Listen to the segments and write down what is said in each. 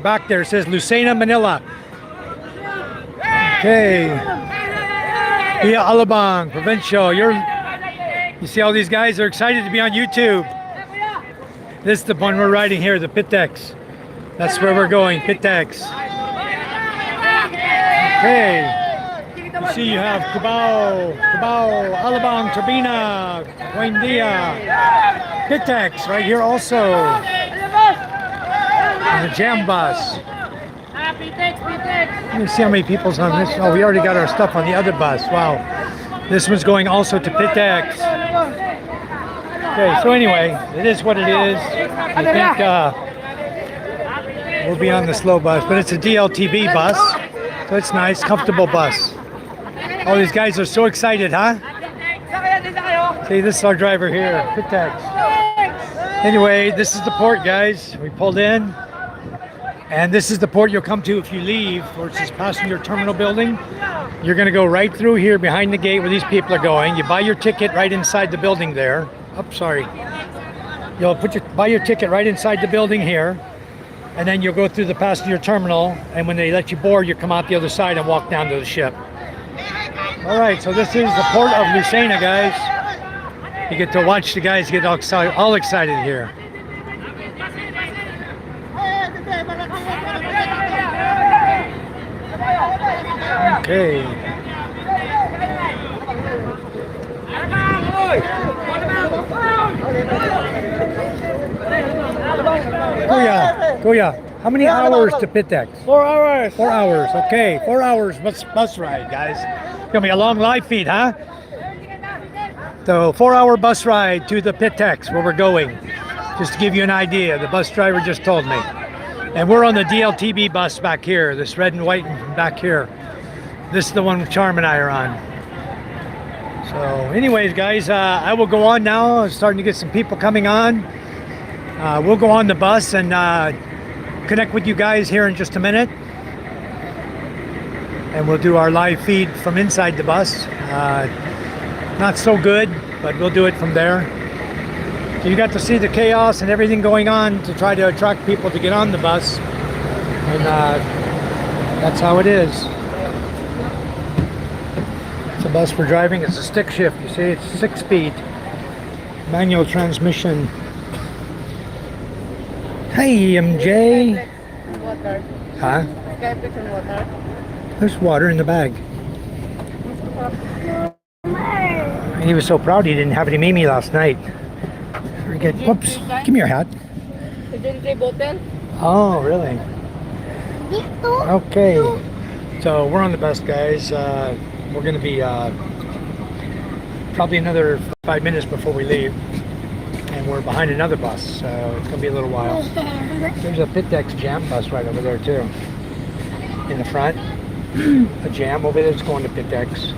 Back there it says Lucena, Manila. Okay. Via Alabang, Provincial. You see all these guys are excited to be on YouTube. This is the one we're riding here, the Pitex. That's where we're going, Pitex. Okay. You see you have Cubao, Alabang, Turbina, Buendia, Pitex right here also. And the jam bus. Let me see how many people's on this. Oh, we already got our stuff on the other bus. Wow. This one's going also to Pitex. Okay, so anyway, it is what it is. I think we'll be on the slow bus, but it's a DLTV bus. So it's nice, comfortable bus. All these guys are so excited, huh? See, this is our driver here, Pitex. Anyway, this is the port, guys. We pulled in. And this is the port you'll come to if you leave, which is passenger terminal building. You're going to go right through here behind the gate where these people are going. You buy your ticket right inside the building there. Oh, sorry. You'll buy your ticket right inside the building here. And then you'll go through the passenger terminal. And when they let you board, you come out the other side and walk down to the ship. All right, so this is the port of Lucena, guys. You get to watch the guys get all excited here. Okay. Kuya, how many hours to Pitex? 4 hours. 4 hours, okay. 4 hours bus ride, guys. Gonna be a long live feed, huh? So 4-hour bus ride to the Pitex where we're going. Just to give you an idea, the bus driver just told me. And we're on the DLTB bus back here, this red and white back here. This is the one Charm and I are on. So anyways, guys, I will go on now. I'm starting to get some people coming on. We'll go on the bus and connect with you guys here in just a minute. And we'll do our live feed from inside the bus. Not so good, but we'll do it from there. So you got to see the chaos and everything going on to try to attract people to get on the bus. And that's how it is. It's a bus we're driving. It's a stick shift. You see, it's 6-speed. Manual transmission. Hey, MJ. Water. Huh? Can I put some water? There's water in the bag. And he was so proud he didn't have any Mimi last night. Forget. Whoops. Give me your hat. You didn't say bottle? Oh, really? Okay. So we're on the bus, guys. We're going to be probably another 5 minutes before we leave. And we're behind another bus, so it's going to be a little while. There's a Pitex jam bus right over there, too. In the front. A jam over there that's going to Pitex.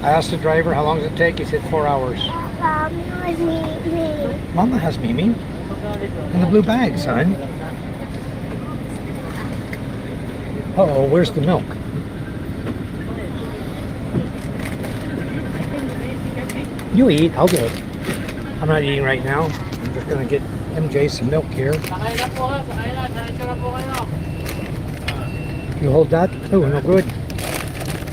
I asked the driver how long does it take. He said 4 hours. Mama has Mimi in the blue bag, son. Uh-oh, where's the milk? You eat, I'll do it. I'm not eating right now. I'm just gonna get MJ some milk here. You hold that? Oh, no good.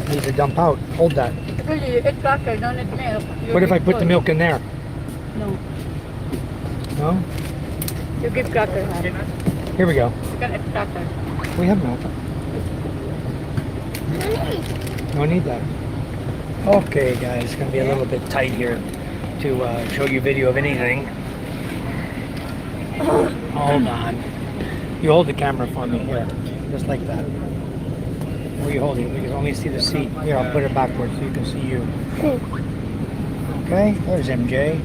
Need to dump out. Hold that. Really, it's cracker, don't it milk. What if I put the milk in there? No. No? You give cracker. Here we go. You can eat cracker. We have milk. No, I need that. Okay, guys, it's gonna be a little bit tight here to show you video of anything. Hold on. You hold the camera for me here, just like that. Where you hold it? We can only see the seat. Here, I'll put it backwards so you can see you. Okay, there's MJ.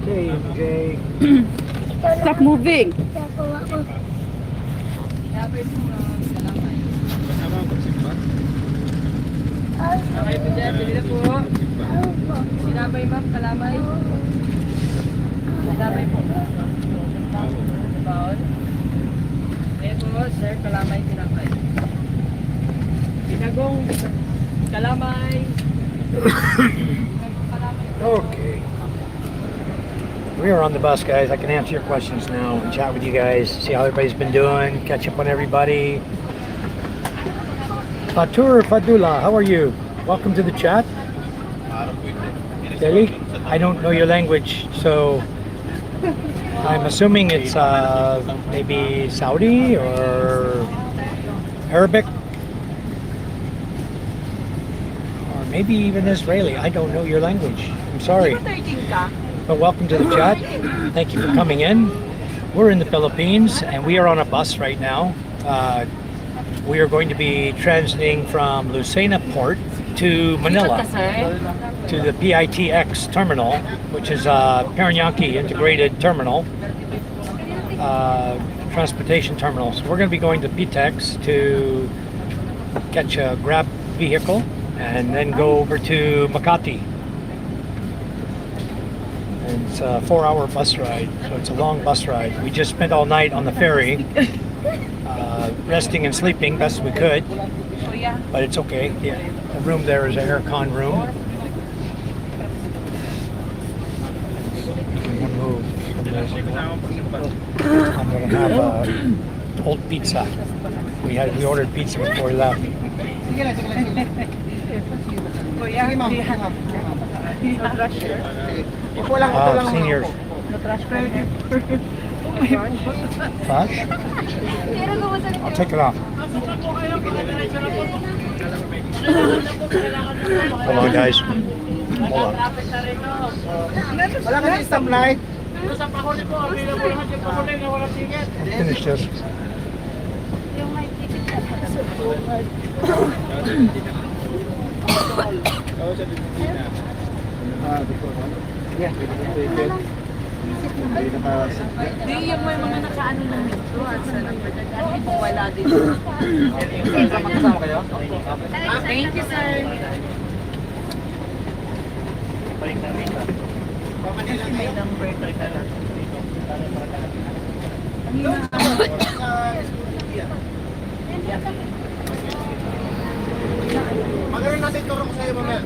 Okay, MJ. Stop moving. Diyan, dali na po. Sinabay ma'am, kalamay. Kalamay po. Baon. Ayan po, sir, kalamay, tinapay. Pinagong, kalamay. Okay. We are on the bus, guys. I can answer your questions now and chat with you guys, see how everybody's been doing, catch up on everybody. Fatur Fadula, how are you? Welcome to the chat. Delhi, I don't know your language, so I'm assuming it's maybe Saudi or Arabic. Or maybe even Israeli. I don't know your language. I'm sorry. But welcome to the chat. Thank you for coming in. We're in the Philippines and we are on a bus right now. We are going to be transiting from Lucena Port to Manila to the PITX terminal, which is Parañaque Integrated Terminal, transportation terminal. So we're going to be going to PITX to catch a Grab vehicle and then go over to Makati. And it's a 4-hour bus ride, so it's a long bus ride. We just spent all night on the ferry, resting and sleeping best we could, but it's okay. Yeah, the room there is an aircon room. Move from this. I'm gonna have old pizza. We ordered pizza before we left. Seniors. Flash? I'll take it off. Hold on, guys. Hold on. Finish this. Di yung may mga nakaano ng metro at sa nagpagdadaan kung wala din. Thank you, sir. May number ka lang. Magaling natin turo ko sa'yo mamaya.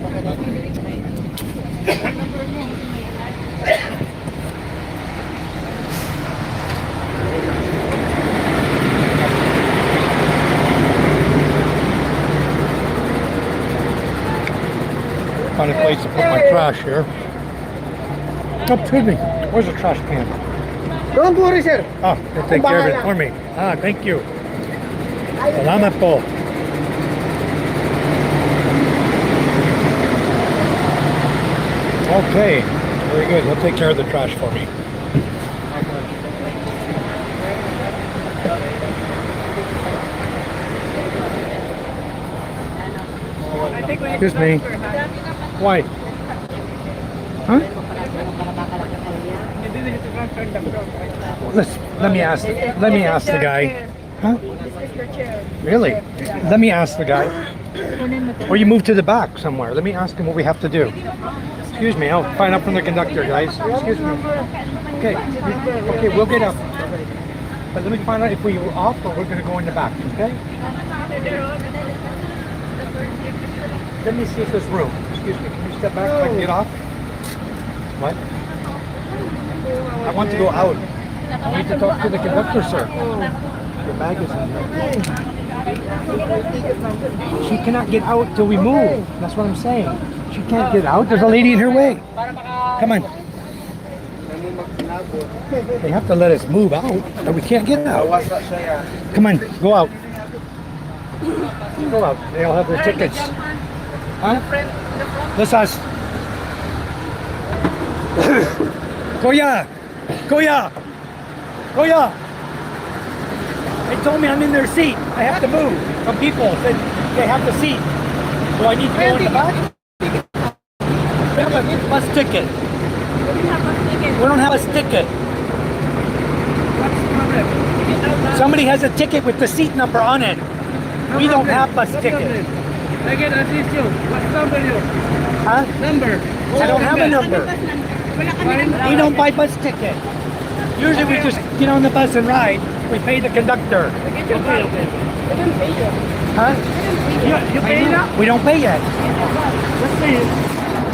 Find a place to put my trash here. Oh, excuse me. Where's the trash can? Don't worry, sir. Oh, you'll take care of it for me. Ah, thank you. Salamat po. Okay, very good. He'll take care of the trash for me. Excuse me. Why? Huh? Let me ask the guy. Huh? Really? Let me ask the guy. Or you move to the back somewhere. Let me ask him what we have to do. Excuse me, I'll find out from the conductor, guys. Excuse me. Okay, okay, we'll get up. But let me find out if we were off or we're going to go in the back, okay? Let me see if there's room. Excuse me, can you step back so I can get off? What? I want to go out. I need to talk to the conductor, sir. Your bag is in there. She cannot get out till we move. That's what I'm saying. She can't get out. There's a lady in her way. Come on. They have to let us move out, but we can't get out. Come on, go out. Go out. They all have their tickets. Huh? That's us. Koya! Koya! Koya! They told me I'm in their seat. I have to move. Some people said they have the seat. Do I need to go in the back? We have a bus ticket. We don't have a ticket. Somebody has a ticket with the seat number on it. We don't have bus ticket. I can assist you. What number you? Huh? Number. I don't have a number. We don't buy bus ticket. Usually we just get on the bus and ride. We pay the conductor. Huh? You pay now? We don't pay yet. Let's see.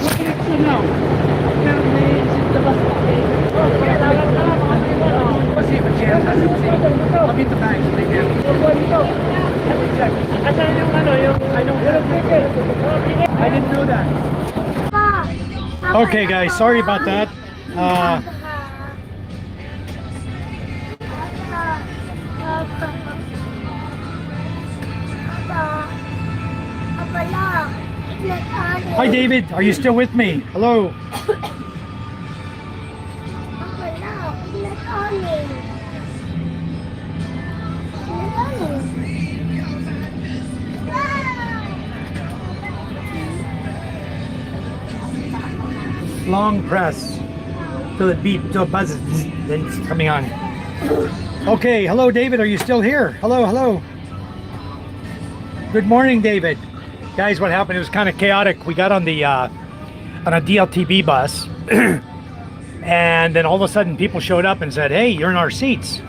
What connection now? Let's see if it can. I'll get the bag. I didn't know that. Okay, guys, sorry about that. Hi, David. Are you still with me? Hello. Long press till it beeps, till it buzzes, then it's coming on. Okay, hello, David. Are you still here? Hello, hello. Good morning, David. Guys, what happened? It was kind of chaotic. We got on the on a DLTB bus, and then all of a sudden, people showed up and said, "Hey, you're in our seats."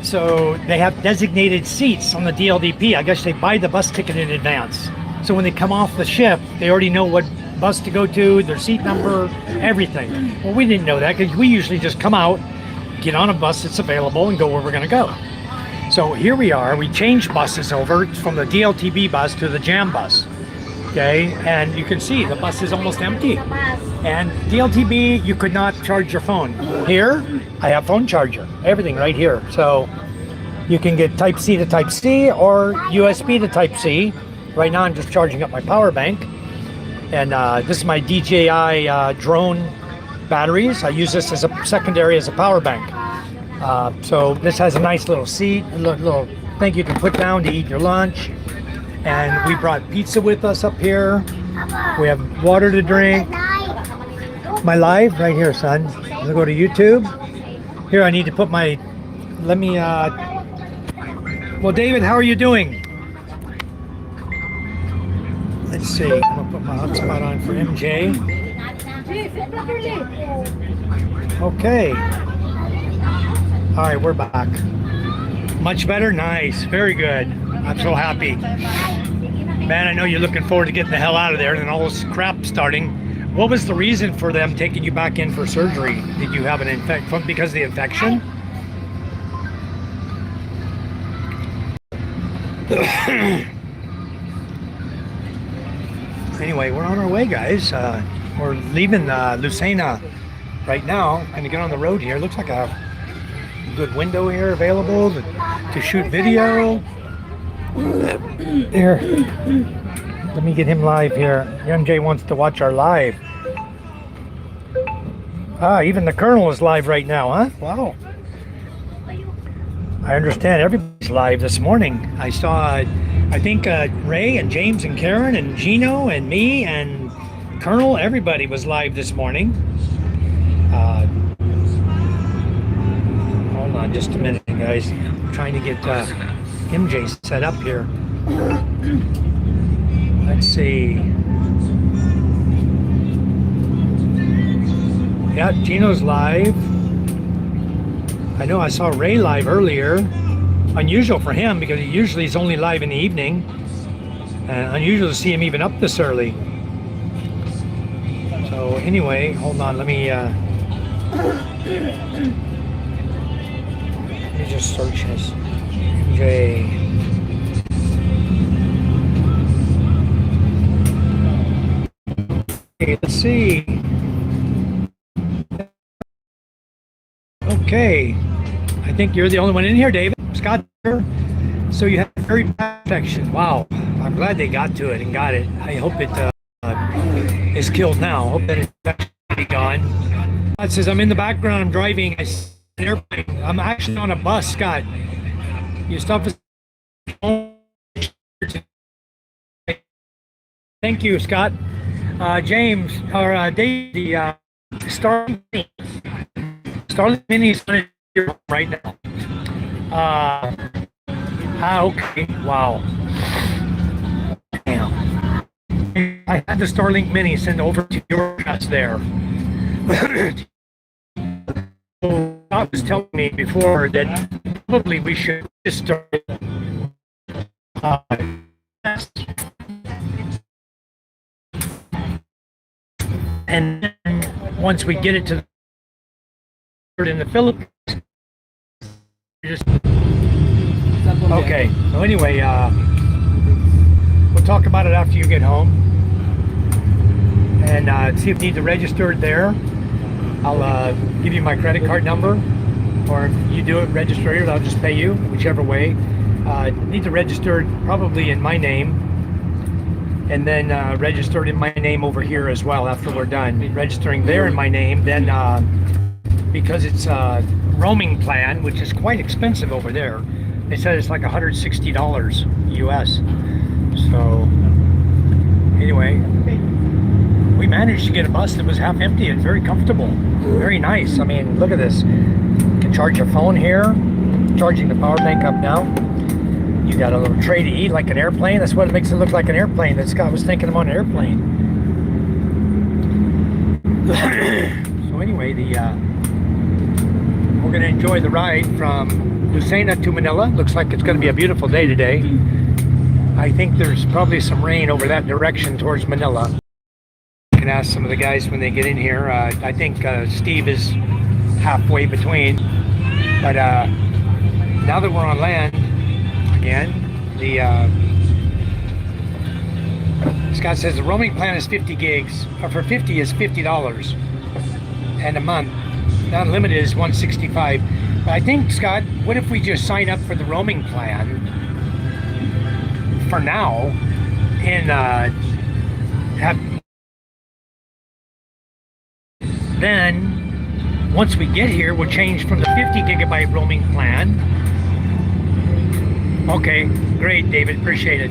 So they have designated seats on the DLDP. I guess they buy the bus ticket in advance. So when they come off the ship, they already know what bus to go to, their seat number, everything. Well, we didn't know that because we usually just come out, get on a bus that's available, and go where we're going to go. So here we are. We changed buses over from the DLTB bus to the Jam bus. Okay, and you can see the bus is almost empty. And DLTB, you could not charge your phone. Here, I have phone charger, everything right here. So you can get Type C to Type C or USB to Type C. Right now, I'm just charging up my power bank. And this is my DJI drone batteries. I use this as a secondary as a power bank. So this has a nice little seat, a little thing you can put down to eat your lunch. And we brought pizza with us up here. We have water to drink. My live right here, son. I'm gonna go to YouTube. Here, I need to put my, let me, well, David, how are you doing? Let's see, I'm gonna put my hotspot on for MJ. Okay. All right, we're back. Much better? Nice, very good. I'm so happy. Man, I know you're looking forward to getting the hell out of there and then all this crap starting. What was the reason for them taking you back in for surgery? Did you have an infection because of the infection? Anyway, we're on our way, guys. We're leaving Lucena right now. Gonna get on the road here. Looks like a good window here available to shoot video. Here, let me get him live here. MJ wants to watch our live. Ah, even the Colonel is live right now, huh? Wow. I understand everybody's live this morning. I saw, I think Ray and James and Karen and Gino and me and Colonel, everybody was live this morning. Hold on just a minute, guys. I'm trying to get MJ set up here. Let's see. Yeah, Gino's live. I know I saw Ray live earlier. Unusual for him because he usually is only live in the evening. And unusual to see him even up this early. So anyway, hold on, let me just search this. MJ. Okay, let's see. Okay, I think you're the only one in here, David. Scott here. So you have very bad infection. Wow, I'm glad they got to it and got it. I hope it is killed now. Hope that infection will be gone. It says I'm in the background. I'm driving an airplane. I'm actually on a bus, Scott. Your stuff is. Thank you, Scott. James or Dave, the Starlink Mini is on your right now. Okay. Wow. Damn. I had the Starlink Mini sent over to your address there. So I was telling me before that probably we should just start. Uh, and then once we get it to in the Philippines, just okay. So anyway, we'll talk about it after you get home, and see if you need to register it there. I'll give you my credit card number, or if you do it, register it. I'll just pay you, whichever way. Need to register it probably in my name, and then register it in my name over here as well after we're done. Registering there in my name, then because it's a roaming plan, which is quite expensive over there. They said it's like $160 US. So anyway, we managed to get a bus that was half empty and very comfortable, very nice. I mean, look at this. You can charge your phone here. Charging the power bank up now. You got a little tray to eat like an airplane. That's what makes it look like an airplane. That Scott was thinking I'm on an airplane. So anyway, we're going to enjoy the ride from Lucena to Manila. Looks like it's going to be a beautiful day today. I think there's probably some rain over that direction towards Manila. I can ask some of the guys when they get in here. I think Steve is halfway between. But now that we're on land again, Scott says the roaming plan is 50 gigs, or for 50 is $50 and a month. Unlimited is $165. But I think, Scott, what if we just sign up for the roaming plan for now and have then once we get here we'll change from the 50 gigabyte roaming plan. Okay, great, David, appreciate it.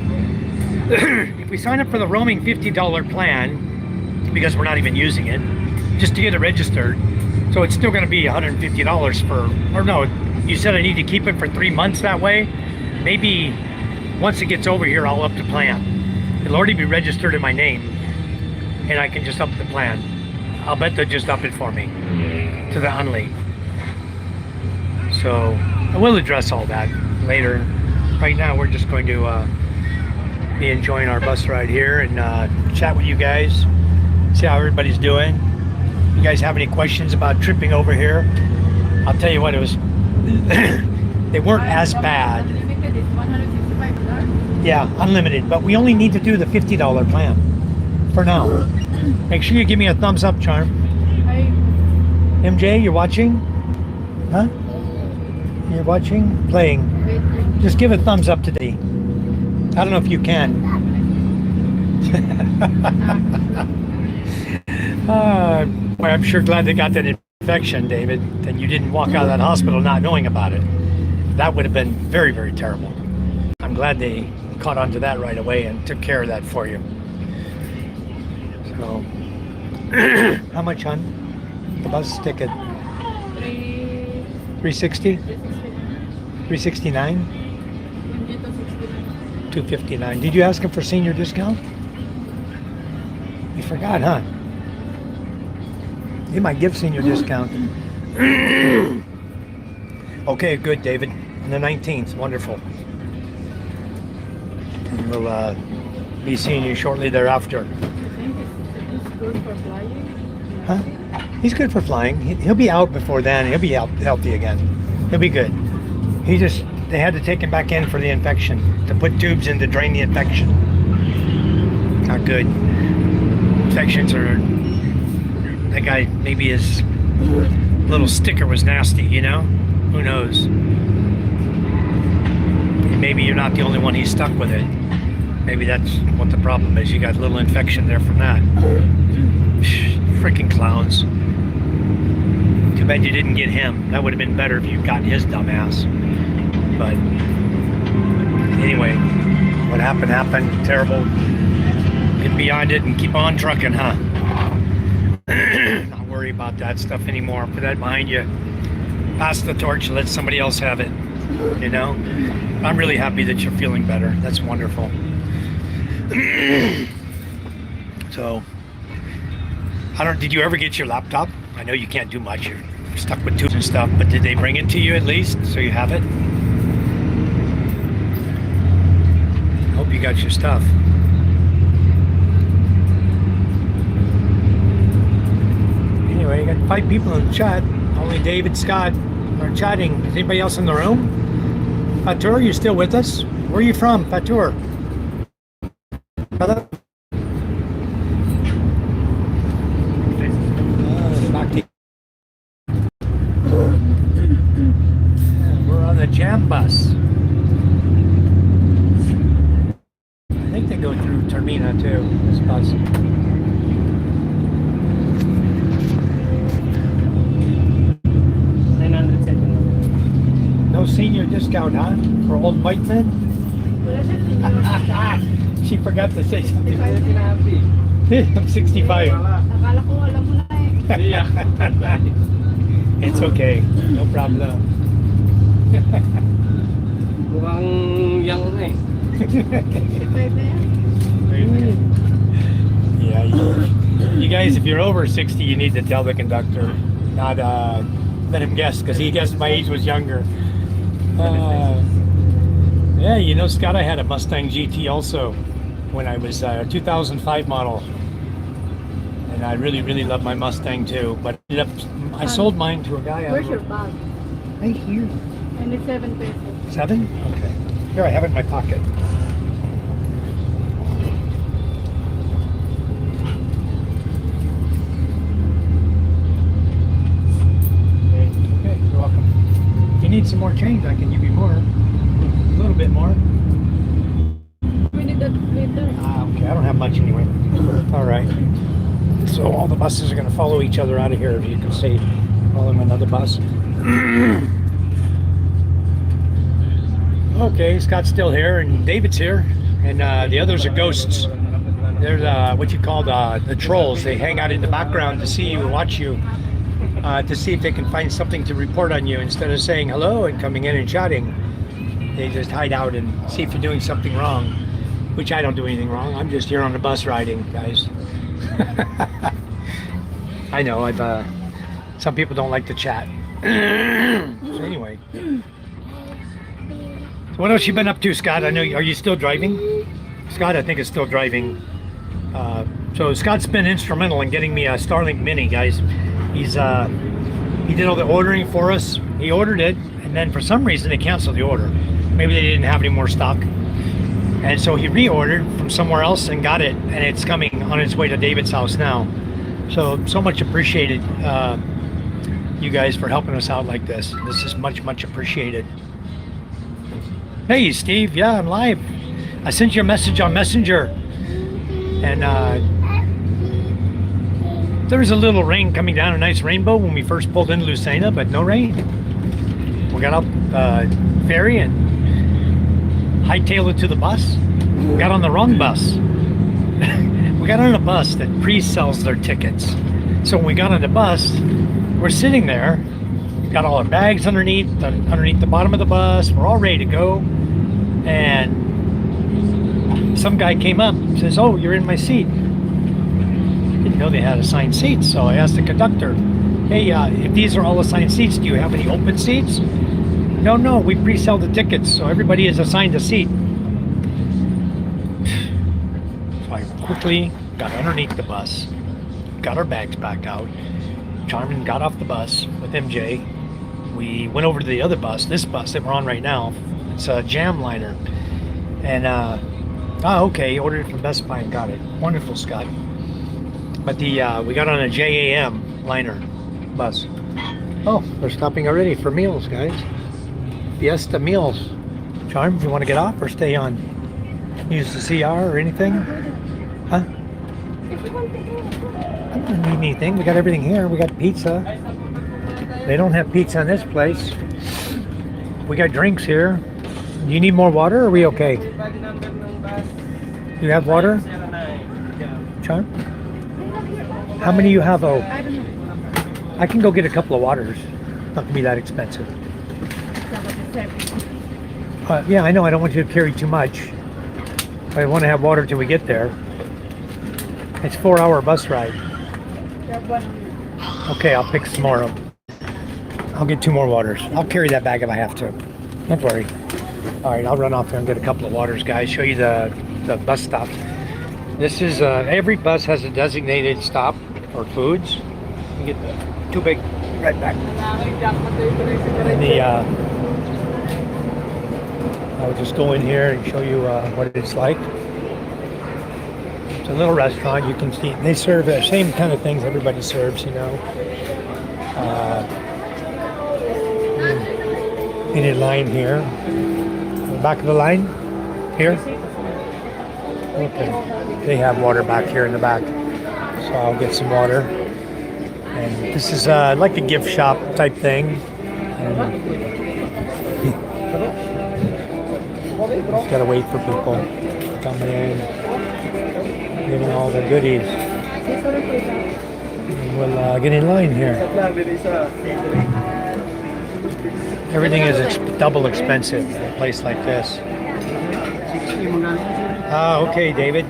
If we sign up for the roaming $50 plan, because we're not even using it, just to get it registered, so it's still going to be $150 for, or no, you said I need to keep it for 3 months that way. Maybe once it gets over here, I'll up the plan. It'll already be registered in my name, and I can just up the plan. I'll bet they'll just up it for me to the Unli. So I will address all that later. Right now, we're just going to be enjoying our bus ride here and chat with you guys, see how everybody's doing. You guys have any questions about tripping over here? I'll tell you what, it was they weren't as bad. Unlimited is $165. Yeah, unlimited, but we only need to do the $50 plan for now. Make sure you give me a thumbs up, Charm. Hi. MJ, you're watching? Huh? You're watching? Playing. Just give a thumbs up today. I don't know if you can. Boy, I'm sure glad they got that infection, David, and you didn't walk out of that hospital not knowing about it. That would have been very, very terrible. I'm glad they caught on to that right away and took care of that for you. So, how much, hon? The bus ticket? 360? 369? 259. Did you ask him for senior discount? You forgot, huh? He might give senior discount. Okay, good, David. On the 19th, wonderful. And we'll be seeing you shortly thereafter. He's good for flying. Huh? He's good for flying. He'll be out before then. He'll be healthy again. He'll be good. They had to take him back in for the infection, to put tubes in to drain the infection. Not good. Infections are, that guy, maybe his little sticker was nasty, you know? Who knows? Maybe you're not the only one he's stuck with it. Maybe that's what the problem is. You got a little infection there from that. Freaking clowns. Too bad you didn't get him. That would have been better if you'd gotten his dumb ass. But anyway, what happened happened. Terrible. Get beyond it and keep on trucking, huh? Not worry about that stuff anymore. Put that behind you. Pass the torch. Let somebody else have it. You know? I'm really happy that you're feeling better. That's wonderful. So, I don't. Did you ever get your laptop? I know you can't do much. You're stuck with tubes and stuff. But did they bring it to you at least, so you have it? Hope you got your stuff. Anyway, you got 5 people in the chat. Only Dave and Scott are chatting. Is anybody else in the room? Fatur, you still with us? Where are you from, Fatur? Brother? We're on the Jam bus. I think they go through Termina too, this bus. No senior discount, huh? For old white men? She forgot to say something. I'm 65. It's okay. No problem. Mukhang young na eh. Yeah, you guys, if you're over 60, you need to tell the conductor, not let him guess, because he guessed my age was younger. Yeah, you know, Scott, I had a Mustang GT also when I was a 2005 model. And I really, really love my Mustang too. But I sold mine to a guy. Where's your bag? Right here. And it's 7 pesos. 7? Okay. Here, I have it in my pocket. Okay, you're welcome. If you need some more change, I can give you more. A little bit more. We need that later. Okay, I don't have much anyway. All right. So all the buses are going to follow each other out of here, if you can see. Following another bus. Okay, Scott's still here, and David's here, and the others are ghosts. They're what you call the trolls. They hang out in the background to see you and watch you, to see if they can find something to report on you. Instead of saying hello and coming in and chatting, they just hide out and see if you're doing something wrong, which I don't do anything wrong. I'm just here on the bus riding, guys. I know, some people don't like to chat. So anyway. So what else you been up to, Scott? I know, are you still driving? Scott, I think, is still driving. So Scott's been instrumental in getting me a Starlink Mini, guys. He did all the ordering for us. He ordered it, and then for some reason they canceled the order. Maybe they didn't have any more stock. And so he reordered from somewhere else and got it, and it's coming on its way to David's house now. So much appreciated, you guys, for helping us out like this. This is much, much appreciated. Hey, Steve. Yeah, I'm live. I sent you a message on Messenger, and there was a little rain coming down, a nice rainbow when we first pulled into Lucena, but no rain. We got off ferry and hightailed it to the bus. We got on the wrong bus. We got on a bus that pre-sells their tickets. So when we got on the bus, we're sitting there, got all our bags underneath the bottom of the bus. We're all ready to go, and some guy came up and says, "Oh, you're in my seat." Didn't know they had assigned seats, so I asked the conductor, "Hey, if these are all assigned seats, do you have any open seats?" No, we pre-sell the tickets, so everybody is assigned a seat. So I quickly got underneath the bus, got our bags back out. Charmin got off the bus with MJ. We went over to the other bus, this bus that we're on right now. It's a Jam liner. And, okay, ordered it from Best Buy and got it. Wonderful, Scott. But we got on a JAM liner bus. Oh, they're stopping already for meals, guys. Fiesta meals. Charm, you want to get off or stay on? Use the CR or anything? Huh? I don't need anything. We got everything here. We got pizza. They don't have pizza in this place. We got drinks here. Do you need more water, or are we okay? You have water? Charm? How many you have? Oh, I can go get a couple of waters. Not gonna be that expensive. Yeah, I know. I don't want you to carry too much. I want to have water till we get there. It's a 4-hour bus ride. Okay, I'll pick some more up. I'll get 2 more waters. I'll carry that bag if I have to. Don't worry. All right, I'll run off there and get a couple of waters, guys. Show you the bus stop. This is, every bus has a designated stop for foods. You get too big, right back. And I'll just go in here and show you what it's like. It's a little restaurant. You can see they serve the same kind of things everybody serves, you know. In a line here. The back of the line here. Okay. They have water back here in the back. So I'll get some water. And this is like a gift shop type thing. Just gotta wait for people coming in, getting all their goodies. And we'll get in line here. Everything is double expensive in a place like this. Okay, David.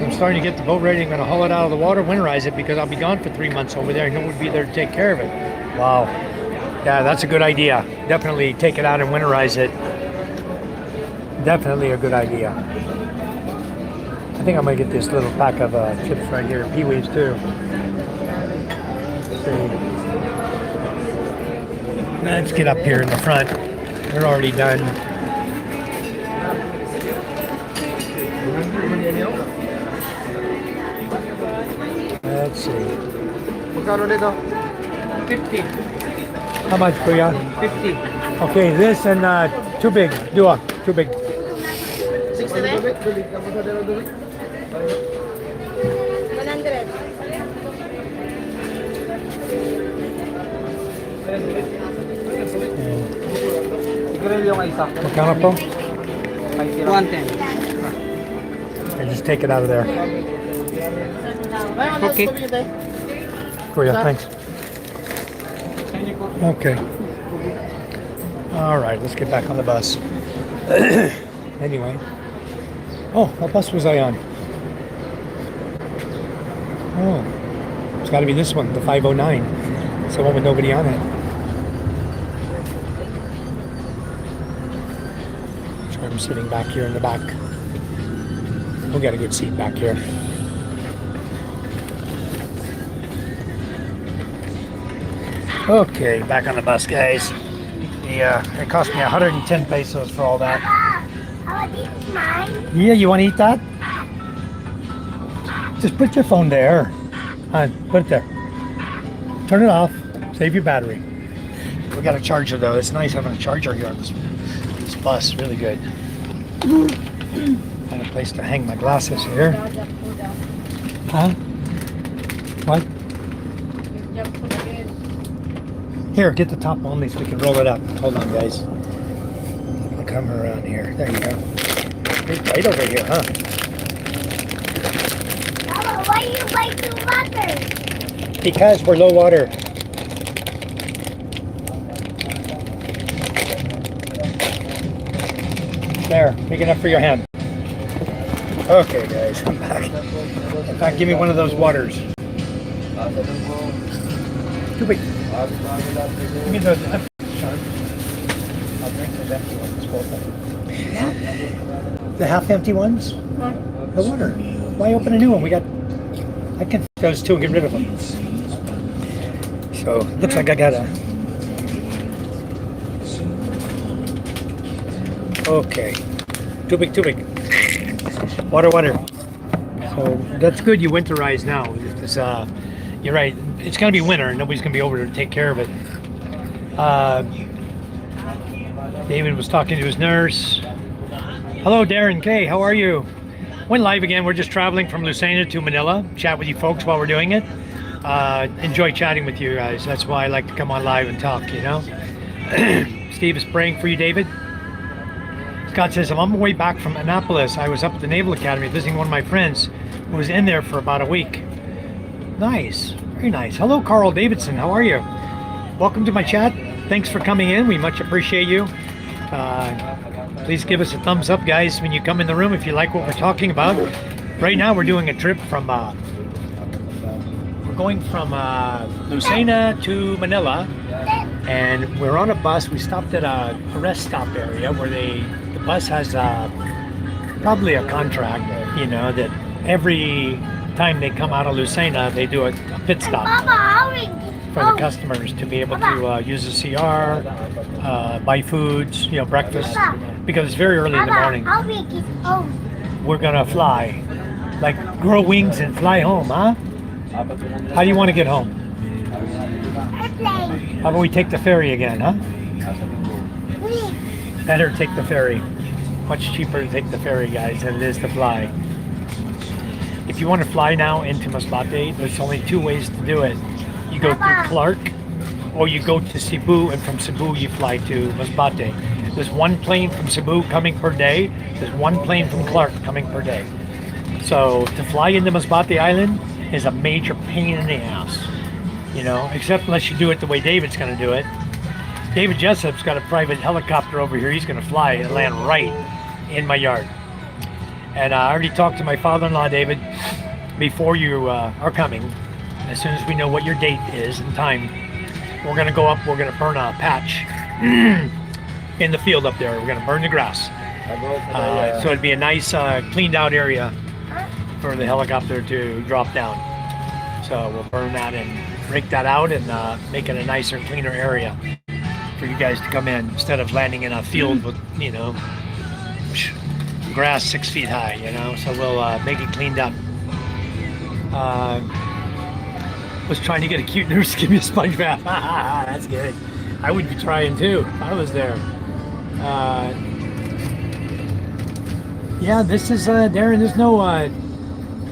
I'm starting to get the boat ready. I'm going to haul it out of the water, winterize it, because I'll be gone for 3 months over there. No one would be there to take care of it. Wow. Yeah, that's a good idea. Definitely take it out and winterize it. Definitely a good idea. I think I'm going to get this little pack of chips right here. Pee-wees too. Let's get up here in the front. We're already done. Let's see. 50. How much, Kuya? 50. Okay, this and too big. Dua, too big. 100. Magkano po? 110. And just take it out of there. Okay. Kuya, thanks. Okay. All right, let's get back on the bus. Anyway. Oh, what bus was I on? Oh, it's got to be this one, the 509. It's the one with nobody on it. So I'm sitting back here in the back. We'll get a good seat back here. Okay, back on the bus, guys. It cost me 110 pesos for all that. I want to eat mine. Yeah, you want to eat that? Just put your phone there. Put it there. Turn it off. Save your battery. We got a charger though. It's nice having a charger here on this bus. Really good. And a place to hang my glasses here. Huh? What? Here, get the top on these so we can roll it up. Hold on, guys. I'll come around here. There you go. It's right over here, huh? Mama, why you like the water? Because we're low water. There, big enough for your hand. Okay, guys, I'm back. In fact, give me one of those waters. Too big. Give me those. I'll drink those empty ones, both of them. The half empty ones? The water. Why open a new one? I can those two and get rid of them. So, looks like I got a... Okay. Too big, too big. Water. So, that's good you winterize now. Because, you're right. It's going to be winter and nobody's going to be over to take care of it. David was talking to his nurse. Hello, Darren K. How are you? Went live again. We're just traveling from Lucena to Manila. Chat with you folks while we're doing it. Enjoy chatting with you guys. That's why I like to come on live and talk, you know. Steve is praying for you, David. Scott says, I'm on my way back from Annapolis. I was up at the Naval Academy visiting one of my friends who was in there for about a week. Nice. Very nice. Hello, Carl Davidson. How are you? Welcome to my chat. thanks for coming in. We much appreciate you. Please give us a thumbs up, guys, when you come in the room if you like what we're talking about. Right now, we're doing a trip from we're going from Lucena to Manila, and we're on a bus. We stopped at a rest stop area where the bus has probably a contract, you know, that every time they come out of Lucena, they do a pit stop for the customers to be able to use the CR, buy foods, you know, breakfast, because it's very early in the morning. We're gonna fly, like grow wings and fly home, huh? How do you want to get home? How about we take the ferry again, huh? Better take the ferry. Much cheaper to take the ferry, guys, than it is to fly. If you want to fly now into Masbate, there's only two ways to do it. You go through Clark, or you go to Cebu, and from Cebu you fly to Masbate. There's one plane from Cebu coming per day. There's one plane from Clark coming per day. So to fly into Masbate Island is a major pain in the ass, you know, except unless you do it the way David's going to do it. David Jessup's got a private helicopter over here. He's going to fly and land right in my yard. And I already talked to my father-in-law, David, before you are coming. As soon as we know what your date is and time, we're going to go up, we're going to burn a patch in the field up there. We're going to burn the grass. So it'd be a nice cleaned out area for the helicopter to drop down. So we'll burn that and rake that out and make it a nicer, cleaner area for you guys to come in, instead of landing in a field with, you know, grass 6 feet high, you know. So we'll make it cleaned up. Was trying to get a cute nurse to give me a sponge bath. That's good. I would be trying too if I was there. Yeah, this is Darren. There's no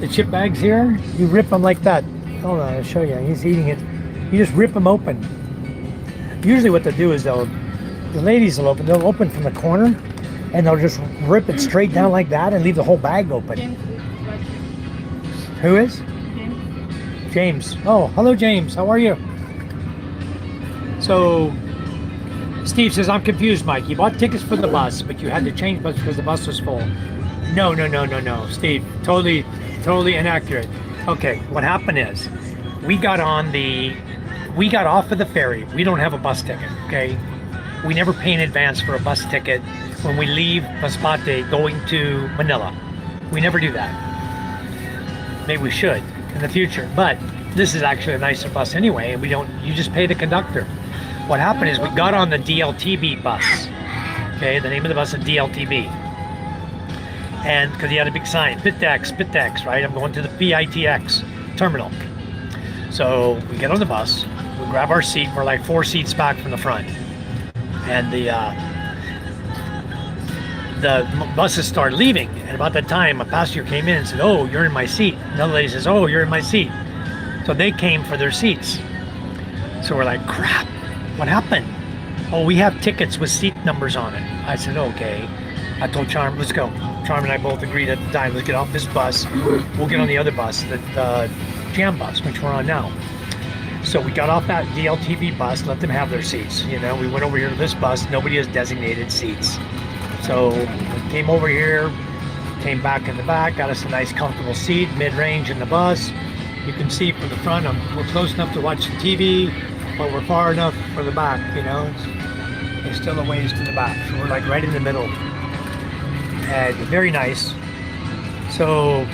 the chip bags here. You rip them like that. Hold on, I'll show you. He's eating it. You just rip them open. Usually, what they'll do is the ladies will open. They'll open from the corner, and they'll just rip it straight down like that and leave the whole bag open. Who is? James. Oh, hello, James. How are you? So, Steve says, I'm confused, Mike. You bought tickets for the bus, but you had to change bus because the bus was full. No, Steve. Totally inaccurate. Okay, what happened is, we got off of the ferry. We don't have a bus ticket, okay? We never pay in advance for a bus ticket when we leave Masbate going to Manila. We never do that. Maybe we should in the future, but this is actually a nicer bus anyway, and you just pay the conductor. What happened is we got on the DLTB bus. Okay, the name of the bus is DLTB. And because he had a big sign, PITX, right? I'm going to the PITX terminal. So we get on the bus, we grab our seat, we're like 4 seats back from the front. And the buses start leaving, and about that time a passenger came in and said, oh, you're in my seat. Another lady says, oh, you're in my seat. So they came for their seats. So we're like, crap, what happened? Oh, we have tickets with seat numbers on it. I said, okay. I told Charm, let's go. Charm and I both agreed at the time, let's get off this bus, we'll get on the other bus, the Jam bus, which we're on now. So we got off that DLTV bus, let them have their seats. You know, we went over here to this bus, nobody has designated seats. So we came over here, came back in the back, got us a nice comfortable seat, mid-range in the bus. You can see from the front, we're close enough to watch the TV, but we're far enough for the back, you know. There's still a ways to the back, so we're like right in the middle. And very nice. So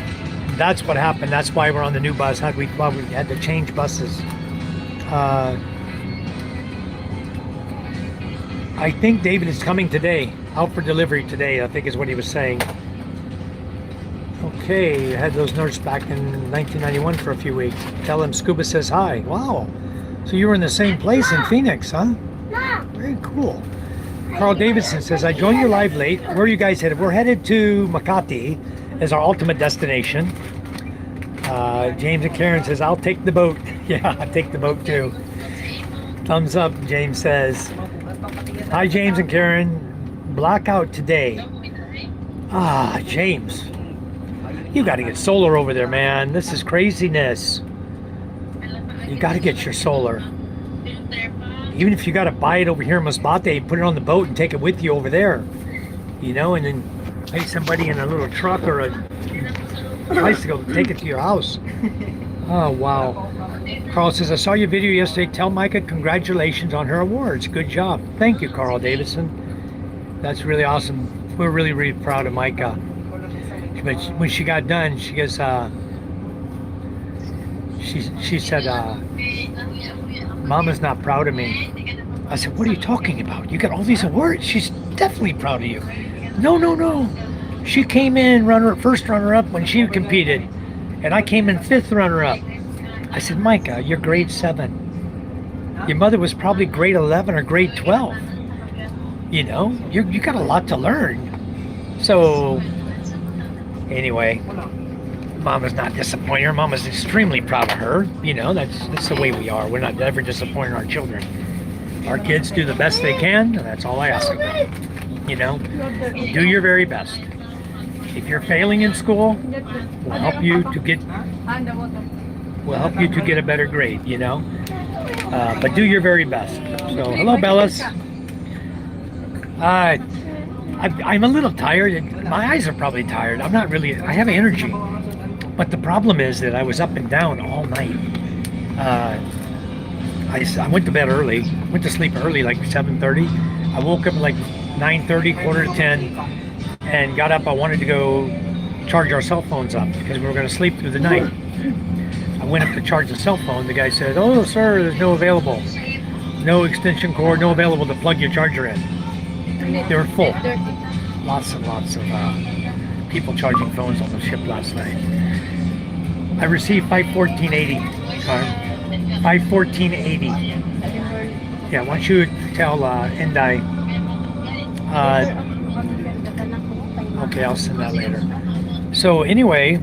that's what happened. That's why we're on the new bus. We had to change buses. I think David is coming today, out for delivery today, I think is what he was saying. Okay, I had those nurses back in 1991 for a few weeks. Tell him Scuba says hi. Wow. So you were in the same place in Phoenix, huh? Very cool. Carl Davidson says, I joined your live late. Where are you guys headed? We're headed to Makati as our ultimate destination. James and Karen says, I'll take the boat. Yeah, I'll take the boat too. Thumbs up, James says. Hi, James and Karen. Blackout today. Ah, James. You got to get solar over there, man. This is craziness. You got to get your solar. even if you got to buy it over here in Masbate, put it on the boat and take it with you over there, you know, and then pay somebody in a little truck or a bicycle to take it to your house. Oh, wow. Carl says, I saw your video yesterday. Tell Micah congratulations on her awards. Good job. Thank you, Carl Davidson. That's really awesome. We're really, really proud of Micah. But when she got done, she goes, she said, Mama's not proud of me. I said, what are you talking about? You got all these awards. She's definitely proud of you. No. She came in first runner-up when she competed, and I came in 5th runner-up. I said, Micah, you're grade 7. Your mother was probably grade 11 or grade 12. You know, you got a lot to learn. So, anyway, Mama's not disappointed. Her Mama's extremely proud of her. You know, that's the way we are. We're not ever disappointing our children. Our kids do the best they can, and that's all I ask of them. You know, do your very best. If you're failing in school, we'll help you to get a better grade, you know. But do your very best. So, hello, Bellas. I'm a little tired. My eyes are probably tired. I'm not really. I have energy, but the problem is that I was up and down all night. I went to bed early. Went to sleep early, like 7:30. I woke up like 9:30, quarter to 10, and got up. I wanted to go charge our cell phones up because we were going to sleep through the night. I went up to charge the cell phone. The guy said, "Oh, sir, there's no available. No extension cord, no available to plug your charger in." They were full. Lots and lots of people charging phones on the ship last night. I received 514.80. 514.80. Yeah, why don't you tell Endai? Okay, I'll send that later. So anyway,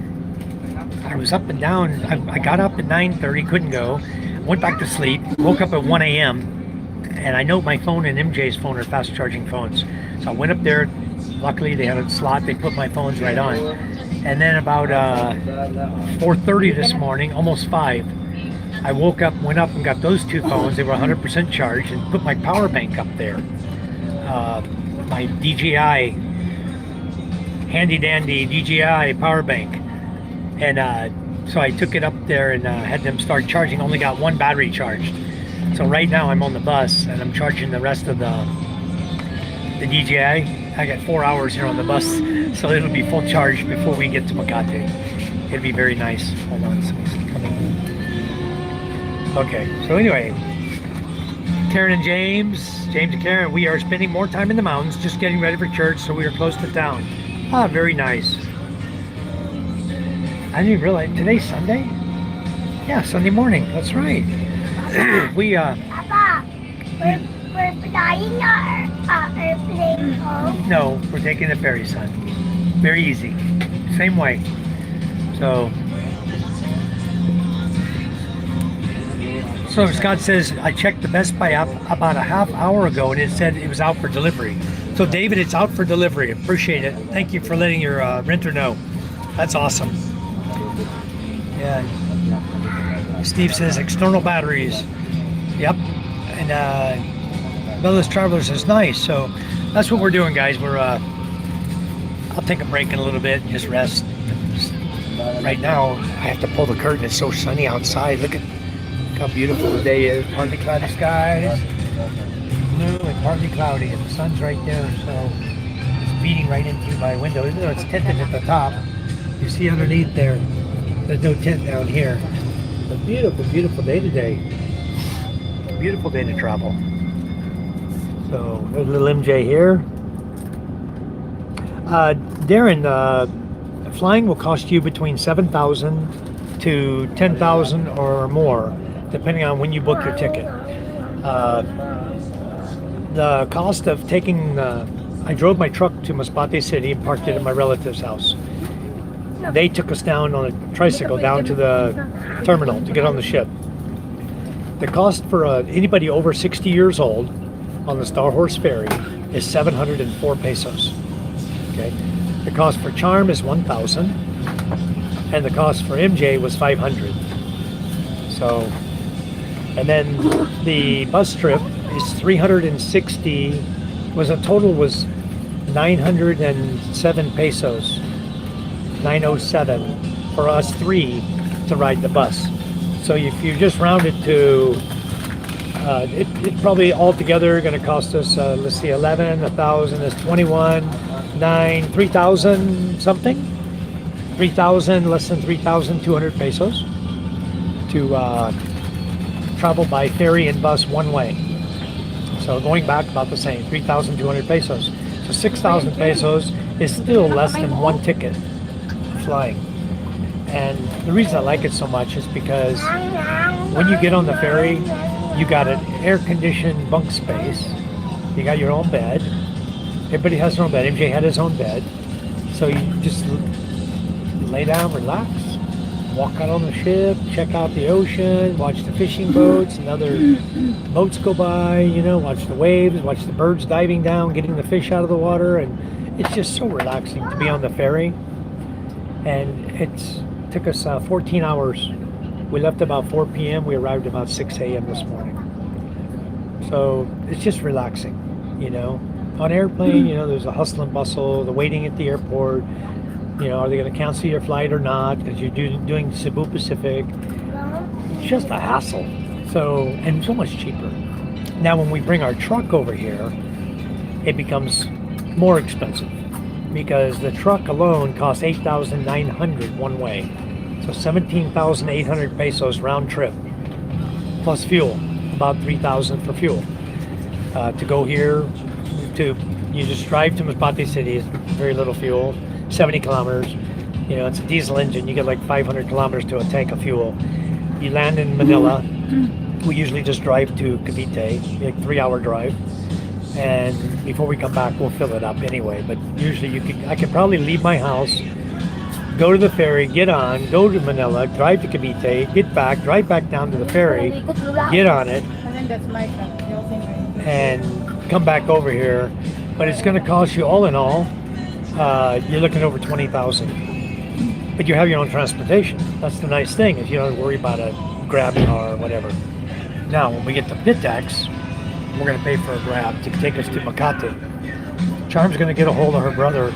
I was up and down. I got up at 9:30, couldn't go. Went back to sleep. Woke up at 1 a.m. And I know my phone and MJ's phone are fast charging phones. So I went up there. Luckily, they had a slot. They put my phones right on. And then about 4:30 this morning, almost 5, I woke up, went up and got those two phones. They were 100% charged, and put my power bank up there. My DJI, handy dandy DJI power bank. And so I took it up there and had them start charging. Only got one battery charged. So right now I'm on the bus and I'm charging the rest of the DJI. I got 4 hours here on the bus, so it'll be full charge before we get to Makati. It'll be very nice. Hold on, somebody's coming. Okay, so anyway, Karen and James and Karen, we are spending more time in the mountains, just getting ready for church, so we are close to town. Ah, very nice. I didn't realize, today's Sunday? Yeah, Sunday morning, that's right. Papa, we're flying our airplane home. No, we're taking the ferry, son. Very easy. Same way. So Scott says, I checked the Best Buy app about a half hour ago and it said it was out for delivery. So David, it's out for delivery. Appreciate it. Thank you for letting your renter know. That's awesome. Yeah. Steve says external batteries. Yep. And Bella's Travelers is nice. So that's what we're doing, guys. I'll take a break in a little bit and just rest. Right now, I have to pull the curtain. It's so sunny outside. Look how beautiful the day is. Partly cloudy skies. Blue and partly cloudy. And the sun's right there. So it's beating right into my window. Even though it's tinted at the top, you see underneath there, there's no tint down here. A beautiful, beautiful day today. Beautiful day to travel. So there's a little MJ here. Darren, flying will cost you between $7,000 to $10,000 or more, depending on when you book your ticket. The cost of taking, I drove my truck to Masbate City and parked it at my relative's house. They took us down on a tricycle down to the terminal to get on the ship. The cost for anybody over 60 years old on the Star Horse Ferry is 704 pesos. Okay. The cost for Charm is 1,000, and the cost for MJ was 500. So, and then the bus trip is 360. Was a total was 907 pesos. 907 for us three to ride the bus. So if you just round it to, it probably altogether going to cost us, let's see, 11, 1,000 is 21, 9, 3,000 something. 3,000, less than 3,200 pesos to travel by ferry and bus one way. So going back about the same, 3,200 pesos. So 6,000 pesos is still less than one ticket flying. And the reason I like it so much is because when you get on the ferry, you got an air-conditioned bunk space. You got your own bed. Everybody has their own bed. MJ had his own bed. So you just lay down, relax, walk out on the ship, check out the ocean, watch the fishing boats and other boats go by, you know, watch the waves, watch the birds diving down, getting the fish out of the water. And it's just so relaxing to be on the ferry. And it took us 14 hours. We left about 4 p.m. We arrived about 6 a.m. this morning. So it's just relaxing, you know. On airplane, you know, there's a hustle and bustle, the waiting at the airport. You know, are they going to cancel your flight or not? Because you're doing Cebu Pacific. It's just a hassle. So, and so much cheaper. Now, when we bring our truck over here, it becomes more expensive because the truck alone costs 8,900 one way. So 17,800 pesos round trip, plus fuel, about 3,000 for fuel. To go here, you just drive to Masbate City, it's very little fuel. 70 kilometers, you know, it's a diesel engine. You get like 500 kilometers to a tank of fuel. You land in Manila. We usually just drive to Cavite, like 3-hour drive. And before we come back, we'll fill it up anyway. But usually I could probably leave my house, go to the ferry, get on, go to Manila, drive to Cavite, get back, drive back down to the ferry, get on it, and come back over here. But it's going to cost you all in all, you're looking over 20,000. But you have your own transportation. That's the nice thing, is you don't worry about a Grab car or whatever. Now, when we get to Pitex, we're going to pay for a Grab to take us to Makati. Charm's going to get a hold of her brother,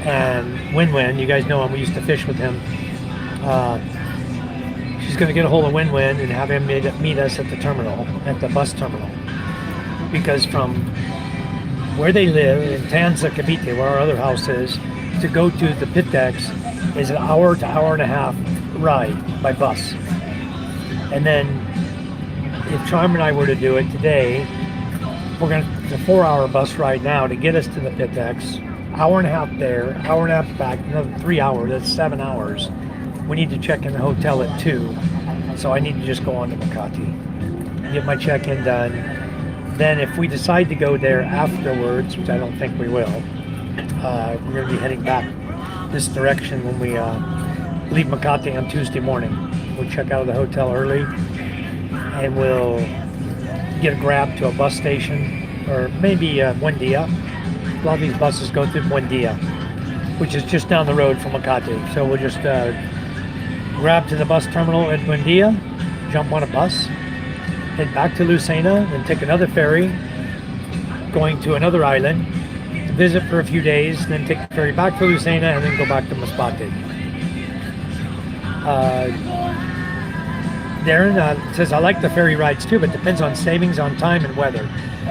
and Win-Win, you guys know him, we used to fish with him. She's going to get a hold of Win-Win and have him meet us at the terminal, at the bus terminal. Because from where they live in Tanza, Cavite, where our other house is, to go to the Pitex is an hour to hour and a half ride by bus. And then if Charm and I were to do it today, we're going to, it's a 4-hour bus ride now to get us to the Pitex, hour and a half there, hour and a half back, another 3 hours, that's 7 hours. We need to check in the hotel at 2, so I need to just go on to Makati, get my check-in done. Then if we decide to go there afterwards, which I don't think we will, we're going to be heading back this direction when we leave Makati on Tuesday morning. We'll check out of the hotel early, and we'll get a Grab to a bus station, or maybe Buendia. A lot of these buses go through Buendia, which is just down the road from Makati. So we'll just grab to the bus terminal at Buendia, jump on a bus, head back to Lucena, then take another ferry, going to another island, visit for a few days, then take the ferry back to Lucena, and then go back to Masbate. Darren says, I like the ferry rides too, but depends on savings on time and weather.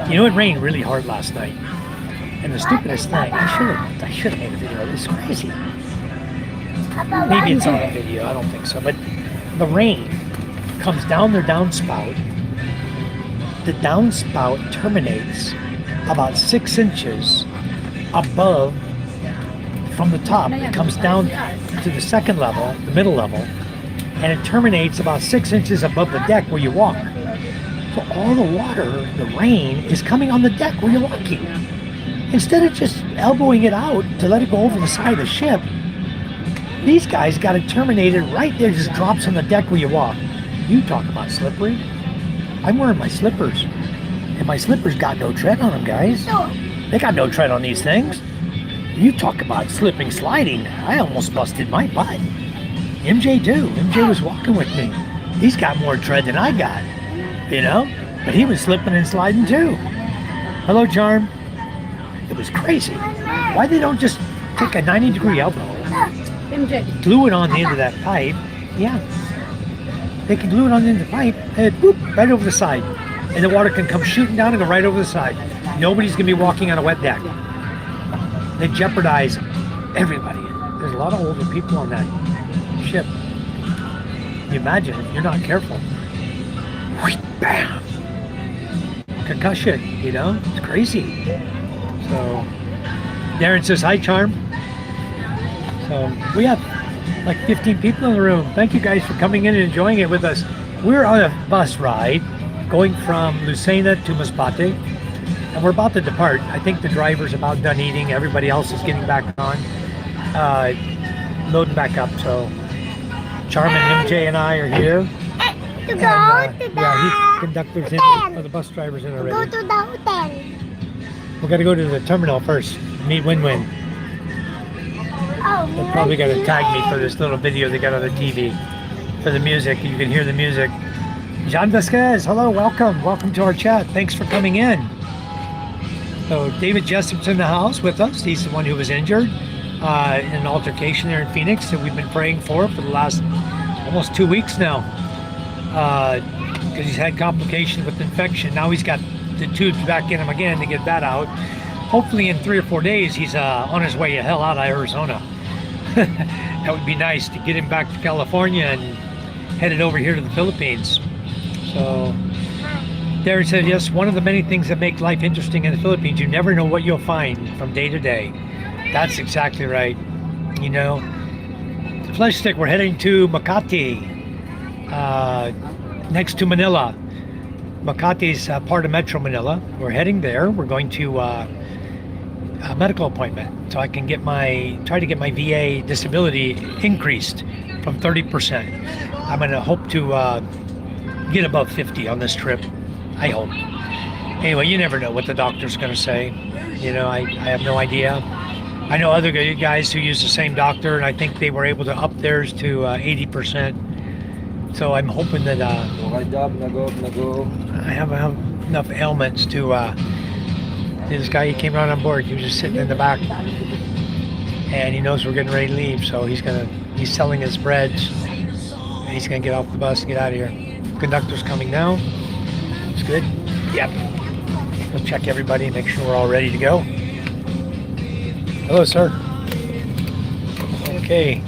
You know, it rained really hard last night. And the stupidest thing, I should have made a video. It's crazy. Maybe it's on a video, I don't think so. But the rain comes down their downspout. The downspout terminates about 6 inches above from the top. It comes down to the second level, the middle level, and it terminates about 6 inches above the deck where you walk. So all the water, the rain, is coming on the deck where you're walking. Instead of just elbowing it out to let it go over the side of the ship, these guys got it terminated right there, just drops on the deck where you walk. You talk about slippery. I'm wearing my slippers, and my slippers got no tread on them, guys. They got no tread on these things. You talk about slipping, sliding. I almost busted my butt. MJ too. MJ was walking with me. He's got more tread than I got, you know? But he was slipping and sliding too. Hello, Charm. It was crazy. Why they don't just take a 90-degree elbow, glue it on the end of that pipe? Yeah. They can glue it on the end of the pipe and whoop, right over the side. And the water can come shooting down and go right over the side. Nobody's going to be walking on a wet deck. They jeopardize everybody. There's a lot of older people on that ship. You imagine if you're not careful. Whoosh, bam! Concussion, you know? It's crazy. So, Darren says, hi, Charm. So, we have like 15 people in the room. Thank you guys for coming in and enjoying it with us. We're on a bus ride going from Lucena to Masbate, and we're about to depart. I think the driver's about done eating. Everybody else is getting back on, loading back up. So, Charm and MJ and I are here. To go And, to the yeah, conductor's in, hotel. or the bus driver's in Go already. to the hotel. We got to go to the terminal first. Meet Win-Win. Oh, They probably got to tag me for this little video they got on the TV for the music. You can hear the music. Jean Vasquez, hello, welcome. Welcome to our chat. Thanks for coming in. So David Jessup's in the house with us. He's the one who was injured in an altercation there in Phoenix that we've been praying for the last almost 2 weeks now. Because he's had complications with infection. Now he's got the tubes back in him again to get that out. Hopefully in 3 or 4 days he's on his way the hell out of Arizona. That would be nice to get him back to California and headed over here to the Philippines. So Darren said, yes, one of the many things that make life interesting in the Philippines, you never know what you'll find from day to day. That's exactly right. You know, Flesh Stick, we're heading to Makati, next to Manila. Makati's part of Metro Manila. We're heading there. We're going to a medical appointment so I can try to get my VA disability increased from 30%. I'm going to hope to get above 50 on this trip. I hope. Anyway, you never know what the doctor's going to say. You know, I have no idea. I know other guys who use the same doctor, and I think they were able to up theirs to 80%. So I'm hoping that I have enough ailments to. This guy, he came right on board. He was just sitting in the back, and he knows we're getting ready to leave. So he's selling his breads. And he's gonna get off the bus and get out of here. Conductor's coming now. It's good. Yep. We'll check everybody, make sure we're all ready to go. Hello, sir. Okay.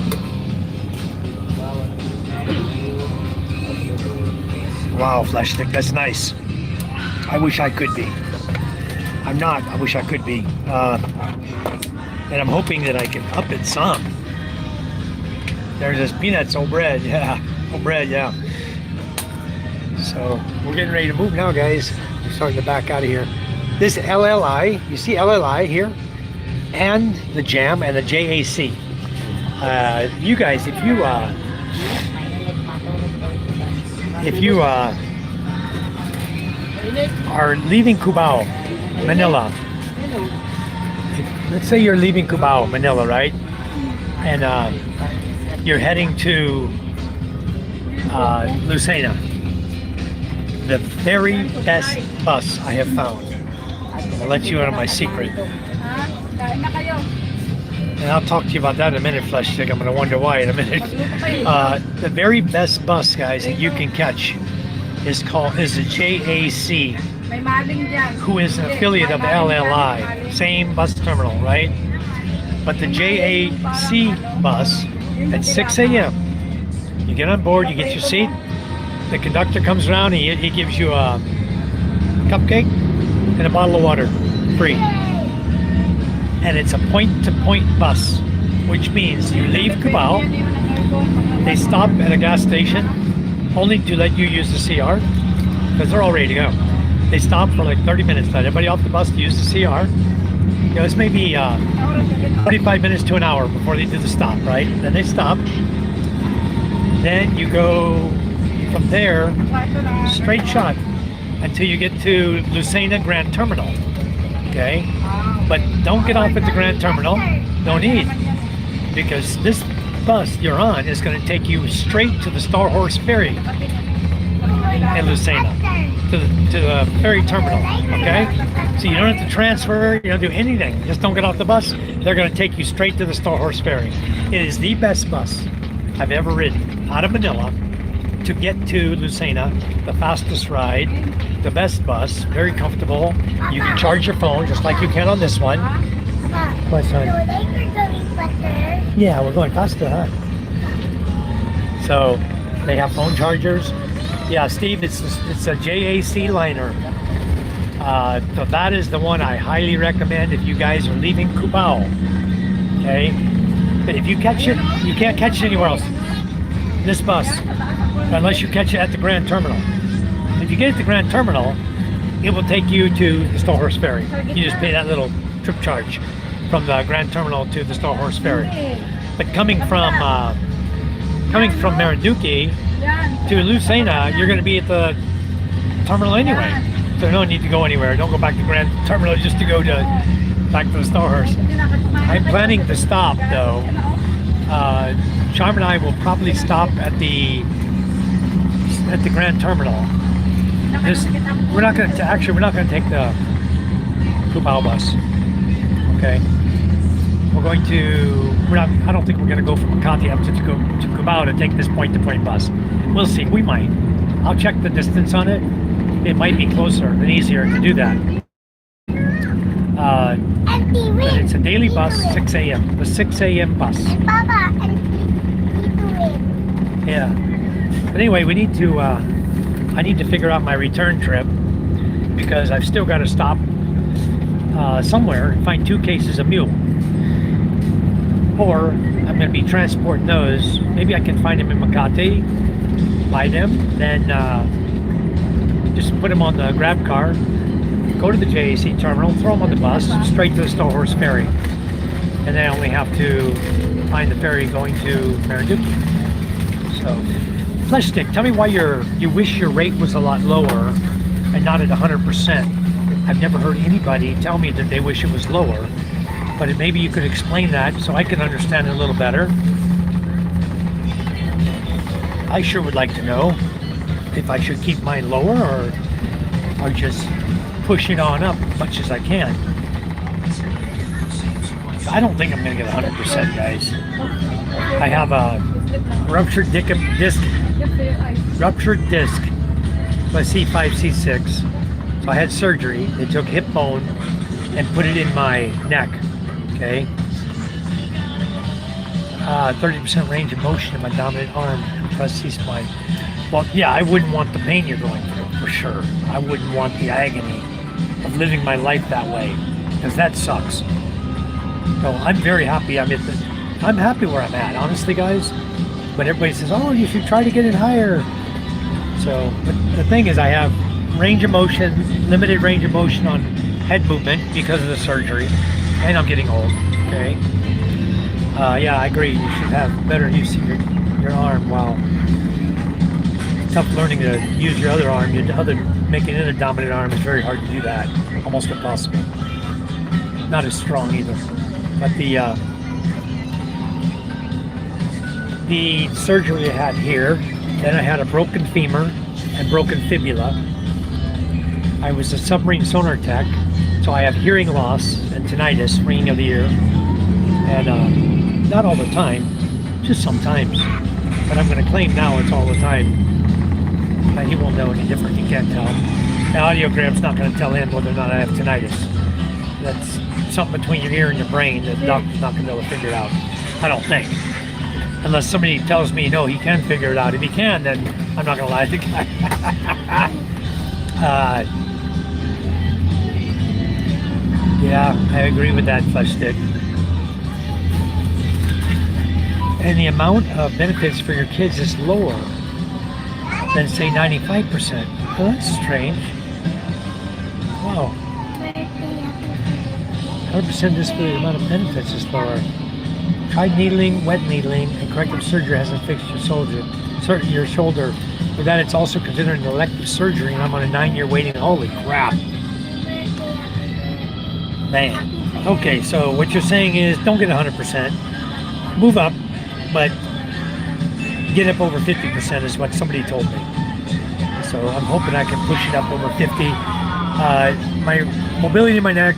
Wow, Flesh Stick, that's nice. I wish I could be. I'm not. I wish I could be. And I'm hoping that I can up it some. There's this peanuts, old bread. Yeah. Old bread, yeah. So we're getting ready to move now, guys. We're starting to back out of here. This LLI, you see LLI here? And the JAM and the JAC. You guys, if you are leaving Cubao, Manila, let's say you're leaving Cubao, Manila, right? And you're heading to Lucena. The very best bus I have found. I'll let you in on my secret. And I'll talk to you about that in a minute, Flesh Stick. I'm going to wonder why in a minute. The very best bus, guys, that you can catch is the JAC, who is an affiliate of LLI. Same bus terminal, right? But the JAC bus at 6 a.m. You get on board, you get your seat. The conductor comes around, he gives you a cupcake and a bottle of water, free. And it's a point-to-point bus, which means you leave Cubao, they stop at a gas station, only to let you use the CR, because they're all ready to go. They stop for like 30 minutes, let everybody off the bus to use the CR. You know, it's maybe 45 minutes to an hour before they do the stop, right? Then they stop. Then you go from there, straight shot, until you get to Lucena Grand Terminal, okay? But don't get off at the Grand Terminal, no need, because this bus you're on is going to take you straight to the Star Horse Ferry in Lucena. to the ferry terminal. Okay, so you don't have to transfer. You don't do anything. Just don't get off the bus. They're going to take you straight to the Star-Horse Ferry. It is the best bus I've ever ridden out of Manila to get to Lucena. The fastest ride, the best bus, very comfortable. You can charge your phone just like you can on this one. What, son? So they were going faster. Yeah, we're going faster, huh? So they have phone chargers. Yeah, Steve, it's a JAC liner. So that is the one I highly recommend if you guys are leaving Cubao. Okay, but if you catch it, you can't catch it anywhere else. This bus, unless you catch it at the Grand Terminal. If you get it at the Grand Terminal, it will take you to the Star-Horse Ferry. You just pay that little trip charge from the Grand Terminal to the Star-Horse Ferry. But coming from Marinduque to Lucena, you're going to be at the terminal anyway. So no need to go anywhere. Don't go back to Grand Terminal just to go back to the Star-Horse. I'm planning to stop though. Charm and I will probably stop at the Grand Terminal. We're not going to take the Cubao bus. Okay. We're going to. I don't think we're going to go from Makati up to Cubao to take this point-to-point bus. We'll see. We might. I'll check the distance on it. It might be closer and easier to do that. But it's a daily bus, 6 a.m. The 6 a.m. bus. Papa, and Yeah. But anyway, we need to. I need to figure out my return trip because I've still got to stop somewhere and find 2 cases of mule. Or I'm going to be transporting those. Maybe I can find them in Makati, buy them, then just put them on the grab car, go to the JAC terminal, throw them on the bus, straight to the Star-Horse Ferry. And then I only have to find the ferry going to Marinduque. So, Flesh Stick, tell me why you wish your rate was a lot lower and not at 100%. I've never heard anybody tell me that they wish it was lower. But maybe you could explain that so I can understand it a little better. I sure would like to know if I should keep mine lower or just push it on up as much as I can. I don't think I'm going to get 100%, guys. I have a ruptured disc by C5, C6. So I had surgery. They took hip bone and put it in my neck. Okay. 30% range of motion in my dominant arm, compressed C-spine. Well, yeah, I wouldn't want the pain you're going through, for sure. I wouldn't want the agony of living my life that way, because that sucks. So I'm very happy I'm happy where I'm at, honestly, guys. But everybody says, oh, you should try to get it higher. So, but the thing is, I have range of motion, limited range of motion on head movement because of the surgery. And I'm getting old, okay? Yeah, I agree. You should have better use of your arm. Wow. It's tough learning to use your other arm. Making it a dominant arm is very hard to do that. Almost impossible. Not as strong either. But the surgery I had here, then I had a broken femur and broken fibula. I was a submarine sonar tech. So I have hearing loss and tinnitus, ringing of the ear, and not all the time, just sometimes. But I'm going to claim now it's all the time. But he won't know any different. He can't tell. The audiogram's not going to tell him whether or not I have tinnitus. That's something between your ear and your brain that the doctor's not going to be able to figure it out. I don't think. Unless somebody tells me, no, he can figure it out. If he can, then I'm not going to lie to the guy. Yeah, I agree with that, Flesh Stick. And the amount of benefits for your kids is lower than, say, 95%. Well, that's strange. Wow. 100% disability, the amount of benefits is lower. Tried needling, wet needling, and corrective surgery hasn't fixed your shoulder. For that, it's also considered an elective surgery, and I'm on a 9-year waiting. Holy crap. Man. Okay, so what you're saying is don't get 100%. Move up, but get up over 50% is what somebody told me. So I'm hoping I can push it up over 50. My mobility in my neck,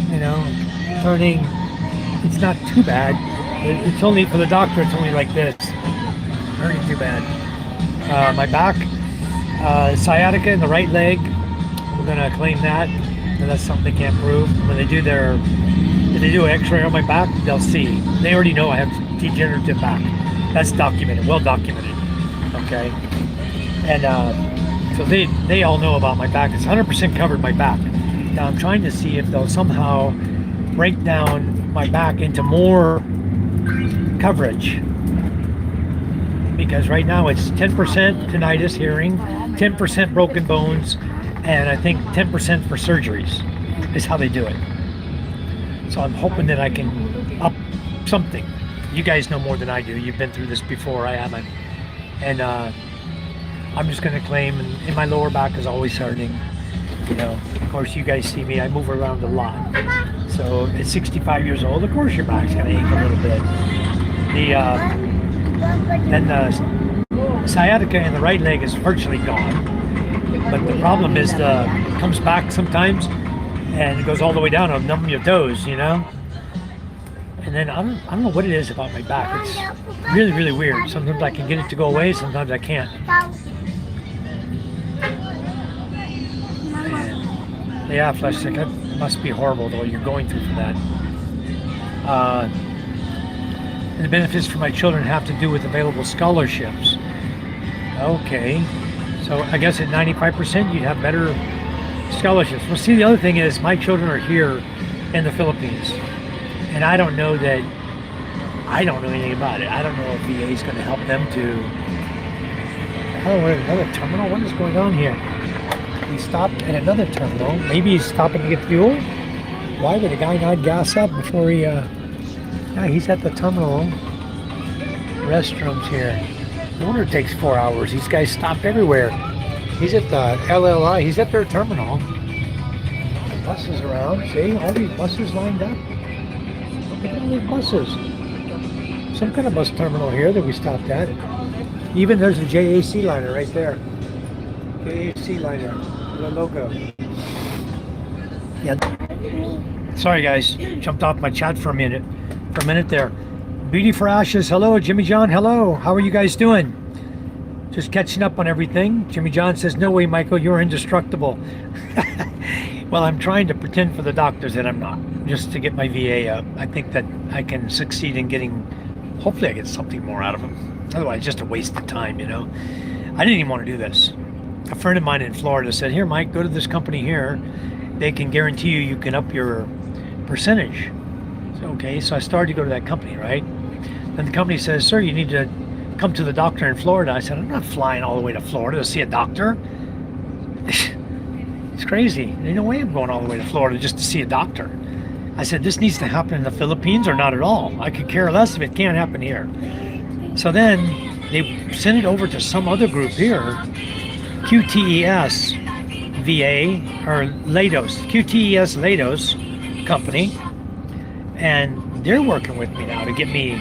you know, turning, it's not too bad. It's only, for the doctor, it's only like this. Hurting too bad. My back, sciatica in the right leg, we're gonna claim that. And that's something they can't prove. When they do if they do an x-ray on my back, they'll see. They already know I have degenerative back. That's documented, well documented, okay? And so they all know about my back. It's 100% covered my back. Now I'm trying to see if they'll somehow break down my back into more coverage. Because right now it's 10% tinnitus, hearing, 10% broken bones, and I think 10% for surgeries is how they do it. So I'm hoping that I can up something. You guys know more than I do. You've been through this before, I haven't. And I'm just gonna claim, and my lower back is always hurting. You know, of course you guys see me, I move around a lot. So at 65 years old, of course your back's gonna ache a little bit. Then the sciatica in the right leg is virtually gone. But the problem is it comes back sometimes and it goes all the way down. It'll numb your toes, you know? And then I don't know what it is about my back. It's really, really weird. Sometimes I can get it to go away, sometimes I can't. And, yeah, flesh sick. That must be horrible, though, you're going through for that. And the benefits for my children have to do with available scholarships. Okay. So I guess at 95% you'd have better scholarships. Well, see, the other thing is my children are here in the Philippines. And I don't know anything about it. I don't know if VA is going to help them to... Oh, we're at another terminal? What is going on here? He stopped at another terminal. Maybe he's stopping to get fuel? Why would a guy not gas up before he... Yeah, he's at the terminal. Restrooms here. No wonder it takes 4 hours. These guys stop everywhere. He's at the LLI. He's at their terminal. Buses around. See, all these buses lined up. Look at all these buses. Some kind of bus terminal here that we stopped at. Even there's a JAC liner right there. JAC liner. The logo. Yeah. Sorry guys. Jumped off my chat for a minute. There. Beauty for Ashes, hello. Jimmy John, hello. How are you guys doing? Just catching up on everything. Jimmy John says, no way, Michael, you're indestructible. Well, I'm trying to pretend for the doctors that I'm not, just to get my VA up. I think that I can succeed in getting, hopefully I get something more out of them. Otherwise, just a waste of time, you know. I didn't even want to do this. A friend of mine in Florida said, here, Mike, go to this company here. They can guarantee you can up your percentage. Okay, so I started to go to that company, right? And the company says, sir, you need to come to the doctor in Florida. I said, I'm not flying all the way to Florida to see a doctor. It's crazy. There's no way I'm going all the way to Florida just to see a doctor. I said, this needs to happen in the Philippines or not at all. I could care less if it can't happen here. So then they sent it over to some other group here, QTES VA, or Lados, QTES Lados company. And they're working with me now to get me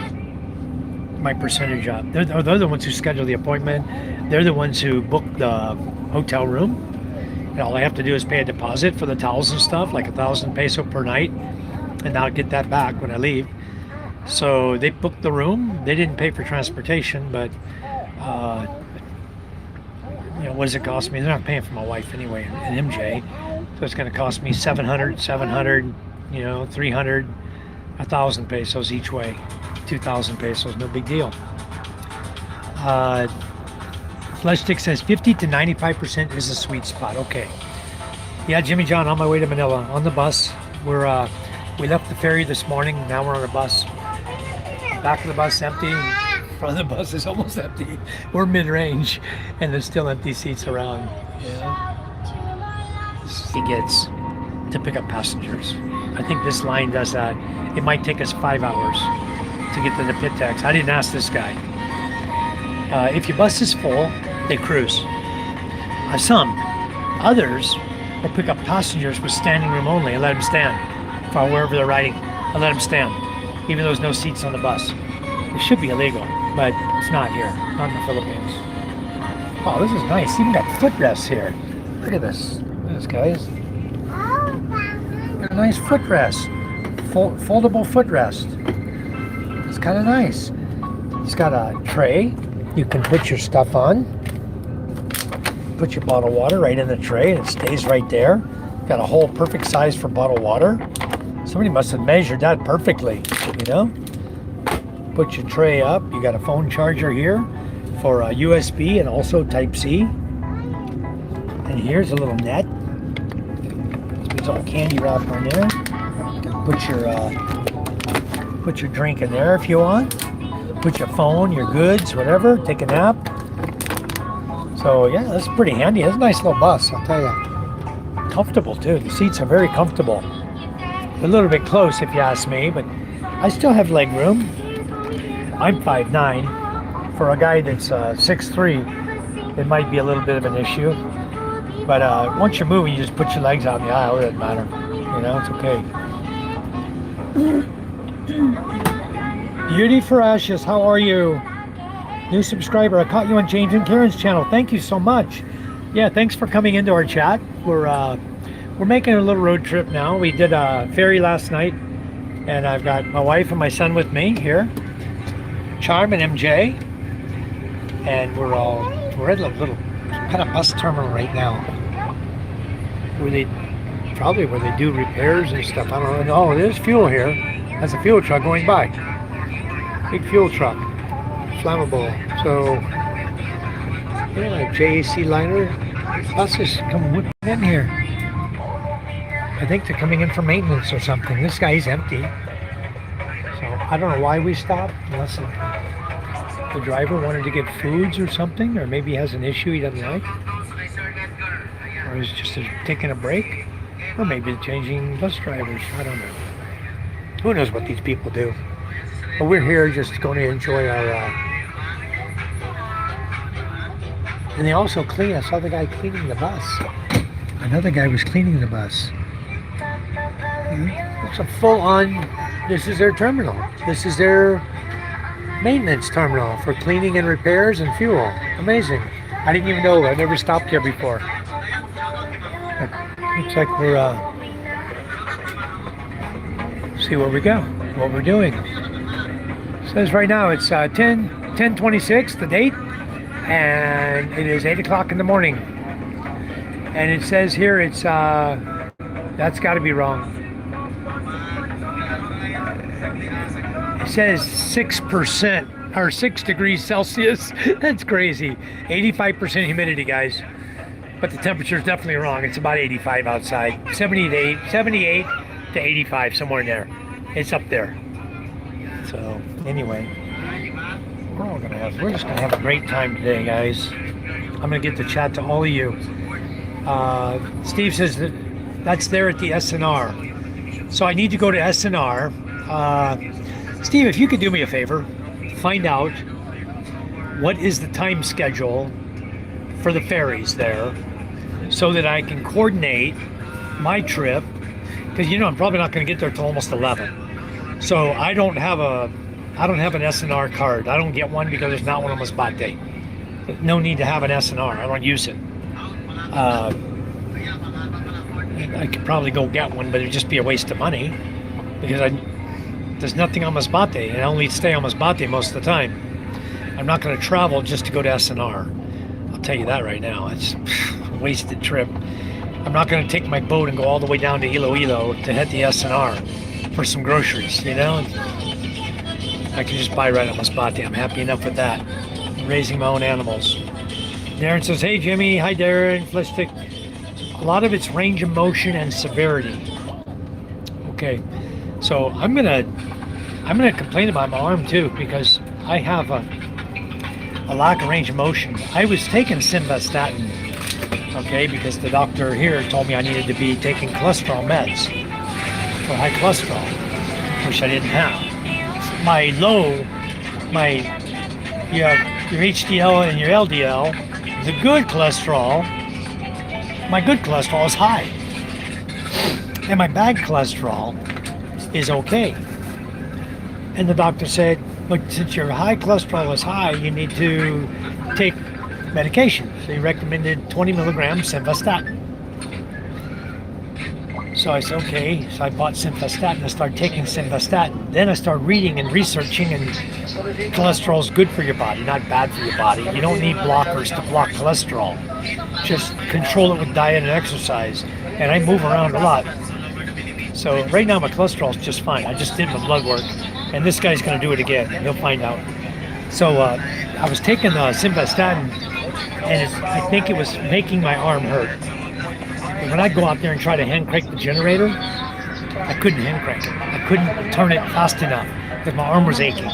my percentage up. They're the ones who schedule the appointment. They're the ones who book the hotel room. And all I have to do is pay a deposit for the towels and stuff, like 1,000 peso per night. And I'll get that back when I leave. So they booked the room. They didn't pay for transportation, but you know, what does it cost me? They're not paying for my wife anyway and MJ. So it's going to cost me 700, you know, 300. 1,000 pesos each way, 2,000 pesos, no big deal. Flesh Stick says 50 to 95% is a sweet spot. Okay. Yeah, Jimmy John, on my way to Manila on the bus. We left the ferry this morning. Now we're on a bus. Back of the bus empty. Front of the bus is almost empty. We're mid-range, and there's still empty seats around. Yeah. He gets to pick up passengers. I think this line does that. It might take us 5 hours to get to the pit tax. I didn't ask this guy. If your bus is full, they cruise. Some. Others will pick up passengers with standing room only and let them stand for wherever they're riding. I let them stand, even though there's no seats on the bus. It should be illegal, but it's not here, not in the Philippines. Oh, this is nice. Even got footrests here. Look at this. Look at this, guys. Got a nice footrest. Foldable footrest. It's kind of nice. It's got a tray. You can put your stuff on. Put your bottled water right in the tray and it stays right there. Got a hole perfect size for bottled water. Somebody must have measured that perfectly, you know? Put your tray up. You got a phone charger here for USB and also Type-C. And here's a little net. There's all candy wrap on there. Put your drink in there if you want. Put your phone, your goods, whatever. Take a nap. So yeah, that's pretty handy. It's a nice little bus, I'll tell you. Comfortable too. The seats are very comfortable. A little bit close if you ask me, but I still have leg room. I'm 5'9". For a guy that's 6'3", it might be a little bit of an issue. But once you're moving, you just put your legs out in the aisle. It doesn't matter. You know, it's okay. Beauty for Ashes, how are you? New subscriber, I caught you on James and Karen's channel. Thank you so much. Yeah, thanks for coming into our chat. We're making a little road trip now. We did a ferry last night, and I've got my wife and my son with me here, Charm and MJ, and we're at a little kind of bus terminal right now, where they do repairs and stuff. I don't know. Oh, there's fuel here. That's a fuel truck going by. Big fuel truck. Flammable. So yeah, JAC liner buses coming in here. I think they're coming in for maintenance or something. This guy's empty, so I don't know why we stopped, unless the driver wanted to get foods or something, or maybe he has an issue he doesn't like, or he's just taking a break, or maybe changing bus drivers. I don't know. Who knows what these people do? But we're here just going to enjoy our and they also clean. I saw the guy cleaning the bus. Another guy was cleaning the bus. It's a full-on, this is their terminal. This is their maintenance terminal for cleaning and repairs and fuel. Amazing. I didn't even know. I've never stopped here before. But looks like we're, see where we go, what we're doing. It says right now it's 10:26, the date. And it is 8 o'clock in the morning. And it says here it's, that's got to be wrong. It says 6% or 6 degrees Celsius. That's crazy. 85% humidity, guys. But the temperature is definitely wrong. It's about 85 outside. 78 to 85, somewhere in there. It's up there. So, anyway. We're just gonna have a great time today, guys. I'm gonna get to chat to all of you. Steve says that's there at the SNR. So I need to go to SNR. Steve, if you could do me a favor, find out what is the time schedule for the ferries there, so that I can coordinate my trip. Because I'm probably not gonna get there till almost 11. So I don't have an SNR card. I don't get one because there's not one on Masbate. No need to have an SNR. I don't use it. I could probably go get one, but it'd just be a waste of money because there's nothing on Masbate, and I only stay on Masbate most of the time. I'm not going to travel just to go to SNR. I'll tell you that right now. It's a wasted trip. I'm not going to take my boat and go all the way down to Iloilo to hit the SNR for some groceries, I can just buy right on Masbate. I'm happy enough with that. I'm raising my own animals. Darren says, hey Jimmy, hi Darren, Flesh Stick. A lot of it's range of motion and severity. Okay, so I'm gonna complain about my arm too, because I have a lack of range of motion. I was taking simvastatin, okay, because the doctor here told me I needed to be taking cholesterol meds for high cholesterol, which I didn't have. You have your HDL and your LDL, the good cholesterol, my good cholesterol is high. And my bad cholesterol is okay. And the doctor said, but since your high cholesterol is high, you need to take medication. So he recommended 20 milligrams simvastatin. So I said, okay. So I bought simvastatin. I started taking simvastatin. Then I started reading and researching, and cholesterol is good for your body, not bad for your body. You don't need blockers to block cholesterol. Just control it with diet and exercise. And I move around a lot. So right now my cholesterol is just fine. I just did my blood work, and this guy's going to do it again. He'll find out. So I was taking simvastatin, and I think it was making my arm hurt. And when I go out there and try to hand crank the generator, I couldn't hand crank it. I couldn't turn it fast enough because my arm was aching.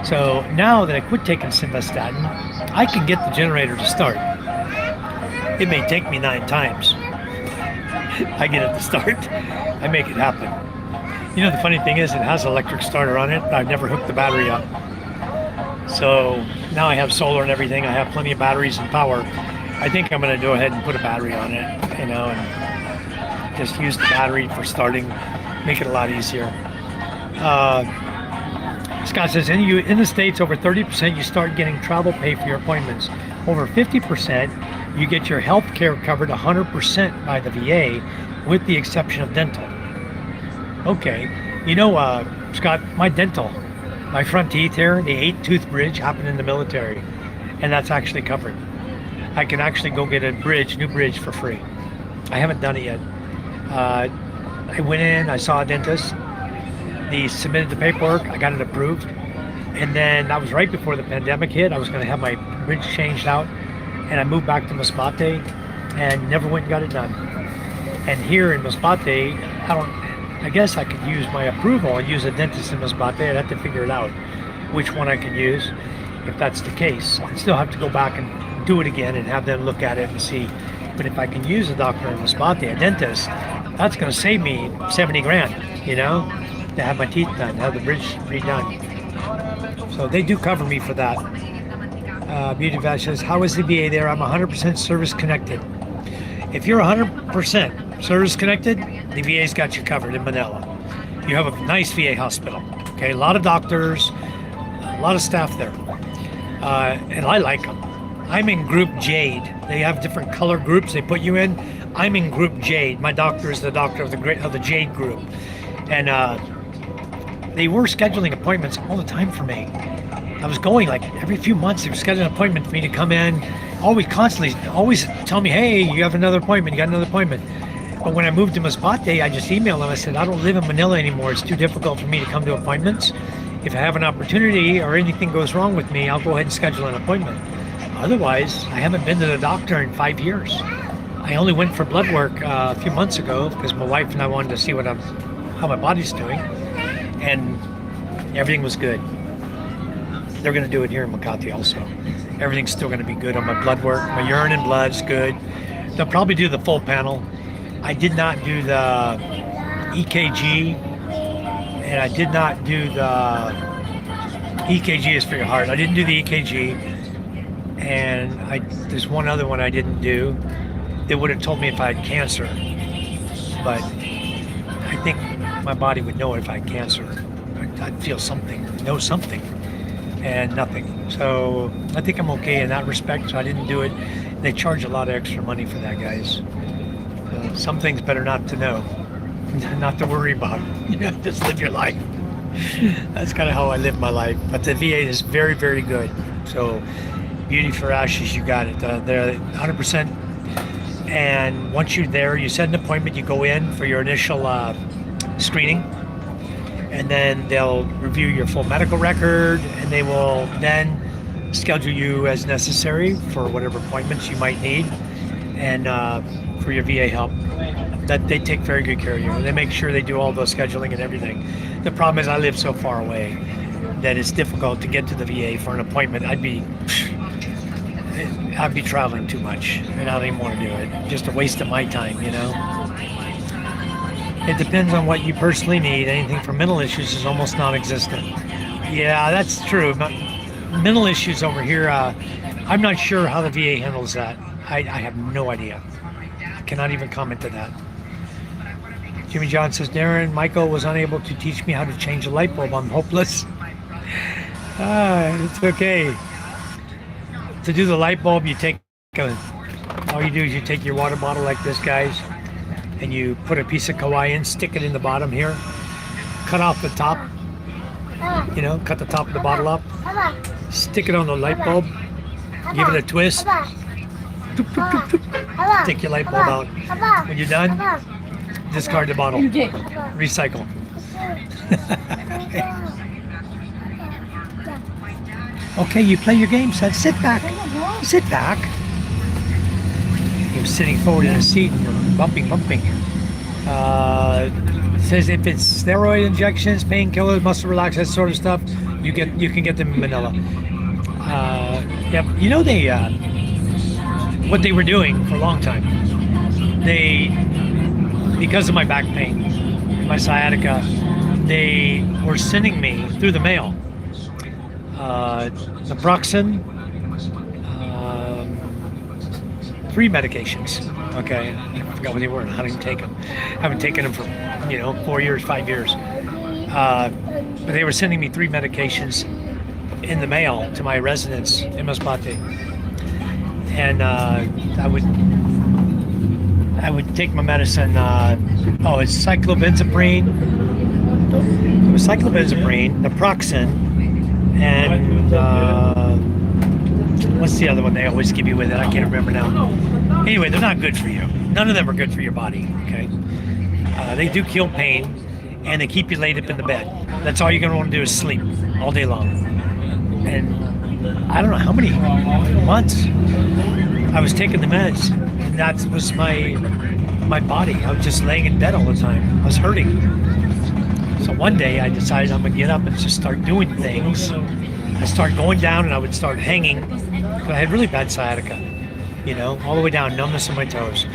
So now that I quit taking simvastatin, I can get the generator to start. It may take me 9 times. I get it to start. I make it happen. You know, the funny thing is it has an electric starter on it, but I've never hooked the battery up. So now I have solar and everything. I have plenty of batteries and power. I think I'm going to go ahead and put a battery on it, you know, and just use the battery for starting, make it a lot easier. Scott says, in the States, over 30% you start getting travel pay for your appointments. Over 50% you get your health care covered 100% by the VA, with the exception of dental. Okay, you know, Scott, my dental, my front teeth here, the 8-tooth bridge happened in the military, and that's actually covered. I can actually go get a new bridge for free. I haven't done it yet. I went in, I saw a dentist. They submitted the paperwork, I got it approved. And then that was right before the pandemic hit. I was gonna have my bridge changed out, and I moved back to Masbate and never went and got it done. And here in Masbate, I guess I could use my approval and use a dentist in Masbate. I'd have to figure it out which one I could use if that's the case. I'd still have to go back and do it again and have them look at it and see. But if I can use a doctor in Masbate, a dentist, that's going to save me 70 grand, you know, to have my teeth done, have the bridge redone. So they do cover me for that. Beauty Vash says, how is the VA there? I'm 100% service connected. If you're 100% service connected, the VA's got you covered in Manila. You have a nice VA hospital. Okay, a lot of doctors, a lot of staff there, and I like them. I'm in Group Jade. They have different color groups they put you in. I'm in Group Jade. My doctor is the doctor of the Jade group, and they were scheduling appointments all the time for me. I was going like every few months. They were scheduling an appointment for me to come in. Always tell me, hey, you have another appointment. You got another appointment. But when I moved to Masbate, I just emailed them. I said, I don't live in Manila anymore. It's too difficult for me to come to appointments. If I have an opportunity or anything goes wrong with me, I'll go ahead and schedule an appointment. Otherwise, I haven't been to the doctor in 5 years. I only went for blood work a few months ago because my wife and I wanted to see how my body's doing, and everything was good. They're going to do it here in Makati also. Everything's still going to be good on my blood work. My urine and blood's good. They'll probably do the full panel. I did not do the EKG, and I did not do the EKG is for your heart. I didn't do the EKG, and there's one other one I didn't do. They would have told me if I had cancer, but I think my body would know if I had cancer. I'd feel something, know something, and nothing. So I think I'm okay in that respect, so I didn't do it. They charge a lot of extra money for that, guys. Some things better not to know, not to worry about. You know, just live your life. That's kind of how I live my life. But the VA is very, very good. So Beauty for Ashes, you got it. They're 100%. And once you're there, you set an appointment, you go in for your initial screening, and then they'll review your full medical record, and they will then schedule you as necessary for whatever appointments you might need, and for your VA help. That they take very good care of you. They make sure they do all the scheduling and everything. The problem is I live so far away that it's difficult to get to the VA for an appointment. I'd be traveling too much, and I don't even want to do it. Just a waste of my time, you know. It depends on what you personally need. Anything for mental issues is almost non-existent. Yeah, that's true. Mental issues over here, I'm not sure how the VA handles that. I have no idea. I cannot even comment to that. Jimmy John says, Darren, Michael was unable to teach me how to change a light bulb. I'm hopeless. It's okay. To do the light bulb, you take all you do is you take your water bottle like this, guys, and you put a piece of kawaii in, stick it in the bottom here, cut off the top, cut the top of the bottle up, stick it on the light bulb, give it a twist, take your light bulb out. When you're done, discard the bottle, recycle. Okay, you play your game, son. Sit back. Sit back. He was sitting forward in a seat and bumping. Says if it's steroid injections, painkillers, muscle relaxers, that sort of stuff, you can get them in Manila. Yep. You know what they were doing for a long time. Because of my back pain, my sciatica, they were sending me through the mail naproxen, 3 medications. Okay, I forgot what they were. I didn't take them. I haven't taken them for 4 years, 5 years. But they were sending me 3 medications in the mail to my residence in Masbate, and I would take my medicine. It's cyclobenzaprine. It was cyclobenzaprine, naproxen, and what's the other one they always give you with it? I can't remember now. Anyway, they're not good for you. None of them are good for your body. Okay, they do kill pain, and they keep you laid up in the bed. That's all you're gonna want to do is sleep all day long. And I don't know how many months I was taking the meds. And that was my body. I was just laying in bed all the time. I was hurting. So one day I decided I'm gonna get up and just start doing things. I started going down and I would start hanging. I had really bad sciatica, all the way down, numbness in my toes,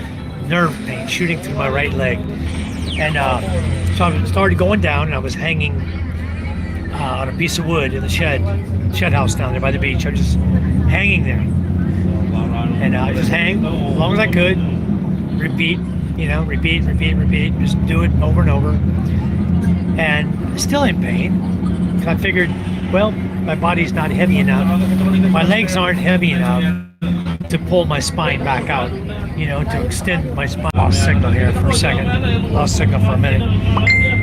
nerve pain shooting through my right leg. And so I started going down and I was hanging on a piece of wood in the shed house down there by the beach. I was just hanging there. And I just hang as long as I could, repeat, repeat, just do it over and over. And still in pain. I figured, well, my body's not heavy enough. My legs aren't heavy enough to pull my spine back out, to extend my spine. Lost signal here for a second. Lost signal for a minute.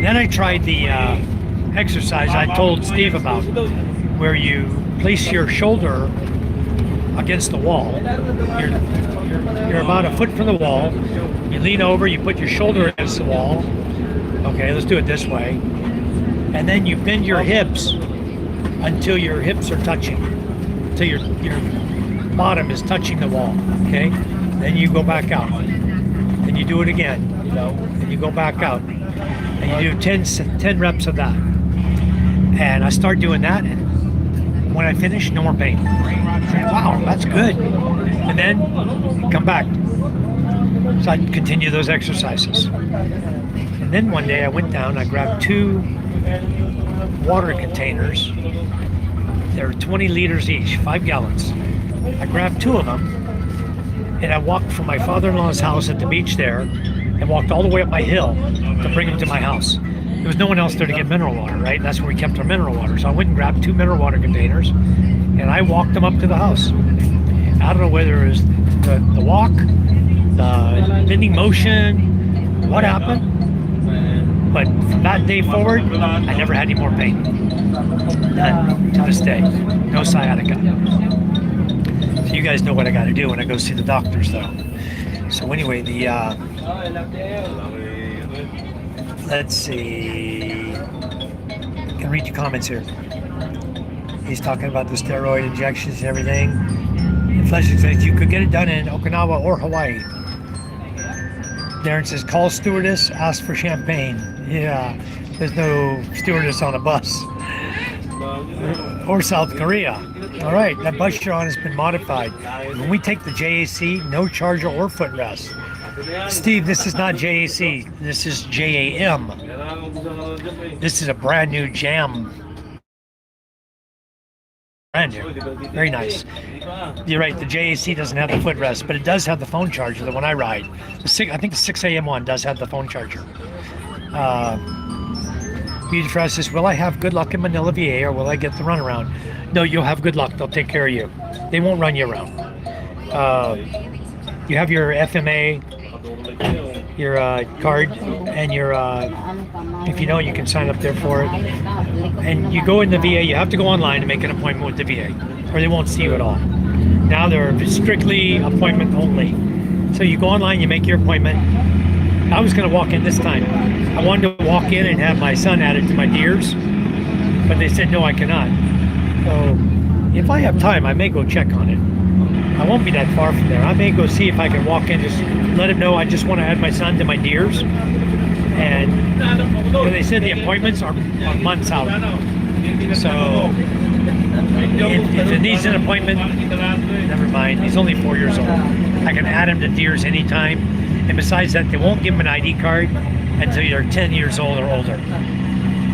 Then I tried the exercise I told Steve about, where you place your shoulder against the wall. You're about a foot from the wall. You lean over, you put your shoulder against the wall. Okay, let's do it this way. And then you bend your hips until your hips are touching, until your bottom is touching the wall. Okay, then you go back out. Then you do it again. Then you go back out. And you do 10 reps of that. And I start doing that, and when I finish, no more pain. Wow, that's good. And then come back. So I continue those exercises. And then one day I went down, I grabbed 2 water containers. They were 20 liters each, 5 gallons. I grabbed 2 of them, and I walked from my father-in-law's house at the beach there and walked all the way up my hill to bring them to my house. There was no one else there to get mineral water, right? And that's where we kept our mineral water. So I went and grabbed 2 mineral water containers, and I walked them up to the house. I don't know whether it was the walk, the bending motion, what happened, but from that day forward, I never had any more pain. None to this day. No sciatica. So you guys know what I got to do when I go see the doctors, though. So anyway, let's see. I can read your comments here. He's talking about the steroid injections and everything. And Fletcher says you could get it done in Okinawa or Hawaii. Darren says, call stewardess, ask for champagne. Yeah, there's no stewardess on a bus. Or South Korea. All right, that bus you're on has been modified. When we take the JAC, no charger or footrest. Steve, this is not JAC. This is JAM. This is a brand new JAM. Brand new. Very nice. You're right, the JAC doesn't have the footrest, but it does have the phone charger, the one I ride. I think the 6 a.m. one does have the phone charger. Beauty Frost says, will I have good luck in Manila, VA, or will I get the runaround? No, you'll have good luck. They'll take care of you. They won't run you around. You have your FMA, your card, and your if you don't, you can sign up there for it. And you go in the VA. You have to go online to make an appointment with the VA, or they won't see you at all. Now they're strictly appointment only. So you go online, you make your appointment. I was going to walk in this time. I wanted to walk in and have my son added to my deers, but they said no, I cannot. So if I have time, I may go check on it. I won't be that far from there. I may go see if I can walk in, just let him know I just want to add my son to my deers. And they said the appointments are months out. So if it needs an appointment, never mind. He's only 4 years old. I can add him to deers anytime. And besides that, they won't give him an ID card until you're 10 years old or older.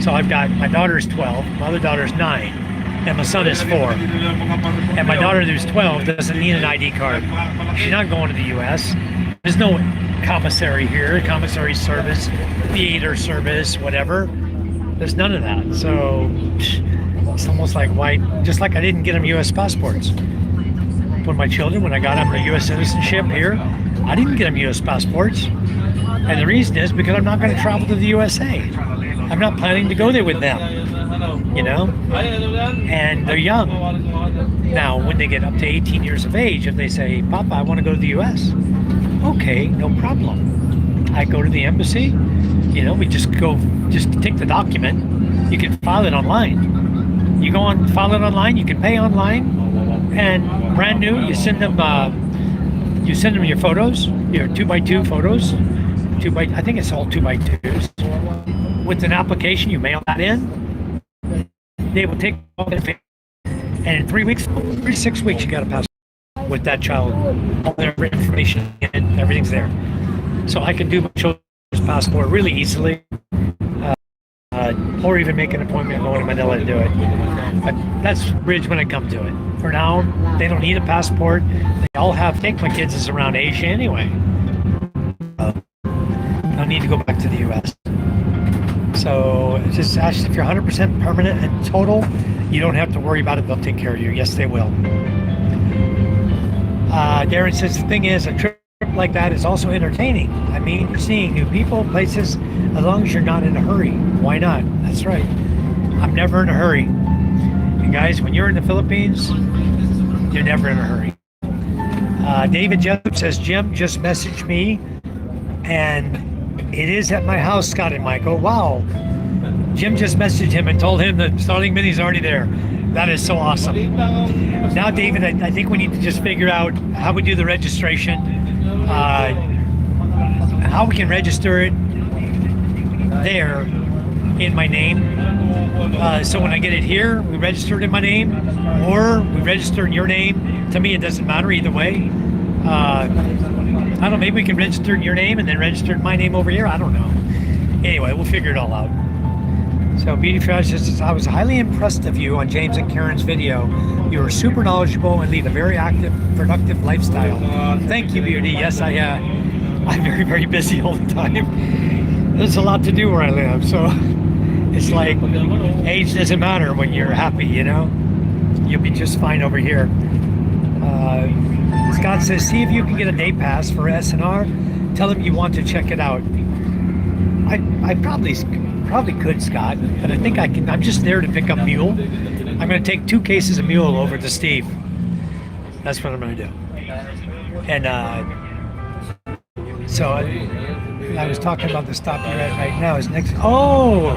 So I've got, my daughter's 12, my other daughter's 9, and my son is 4. And my daughter who's 12 doesn't need an ID card. She's not going to the U.S. There's no commissary here, commissary service, theater service, whatever. There's none of that. So it's almost like why, just like I didn't get them U.S. passports. For my children, when I got them a U.S. citizenship here, I didn't get them U.S. passports. And the reason is because I'm not going to travel to the USA. I'm not planning to go there with them, you know? And they're young. Now, when they get up to 18 years of age, if they say, Papa, I want to go to the U.S., okay, no problem. I go to the embassy, you know, we just take the document. You can file it online. You go on, file it online, you can pay online, and brand new, you send them your photos, your 2x2 photos, I think it's all 2x2s. With an application, you mail that in. They will take all the information, and in 3 weeks, 6 weeks, you got a passport with that child. All their information and everything's there. So I can do my children's passport really easily, or even make an appointment and go to Manila to do it. But that's bridge when I come to it. For now, they don't need a passport. They all have. I think my kids is around Asia anyway. No need to go back to the U.S. So just ask if you're 100% permanent and total, you don't have to worry about it. They'll take care of you. Yes, they will. Darren says the thing is, a trip like that is also entertaining. I mean, you're seeing new people, places, as long as you're not in a hurry. Why not? That's right. I'm never in a hurry. And guys, when you're in the Philippines, you're never in a hurry. David Jessup says, Jim just messaged me, and it is at my house, Scott and Michael. Wow. Jim just messaged him and told him that Starling Mini's already there. That is so awesome. Now, David, I think we need to just figure out how we do the registration, how we can register it there in my name. So when I get it here, we register it in my name, or we register in your name. To me, it doesn't matter either way. I don't know, maybe we can register in your name and then register in my name over here. I don't know. Anyway, we'll figure it all out. So Beauty Fresh says, I was highly impressed of you on James and Karen's video. You are super knowledgeable and lead a very active, productive lifestyle. Thank you, Beauty. Yes, I'm very, very busy all the time. There's a lot to do where I live, so it's like age doesn't matter when you're happy, you know? You'll be just fine over here. Scott says, see if you can get a day pass for SNR. Tell him you want to check it out. I probably could, Scott, but I think I can. I'm just there to pick up mule. I'm going to take 2 cases of mule over to Steve. That's what I'm going to do. And so I was talking about the stop here right now. Is next. Oh,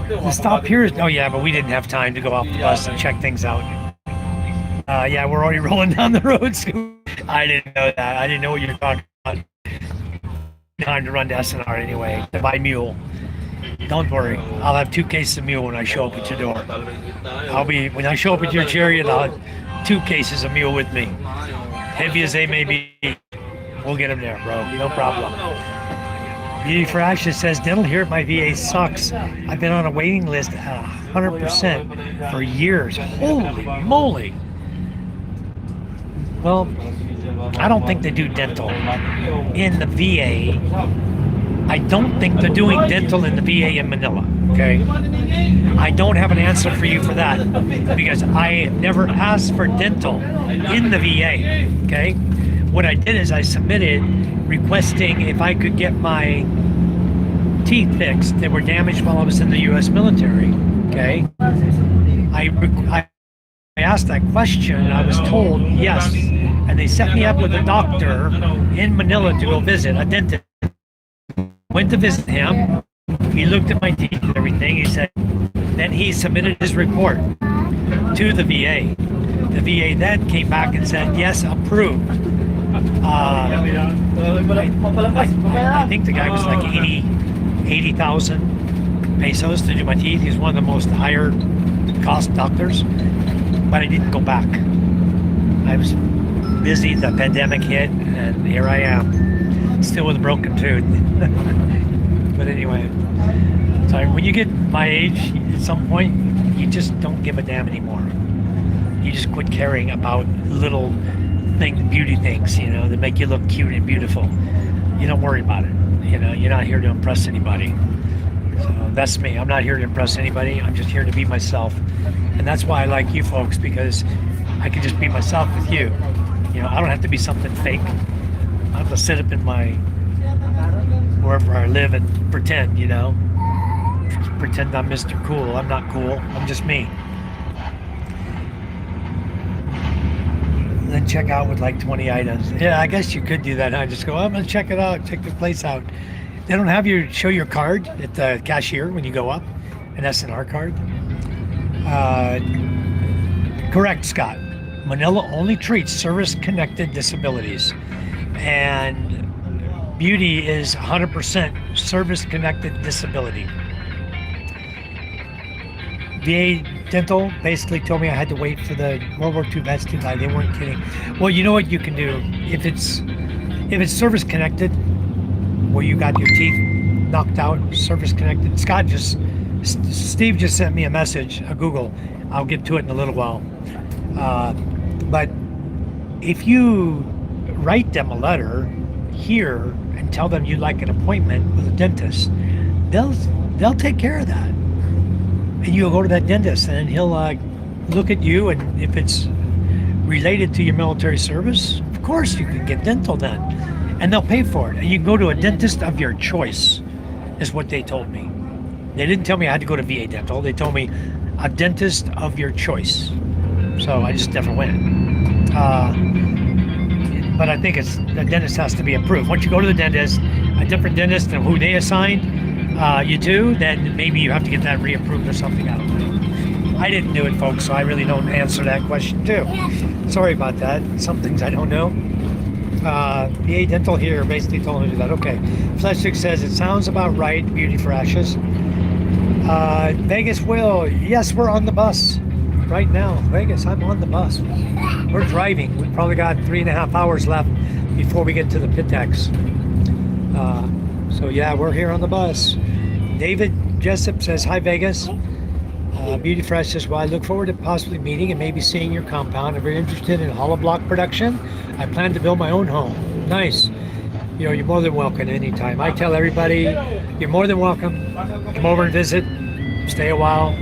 the stop here is. Oh yeah, but we didn't have time to go off the bus and check things out. Yeah, we're already rolling down the road. I didn't know that. I didn't know what you were talking about. Time to run to SNR anyway to buy mule. Don't worry, I'll have 2 cases of mule when I show up at your door. When I show up at your chariot, I'll have 2 cases of mule with me. Heavy as they may be, we'll get them there, bro. No problem. Beauty for Action says, dental here at my VA sucks. I've been on a waiting list at 100% for years. Holy moly. Well, I don't think they do dental in the VA. I don't think they're doing dental in the VA in Manila. Okay. I don't have an answer for you for that because I never asked for dental in the VA. Okay. What I did is I submitted requesting if I could get my teeth fixed that were damaged while I was in the U.S. military. Okay. I asked that question and I was told yes. And they set me up with a doctor in Manila to go visit, a dentist. Went to visit him. He looked at my teeth and everything. He said, then he submitted his report to the VA. The VA then came back and said, yes, approved. I think the guy was like 80,000 pesos to do my teeth. He's one of the most higher cost doctors, but I didn't go back. I was busy, the pandemic hit, and here I am, still with a broken tooth. But anyway, so when you get my age, at some point, you just don't give a damn anymore. You just quit caring about little beauty things, that make you look cute and beautiful. You don't worry about it. You're not here to impress anybody. So that's me. I'm not here to impress anybody. I'm just here to be myself. And that's why I like you folks, because I can just be myself with you. I don't have to be something fake. I have to sit up in my wherever I live and pretend, pretend I'm Mr. Cool. I'm not cool. I'm just me. And then check out with like 20 items. Yeah, I guess you could do that. Huh? Just go, I'm gonna check it out, check the place out. They don't have you show your card at the cashier when you go up, an SNR card. Correct, Scott. Manila only treats service-connected disabilities, and beauty is 100% service-connected disability. VA dental basically told me I had to wait for the World War II vets to die. They weren't kidding. Well, you know what you can do if it's service-connected, where you got your teeth knocked out, service-connected. Steve just sent me a message, a Google. I'll get to it in a little while. But if you write them a letter here and tell them you'd like an appointment with a dentist, they'll take care of that. And you'll go to that dentist and he'll look at you, and if it's related to your military service, of course you can get dental then. And they'll pay for it. And you can go to a dentist of your choice, is what they told me. They didn't tell me I had to go to VA dental. They told me a dentist of your choice. So I just never went. But I think the dentist has to be approved. Once you go to the dentist, a different dentist than who they assigned you to, then maybe you have to get that reapproved or something. I don't know. I didn't do it, folks, so I really don't answer that question too. Sorry about that. Some things I don't know. VA dental here basically told me to do that. Okay. Fleshstick says, it sounds about right. Beauty for Ashes. Vegas Will, yes, we're on the bus right now. Vegas, I'm on the bus. We're driving. We've probably got 3.5 hours left before we get to the Pitex. So yeah, we're here on the bus. David Jessup says, hi Vegas. Beauty Fresh says, well, I look forward to possibly meeting and maybe seeing your compound. I'm very interested in hollow block production. I plan to build my own home. Nice. You're more than welcome anytime. I tell everybody, you're more than welcome. Come over and visit, stay a while,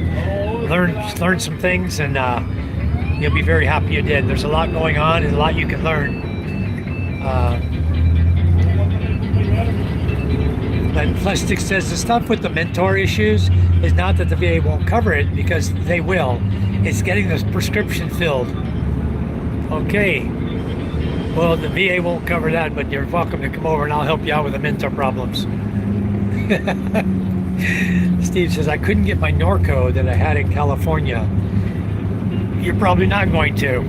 learn some things, and you'll be very happy you did. There's a lot going on and a lot you can learn. But Fleshstick says the stuff with the mentor issues is not that the VA won't cover it, because they will. It's getting this prescription filled. Okay. Well, the VA won't cover that, but you're welcome to come over and I'll help you out with the mentor problems. Steve says, I couldn't get my Norco that I had in California. You're probably not going to.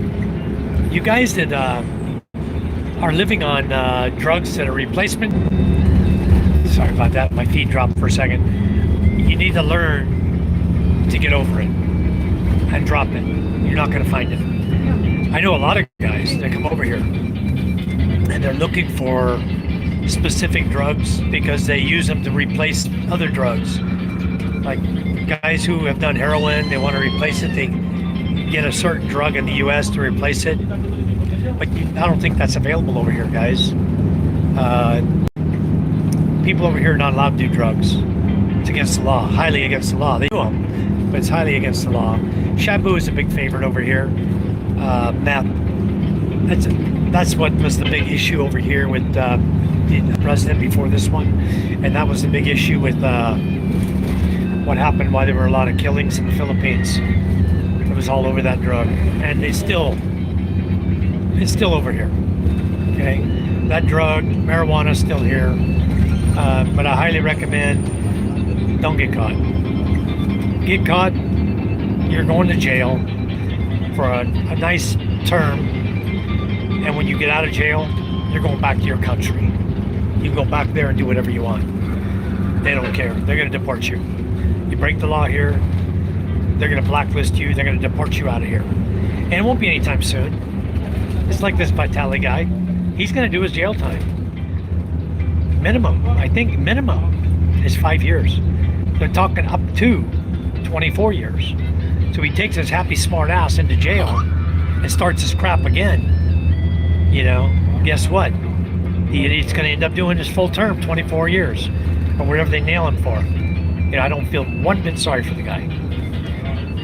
You guys that are living on drugs that are replacement, sorry about that, my feet dropped for a second. You need to learn to get over it and drop it. You're not going to find it. I know a lot of guys that come over here and they're looking for specific drugs because they use them to replace other drugs. Like guys who have done heroin, they want to replace it. They get a certain drug in the US to replace it. But I don't think that's available over here, guys. people over here are not allowed to do drugs. It's against the law, highly against the law. They do them, but it's highly against the law. Shabu is a big favorite over here. Meth. That's what was the big issue over here with the president before this one, and that was the big issue with what happened. Why there were a lot of killings in the Philippines. It was all over that drug, and it's still over here. Okay, that drug, marijuana, is still here, but I highly recommend don't get caught. Get caught, you're going to jail for a nice term, and when you get out of jail, you're going back to your country. You can go back there and do whatever you want. They don't care. They're going to deport you. You break the law here, they're going to blacklist you. They're going to deport you out of here. And it won't be anytime soon. It's like this Vitale guy. He's going to do his jail time. Minimum. I think minimum is 5 years. They're talking up to 24 years. So he takes his happy smart ass into jail and starts his crap again. You know, guess what? The idiot's going to end up doing his full term, 24 years, or whatever they nail him for. You know, I don't feel one bit sorry for the guy.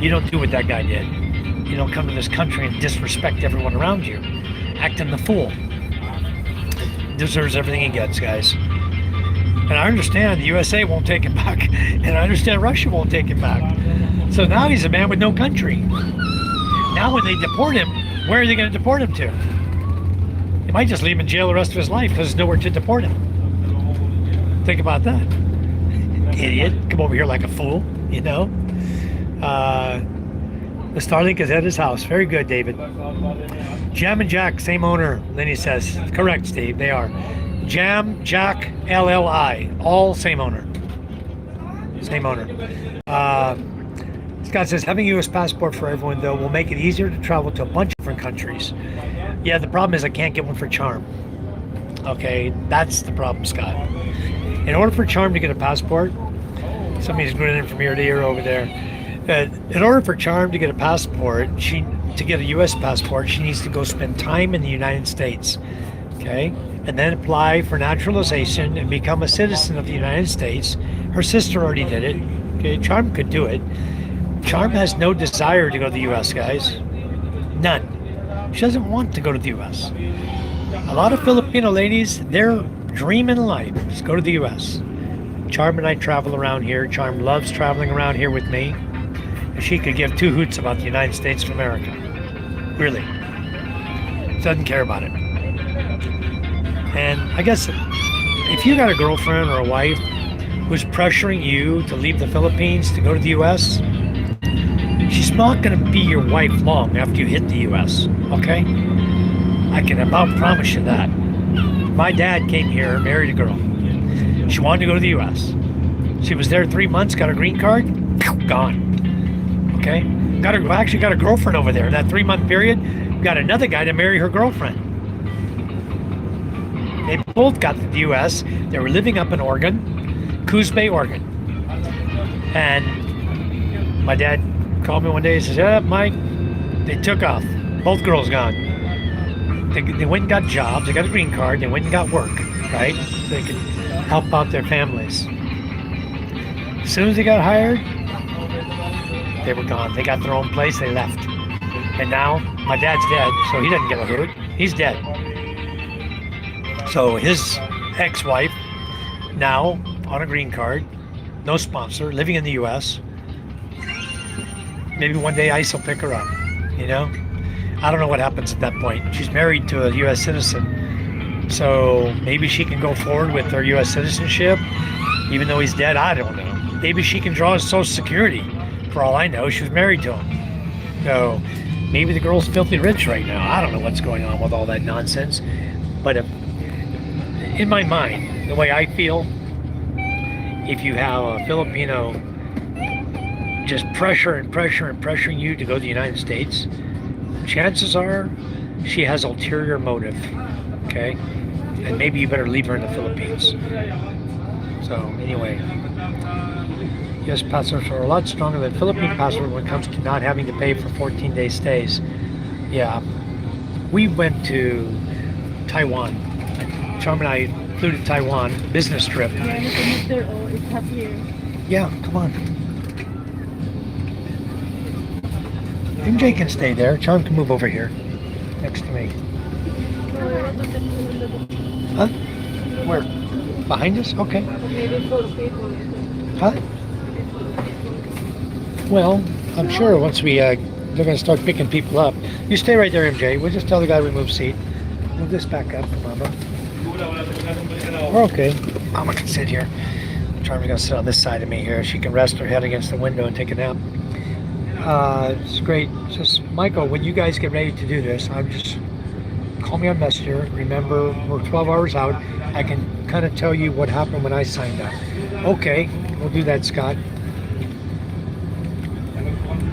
You don't do what that guy did. You don't come to this country and disrespect everyone around you, acting the fool. Deserves everything he gets, guys. And I understand the USA won't take him back, and I understand Russia won't take him back. So now he's a man with no country. Now when they deport him, where are they going to deport him to? They might just leave him in jail the rest of his life because there's nowhere to deport him. Think about that. Idiot. Come over here like a fool, you know? The Starlink is at his house. Very good, David. Jam and Jack, same owner, Lenny says. Correct, Steve, they are. Jam, Jack, LLI, all same owner. Same owner. Scott says, having a U.S. passport for everyone, though, will make it easier to travel to a bunch of different countries. Yeah, the problem is I can't get one for Charm. Okay, that's the problem, Scott. In order for Charm to get a passport, somebody's grinning from ear to ear over there. In order for Charm to get a passport, to get a U.S. passport, she needs to go spend time in the United States, okay? And then apply for naturalization and become a citizen of the United States. Her sister already did it, okay? Charm could do it. Charm has no desire to go to the U.S., guys. None. She doesn't want to go to the U.S. A lot of Filipino ladies, their dream in life is go to the U.S. Charm and I travel around here. Charm loves traveling around here with me. And she could give two hoots about the United States of America. Really. Doesn't care about it. And I guess if you got a girlfriend or a wife who's pressuring you to leave the Philippines to go to the U.S., she's not going to be your wife long after you hit the U.S., okay? I can about promise you that. My dad came here, married a girl. She wanted to go to the U.S. She was there 3 months, got a green card, gone. Okay? Actually got a girlfriend over there. In that 3-month period, got another guy to marry her girlfriend. They both got to the U.S. They were living up in Oregon, Coos Bay, Oregon. And my dad called me one day and says, yeah, Mike, they took off. Both girls gone. They went and got jobs. They got a green card. They went and got work, right? So they could help out their families. As soon as they got hired, they were gone. They got their own place. They left. And now my dad's dead, so he doesn't get a hoot. He's dead. So his ex-wife, now on a green card, no sponsor, living in the U.S., maybe one day ICE will pick her up, you know? I don't know what happens at that point. She's married to a U.S. citizen, so maybe she can go forward with her U.S. citizenship, even though he's dead. I don't know. Maybe she can draw his Social Security. For all I know, she was married to him. So maybe the girl's filthy rich right now. I don't know what's going on with all that nonsense. But in my mind, the way I feel, if you have a Filipino just pressuring you to go to the United States, chances are she has ulterior motive, okay? And maybe you better leave her in the Philippines. So anyway, U.S. passports are a lot stronger than Philippine passport when it comes to not having to pay for 14-day stays. Yeah, we went to Taiwan. Charm and I flew to Taiwan, business trip. Yeah, it's up here. Yeah, come on. MJ can stay there. John can move over here, next to me. Huh? Where? Behind us? Okay. Huh? Well, I'm sure once we, they're going to start picking people up. You stay right there, MJ. We'll just tell the guy to move seat. Move this back up, Mama. We're okay. Mama can sit here. Charm's going to sit on this side of me here. She can rest her head against the window and take a nap. It's great. Just, Michael, when you guys get ready to do this, I'm just, call me on Messenger. Remember, we're 12 hours out. I can kind of tell you what happened when I signed up. Okay, we'll do that, Scott.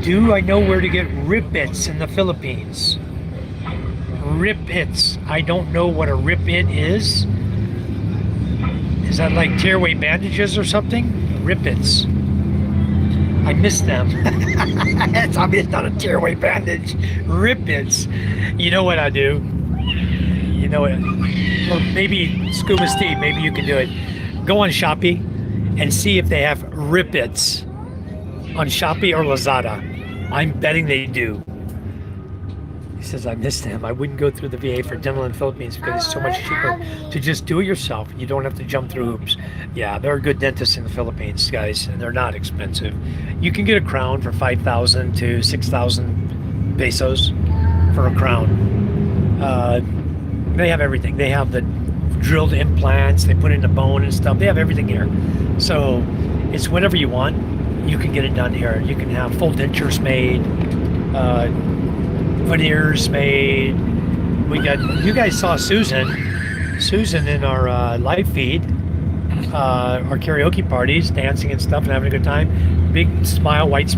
Do I know where to get rip-its in the Philippines? Rip-its. I don't know what a rip-it is. Is that like tearaway bandages or something? Rip-its. I miss them. It's obvious not a tearaway bandage. Rip-its. You know what I do? You know it. Well, maybe Scuba Steve, maybe you can do it. Go on Shopee and see if they have rip-its on Shopee or Lazada. I'm betting they do. He says, I miss them. I wouldn't go through the VA for dental in the Philippines because it's so much cheaper to just do it yourself. You don't have to jump through hoops. Yeah, there are good dentists in the Philippines, guys, and they're not expensive. You can get a crown for 5,000 to 6,000 pesos for a crown. They have everything. They have the drilled implants. They put in the bone and stuff. They have everything here. So it's whatever you want. You can get it done here. You can have full dentures made, veneers made. We got, you guys saw Susan in our live feed, our karaoke parties, dancing and stuff and having a good time. Big smile, white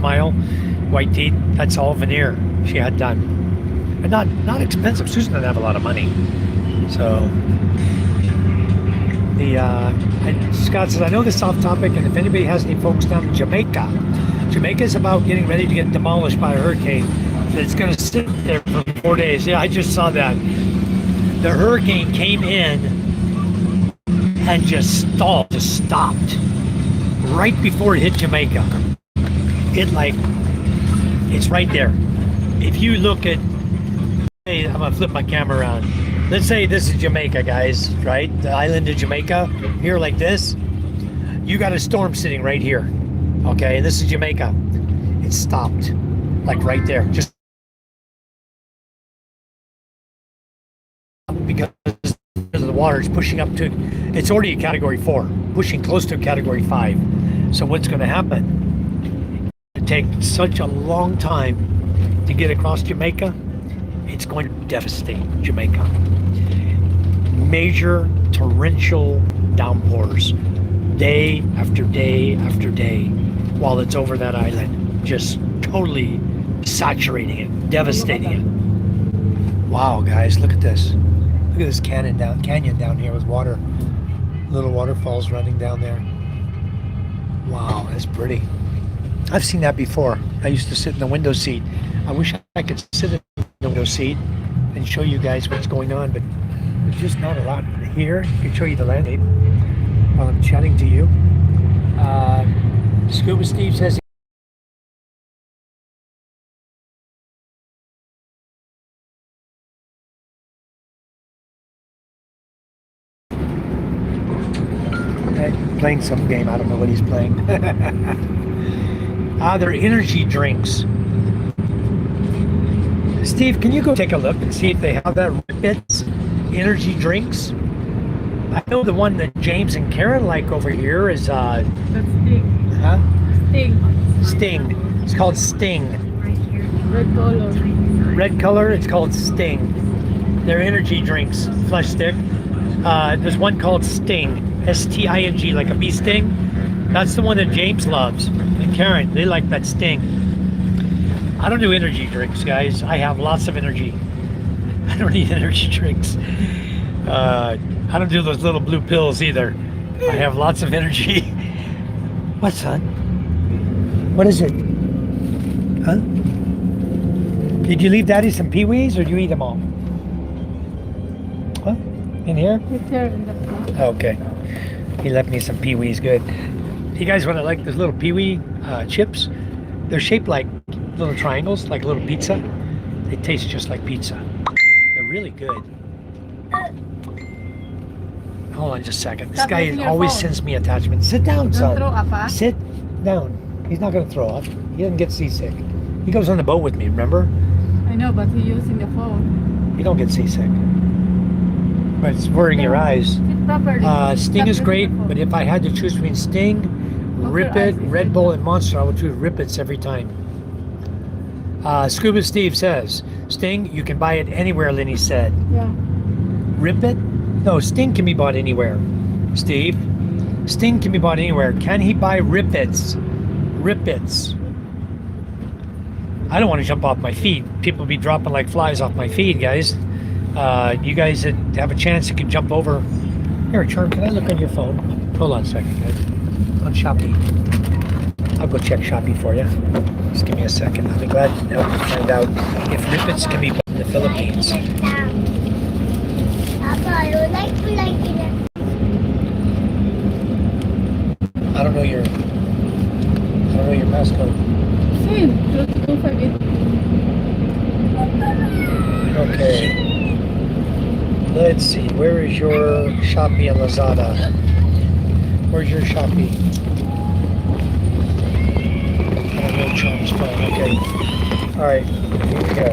teeth. That's all veneer she had done. And not expensive. Susan doesn't have a lot of money. So and Scott says, I know this is off topic, and if anybody has any folks down in Jamaica is about getting ready to get demolished by a hurricane. It's going to sit there for 4 days. Yeah, I just saw that. The hurricane came in and just stopped right before it hit Jamaica. It's right there. If you look at, hey, I'm going to flip my camera around. Let's say this is Jamaica, guys, right? The island of Jamaica, here like this. You got a storm sitting right here, okay? And this is Jamaica. It stopped, like right there. Just because the water is pushing up to, it's already a category 4, pushing close to a category 5. So what's going to happen? It takes such a long time to get across Jamaica. It's going to devastate Jamaica. Major torrential downpours, day after day after day, while it's over that island, just totally saturating it, devastating it. Wow, guys, look at this. Look at this canyon down here with water, little waterfalls running down there. Wow, that's pretty. I've seen that before. I used to sit in the window seat. I wish I could sit in the window seat and show you guys what's going on, but there's just not a lot here. I can show you the landscape while I'm chatting to you. Scuba Steve says playing some game. I don't know what he's playing. They're energy drinks. Steve, can you go take a look and see if they have that Ribbits energy drinks? I know the one that James and Karen like over here is That's Sting. huh? Sting. Sting. It's called Sting. Red color. Red color, it's called Sting. They're energy drinks, flesh stick. There's one called Sting, S-T-I-N-G, like a bee sting. That's the one that James loves. And Karen, they like that Sting. I don't do energy drinks, guys. I have lots of energy. I don't need energy drinks. I don't do those little blue pills either. I have lots of energy. What, son? What is it? Huh? Did you leave Daddy some Pee-wees or do you eat them all? Huh? In here? It's there in the front. Okay. He left me some Pee-wees. Good. You guys want to like those little Pee-wee chips? They're shaped like little triangles, like a little pizza. They taste just like pizza. They're really good. Hold on just a second. This Stop guy using your always phone. sends me attachments. Sit down, son. Don't throw up, huh? Sit down. He's not going to throw up. He doesn't get seasick. He goes on the boat with me, remember? I know, but he's using the phone. You don't get seasick. But it's worrying your eyes. Sit properly. Sting Stop is using great, the phone. but if I had to choose between Sting, Close Rip your It, eyes, Red it's Bull, like- and Monster, I would choose Rip It's every time. Scuba Steve says, Sting, you can buy it anywhere, Lenny said. Yeah. Rip It? No, Sting can be bought anywhere. Steve, Sting can be bought anywhere. Can he buy Rip It's? Rip It's. I don't want to jump off my feet. People be dropping like flies off my feet, guys. You guys that have a chance, you can jump over. Here, Charm, can I look on your phone? Hold on a second, guys. On Shopee. I'll go check Shopee for you. Just give me a second. I'll be glad to help you find out if Rip It's can be bought in the Philippines. Papa, I would like to like it. I don't know your passcode. Same. 2258. Okay. Let's see. Where is your Shopee and Lazada? Where's your Shopee? I don't know Charm's phone. Okay. All right. Here we go.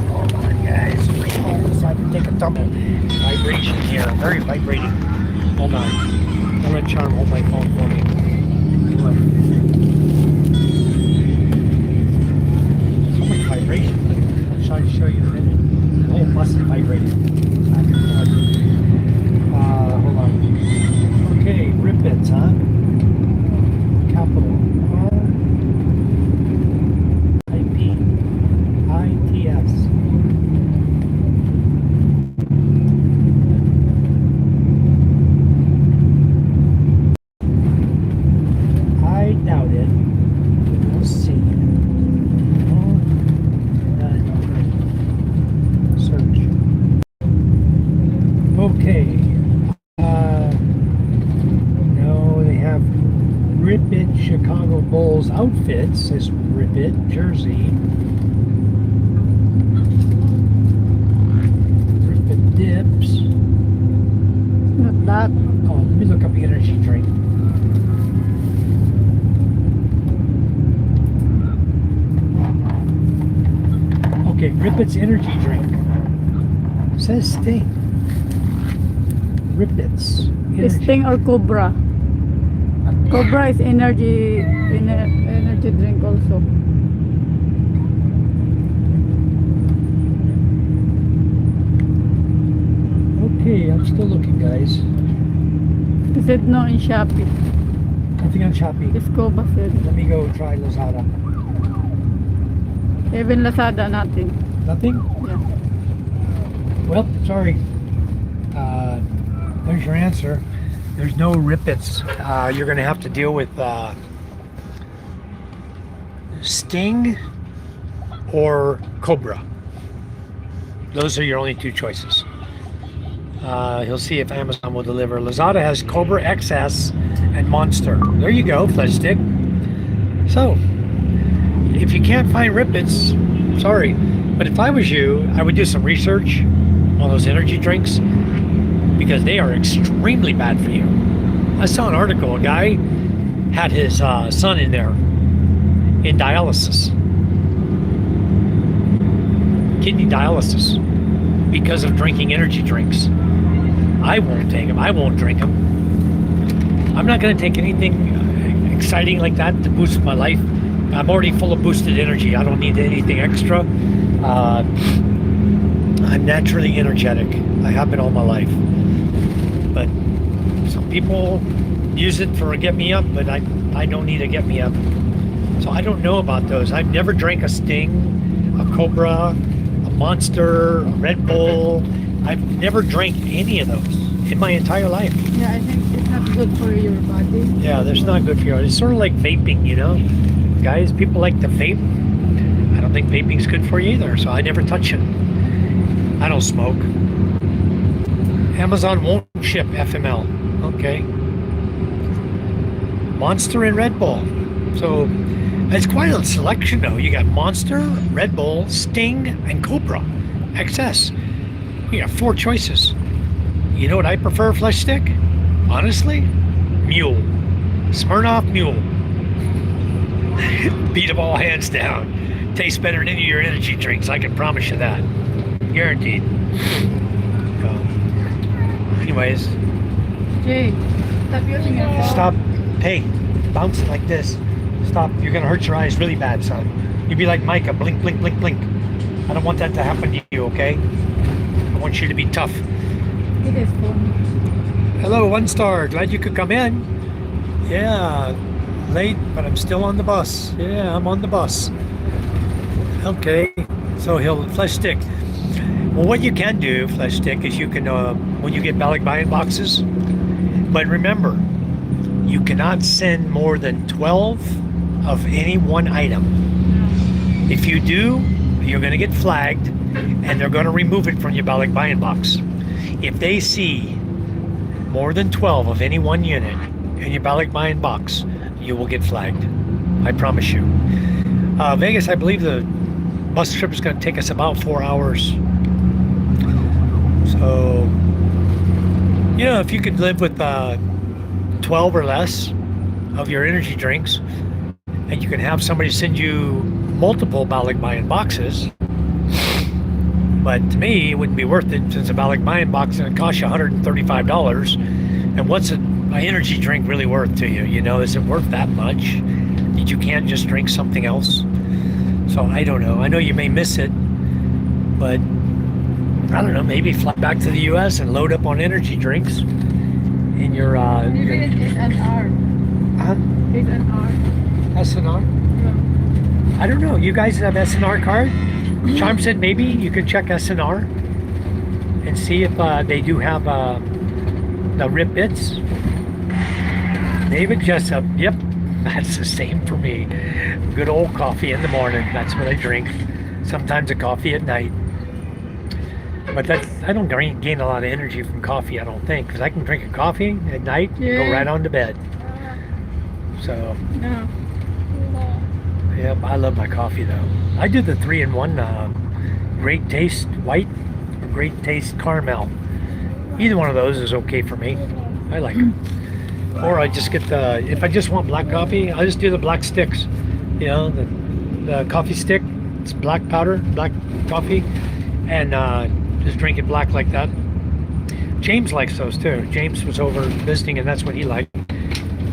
Hold on, guys. My phone decided to take a tumble. Vibration here. Very vibrating. Hold on. I'll let Charm hold my phone for me. Come on. So much vibration. I'll try to show you in a minute. The whole bus is vibrating. Back and forth. Hold on. Okay, Rip It's, huh? Capital R-I-P-I-T-S. I doubt it. We'll see. Search. Okay. No, they have Rip It Chicago Bulls outfits. Says Rip It jersey. Rip It dips. Not that. Oh, let me look up the energy drink. Okay, Rip It's energy drink. Says Sting. Rip It's. Is energy. Sting or Cobra? Cobra is energy drink also. Okay, I'm still looking, guys. Is it not in Shopee? Nothing on Shopee. It's Cobra said. Let me go try Lazada. Even Lazada, nothing. Nothing? Yeah. Well, sorry. There's your answer. There's no Rip It's. You're going to have to deal with Sting or Cobra. Those are your only two choices. He'll see if Amazon will deliver. Lazada has Cobra XS and Monster. There you go, flesh stick. So, if you can't find Rip It's, sorry. But if I was you, I would do some research on those energy drinks because they are extremely bad for you. I saw an article, a guy had his son in there in dialysis, kidney dialysis, because of drinking energy drinks. I won't take them. I won't drink them. I'm not going to take anything exciting like that to boost my life. I'm already full of boosted energy. I don't need anything extra. I'm naturally energetic. I have been all my life. But some people use it for a get me up, but I don't need a get me up. So I don't know about those. I've never drank a Sting, a Cobra, a Monster, a Red Bull. I've never drank any of those in my entire life. Yeah, I think it's not good for your body. Yeah, that's not good for you. It's sort of like vaping, you know? Guys, people like to vape. I don't think vaping's good for you either, so I never touch it. I don't smoke. Amazon won't ship FML. Okay. Monster and Red Bull. So it's quite a selection though. You got Monster, Red Bull, Sting, and Cobra XS. You got 4 choices. You know what I prefer, Flesh Stick? Honestly, Mule. Smirnoff Mule. Beat them all hands down. Tastes better than any of your energy drinks, I can promise you that. Guaranteed. Anyways. Jay, stop using your phone. Stop. Hey, bounce it like this. Stop. You're going to hurt your eyes really bad, son. You'd be like Micah. Blink, blink, blink, blink. I don't want that to happen to you, okay? I want you to be tough. It is phone. Hello, 1 star. Glad you could come in. Yeah. Late, but I'm still on the bus. Yeah, I'm on the bus. Okay. So he'll Flesh Stick. Well, what you can do, Flesh Stick, is you can, when you get Balikbayan boxes, but remember, you cannot send more than 12 of any one item. If you do, you're going to get flagged, and they're going to remove it from your Balikbayan box. If they see more than 12 of any one unit in your Balikbayan box, you will get flagged. I promise you. Vegas, I believe the bus trip is going to take us about 4 hours. So, you know, if you could live with 12 or less of your energy drinks, and you can have somebody send you multiple Balikbayan boxes, but to me, it wouldn't be worth it since a Balikbayan box is going to cost you $135. And what's an energy drink really worth to you? You know, is it worth that much? You can't just drink something else? So I don't know. I know you may miss it, but I don't know, maybe fly back to the U.S. and load up on energy drinks in your, Maybe it's an R. Huh? It's an R. SNR? Yeah. I don't know. You guys have SNR card? Charm said maybe you could check SNR and see if they do have the rip bits. David Jessup, yep, that's the same for me. Good old coffee in the morning. That's what I drink. Sometimes a coffee at night. But I don't gain a lot of energy from coffee, I don't think, because I can drink a coffee at night and go right on to bed. So, No. yep, I love my coffee though. I do the 3-in-1 Great Taste White or Great Taste Caramel. Either one of those is okay for me. I like them. Or I just get if I just want black coffee, I just do the black sticks. You know, the coffee stick, it's black powder, black coffee, and just drink it black like that. James likes those too. James was over visiting and that's what he liked.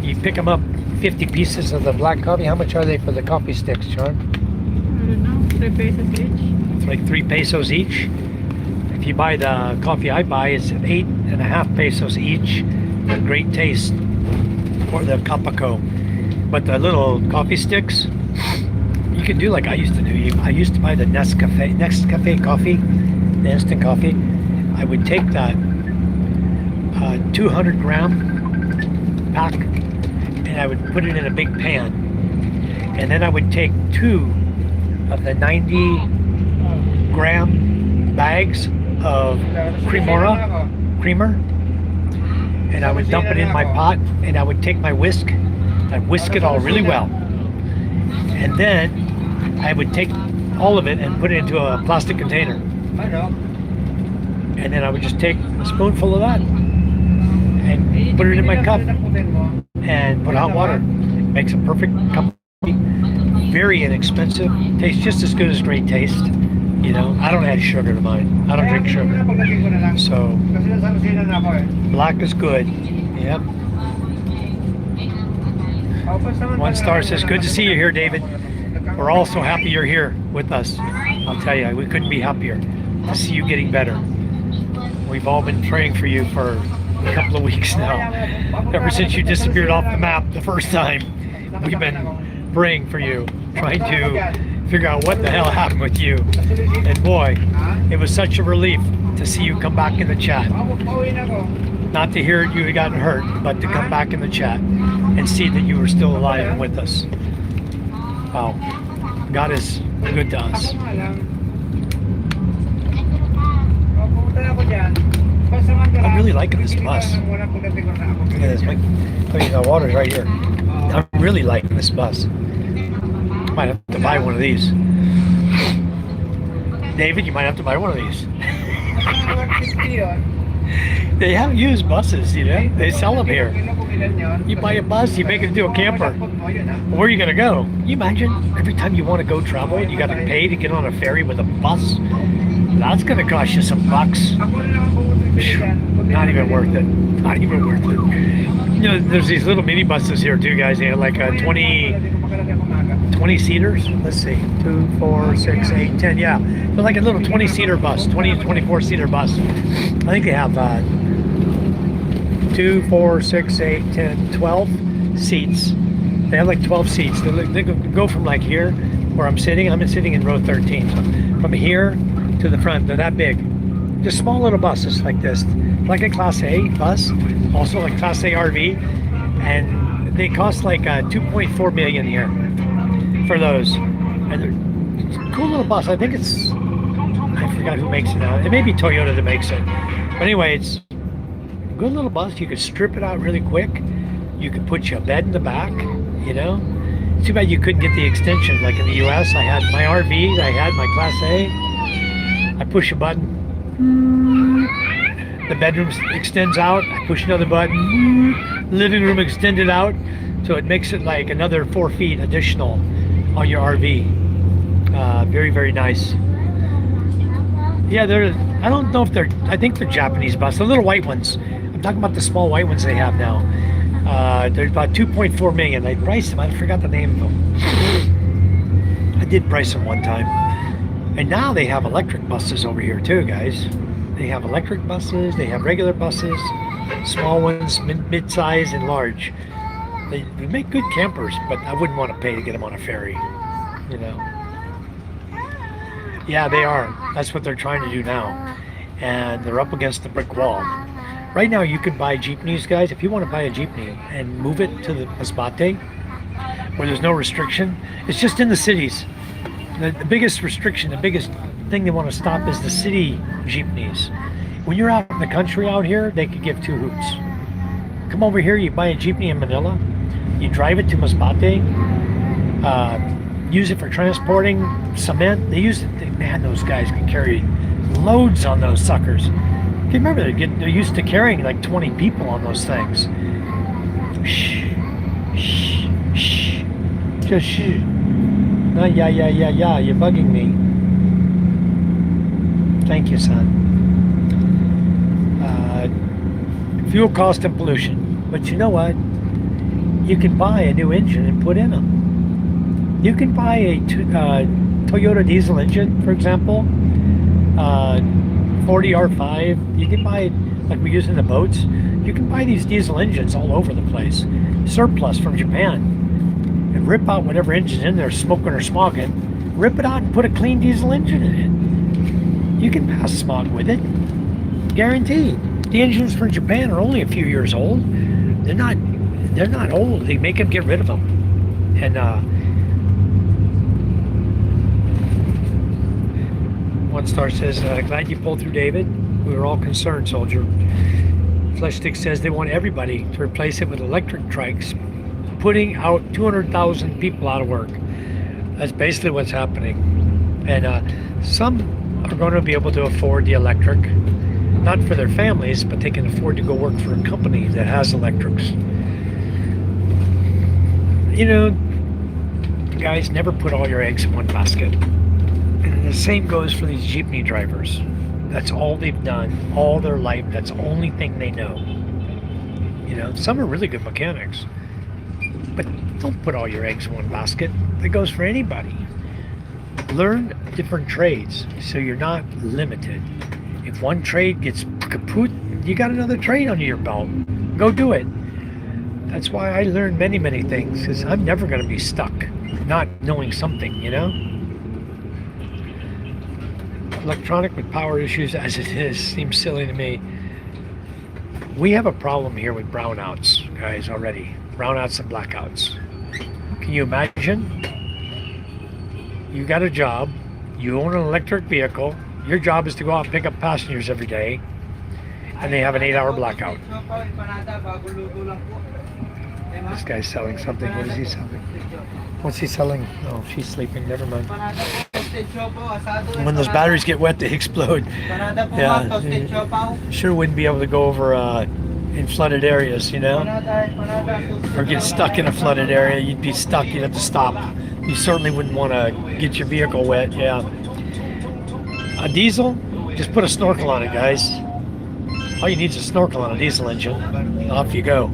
You pick them up, 50 pieces of the black coffee. How much are they for the coffee sticks, John? I don't know. 3 pesos each. It's like 3 pesos each. If you buy the coffee I buy, it's 8.5 pesos each. The Great Taste or the Capaco. But the little coffee sticks, you can do like I used to do. I used to buy the Nescafe coffee, the instant coffee. I would take that 200 gram pack and I would put it in a big pan. And then I would take 2 of the 90 gram bags of creamer, and I would dump it in my pot, and I would take my whisk, I'd whisk it all really well, and then I would take all of it and put it into a plastic container, and then I would just take a spoonful of that and put it in my cup and put hot water. Makes a perfect cup of coffee. Very inexpensive, tastes just as good as Great Taste. You know, I don't add sugar to mine. I don't drink sugar. So, black is good. Yep. 1 star says, good to see you here, David. We're all so happy you're here with us. I'll tell you, we couldn't be happier to see you getting better. We've all been praying for you for a couple of weeks now. Ever since you disappeared off the map the first time, we've been praying for you, trying to figure out what the hell happened with you. And boy, it was such a relief to see you come back in the chat. Not to hear you had gotten hurt, but to come back in the chat and see that you were still alive and with us. Wow. God is good to us. I'm really liking this bus. Look at this. Look at the water's right here. I'm really liking this bus. Might have to buy one of these. David, you might have to buy one of these. They have used buses, you know. They sell them here. You buy a bus, you make it into a camper. Where are you going to go? Can you imagine every time you want to go travel, you got to pay to get on a ferry with a bus? That's going to cost you some bucks. Not even worth it. Not even worth it. You know, there's these little mini buses here too, guys. They have like 20 seaters. Let's see, 2, 4, 6, 8, 10. Yeah, they're like a little 20-seater bus, 20 to 24-seater bus. I think they have 2, 4, 6, 8, 10, 12 seats. They have like 12 seats. They go from like here, where I'm sitting in row 13. So from here to the front, they're that big. Just small little buses like this, like a Class A bus, also like Class A RV, and they cost like 2.4 million here for those. And they're cool little bus. I think it's, I forgot who makes it now. It may be Toyota that makes it. But anyway, it's a good little bus. You could strip it out really quick. You could put your bed in the back, you know. Too bad you couldn't get the extension like in the US. I had my RV, I had my Class A. I push a button. The bedroom extends out. I push another button. Living room extended out. So it makes it like another 4 feet additional on your RV. Very, very nice. Yeah, I don't know if I think they're Japanese buses. The little white ones. I'm talking about the small white ones they have now. They're about 2.4 million. I priced them. I forgot the name of them. I did price them one time. And now they have electric buses over here too, guys. They have electric buses, they have regular buses, small ones, mid-size and large. They make good campers, but I wouldn't want to pay to get them on a ferry, you know. Yeah, they are. That's what they're trying to do now. And they're up against the brick wall. Right now you can buy jeepneys, guys. If you want to buy a jeepney and move it to the Masbate, where there's no restriction, it's just in the cities. The biggest restriction, the biggest thing they want to stop is the city jeepneys. When you're out in the country out here, they could give two hoots. Come over here, you buy a jeepney in Manila, you drive it to Masbate, use it for transporting cement. They use it, man, those guys can carry loads on those suckers. You remember, they're used to carrying like 20 people on those things. Shh, shh, shh, just shh. Yeah, you're bugging me. Thank you, son. Fuel cost and pollution. But you know what? You can buy a new engine and put in them. You can buy a Toyota diesel engine, for example, 40R5. You can buy, like we use in the boats, you can buy these diesel engines all over the place. Surplus from Japan. And rip out whatever engine's in there, smoking or smogging, rip it out and put a clean diesel engine in it. You can pass smog with it, guaranteed. The engines from Japan are only a few years old. They're not old. They make them get rid of them. And One star says, glad you pulled through, David. We were all concerned, soldier. Flesh Stick says they want everybody to replace it with electric trikes, putting out 200,000 people out of work. That's basically what's happening. And some are going to be able to afford the electric, not for their families, but they can afford to go work for a company that has electrics. You know, guys, never put all your eggs in one basket. And the same goes for these jeepney drivers. That's all they've done all their life. That's the only thing they know. You know, some are really good mechanics. But don't put all your eggs in one basket. That goes for anybody. Learn different trades so you're not limited. If one trade gets kaput, you got another trade under your belt. Go do it. That's why I learned many, many things, because I'm never going to be stuck not knowing something, you know? Electronic with power issues as it is seems silly to me. We have a problem here with brownouts, guys, already. Brownouts and blackouts. Can you imagine? You got a job, you own an electric vehicle, Your job is to go out and pick up passengers every day, and they have an 8-hour blackout. This guy's selling something. What is he selling? What's he selling? Oh, she's sleeping. Never mind. When those batteries get wet, they explode. Yeah, sure wouldn't be able to go over in flooded areas, you know, or get stuck in a flooded area. You'd be stuck. You'd have to stop. You certainly wouldn't want to get your vehicle wet. Yeah. A diesel, just put a snorkel on it, guys. All you need is a snorkel on a diesel engine. Off you go.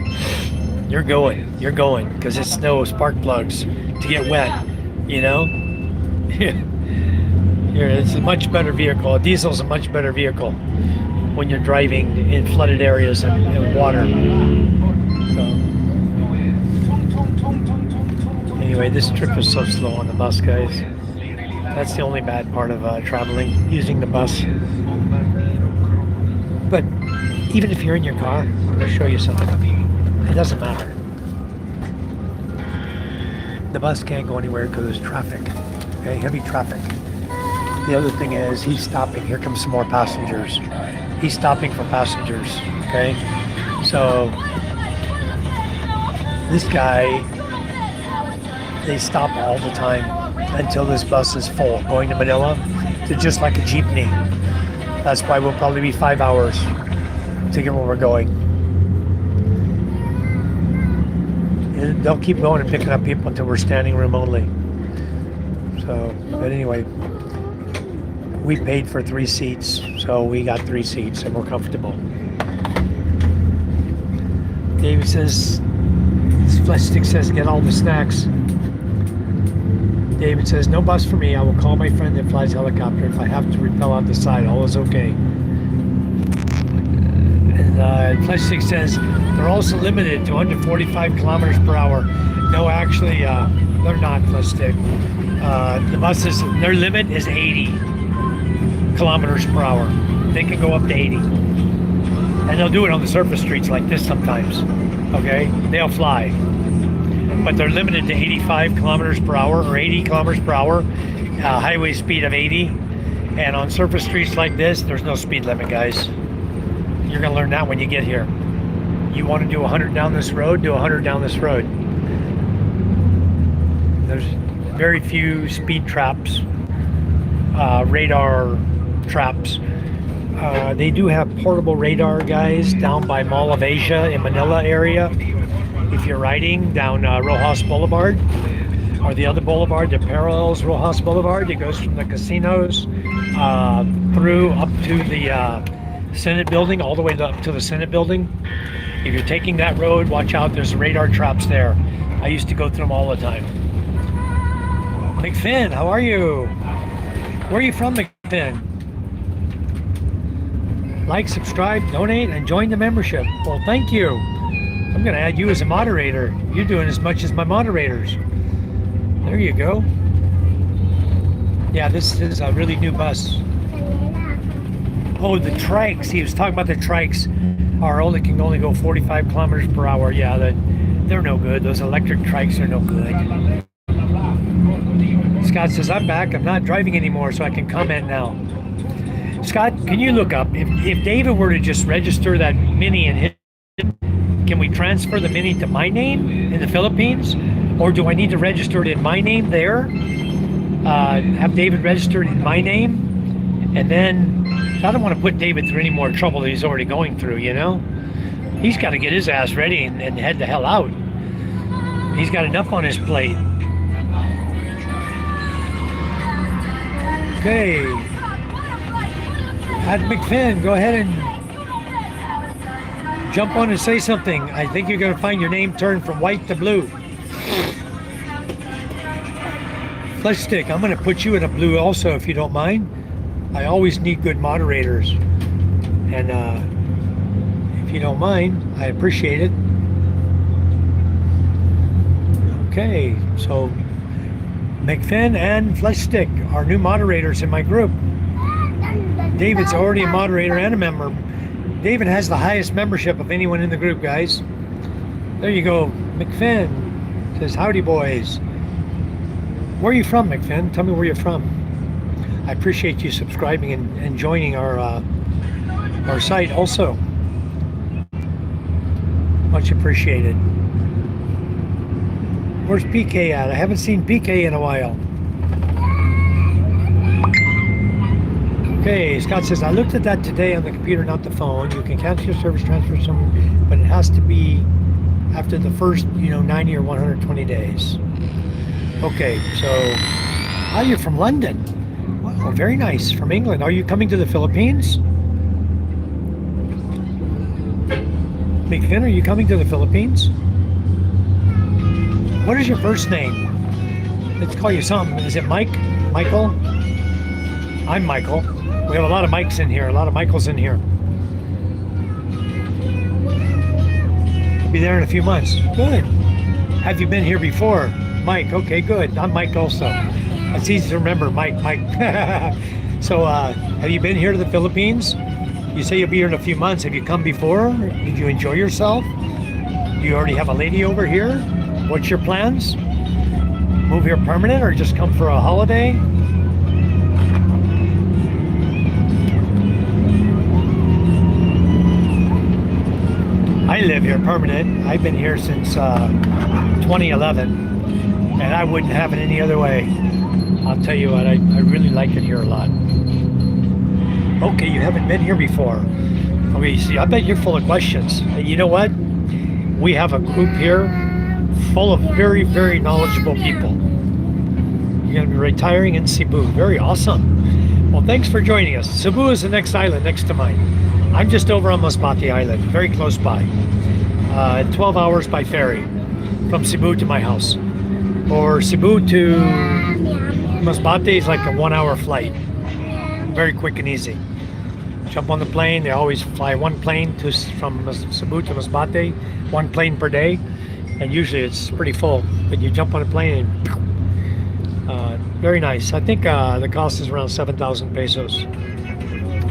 You're going, because it's no spark plugs to get wet, you know? Here, it's a much better vehicle. A diesel's a much better vehicle when you're driving in flooded areas and water. So, anyway, this trip is so slow on the bus, guys. That's the only bad part of traveling, using the bus. But even if you're in your car, I'm going to show you something. It doesn't matter. The bus can't go anywhere because there's traffic. Okay, heavy traffic. The other thing is he's stopping. Here comes some more passengers. He's stopping for passengers. Okay, so this guy, they stop all the time until this bus is full, going to Manila. To just like a jeepney. That's why we'll probably be 5 hours to get where we're going. And they'll keep going and picking up people until we're standing room only. So, but anyway, we paid for 3 seats, so we got 3 seats and we're comfortable. David says, this flesh stick says, get all the snacks. David says, no bus for me. I will call my friend that flies helicopter. If I have to rappel out the side, all is okay. And Flesh Stick says, they're also limited to under 45 kilometers per hour. No, actually, they're not, Flesh Stick. The buses, their limit is 80 kilometers per hour. They can go up to 80. And they'll do it on the surface streets like this sometimes. Okay? They'll fly. But they're limited to 85 kilometers per hour or 80 kilometers per hour, highway speed of 80. And on surface streets like this, there's no speed limit, guys. You're going to learn that when you get here. You want to do 100 down this road, do 100 down this road. There's very few speed traps, radar traps. They do have portable radar, guys, down by Mall of Asia in Manila area. If you're riding down Rojas Boulevard, or the other boulevard that parallels Rojas Boulevard, it goes from the casinos through up to the Senate building, all the way up to the Senate building. If you're taking that road, watch out, there's radar traps there. I used to go through them all the time. McFinn, how are you? Where are you from, McFinn? Like, subscribe, donate, and join the membership. Well, thank you. I'm going to add you as a moderator. You're doing as much as my moderators. There you go. Yeah, this is a really new bus. Oh, the trikes. He was talking about the trikes can only go 45 kilometers per hour. Yeah, they're no good. Those electric trikes are no good. Scott says, I'm back. I'm not driving anymore, so I can comment now. Scott, can you look up, if David were to just register that Mini and hit it, can we transfer the Mini to my name in the Philippines? Or do I need to register it in my name there? Have David registered in my name? And then, I don't want to put David through any more trouble that he's already going through, you know? He's got to get his ass ready and head the hell out. He's got enough on his plate. Okay. At McFinn, go ahead and jump on and say something. I think you're going to find your name turned from white to blue. Flesh Stick, I'm going to put you in a blue also, if you don't mind. I always need good moderators. And if you don't mind, I appreciate it. Okay, so McFinn and Flesh Stick are new moderators in my group. David's already a moderator and a member. David has the highest membership of anyone in the group, guys. There you go. McFinn says, howdy boys. Where are you from, McFinn? Tell me where you're from. I appreciate you subscribing and joining our site also. Much appreciated. Where's PK at? I haven't seen PK in a while. Okay, Scott says, I looked at that today on the computer, not the phone. You can cancel your service transfer, but it has to be after the first, 90 or 120 days. Okay, so, you're from London. Wow, very nice. From England. Are you coming to the Philippines? McFinn, are you coming to the Philippines? What is your first name? Let's call you something. Is it Mike? Michael? I'm Michael. We have a lot of Mikes in here, a lot of Michaels in here. I'll be there in a few months. Good. Have you been here before? Mike, okay, good. I'm Mike also. It's easy to remember, Mike. So, have you been here to the Philippines? You say you'll be here in a few months. Have you come before? Did you enjoy yourself? Do you already have a lady over here? What's your plans? Move here permanent or just come for a holiday? I live here permanent. I've been here since 2011, and I wouldn't have it any other way. I'll tell you what, I really like it here a lot. Okay, you haven't been here before. Okay, see, I bet you're full of questions. And you know what? We have a group here full of very, very knowledgeable people. You're going to be retiring in Cebu. Very awesome. Well, thanks for joining us. Cebu is the next island next to mine. I'm just over on Masbate Island, very close by. 12 hours by ferry from Cebu to my house. Or Cebu to Masbate is like a 1-hour flight. Very quick and easy. Jump on the plane. They always fly one plane from Cebu to Masbate, one plane per day, and usually it's pretty full. But you jump on a plane and very nice. I think the cost is around 7,000 pesos.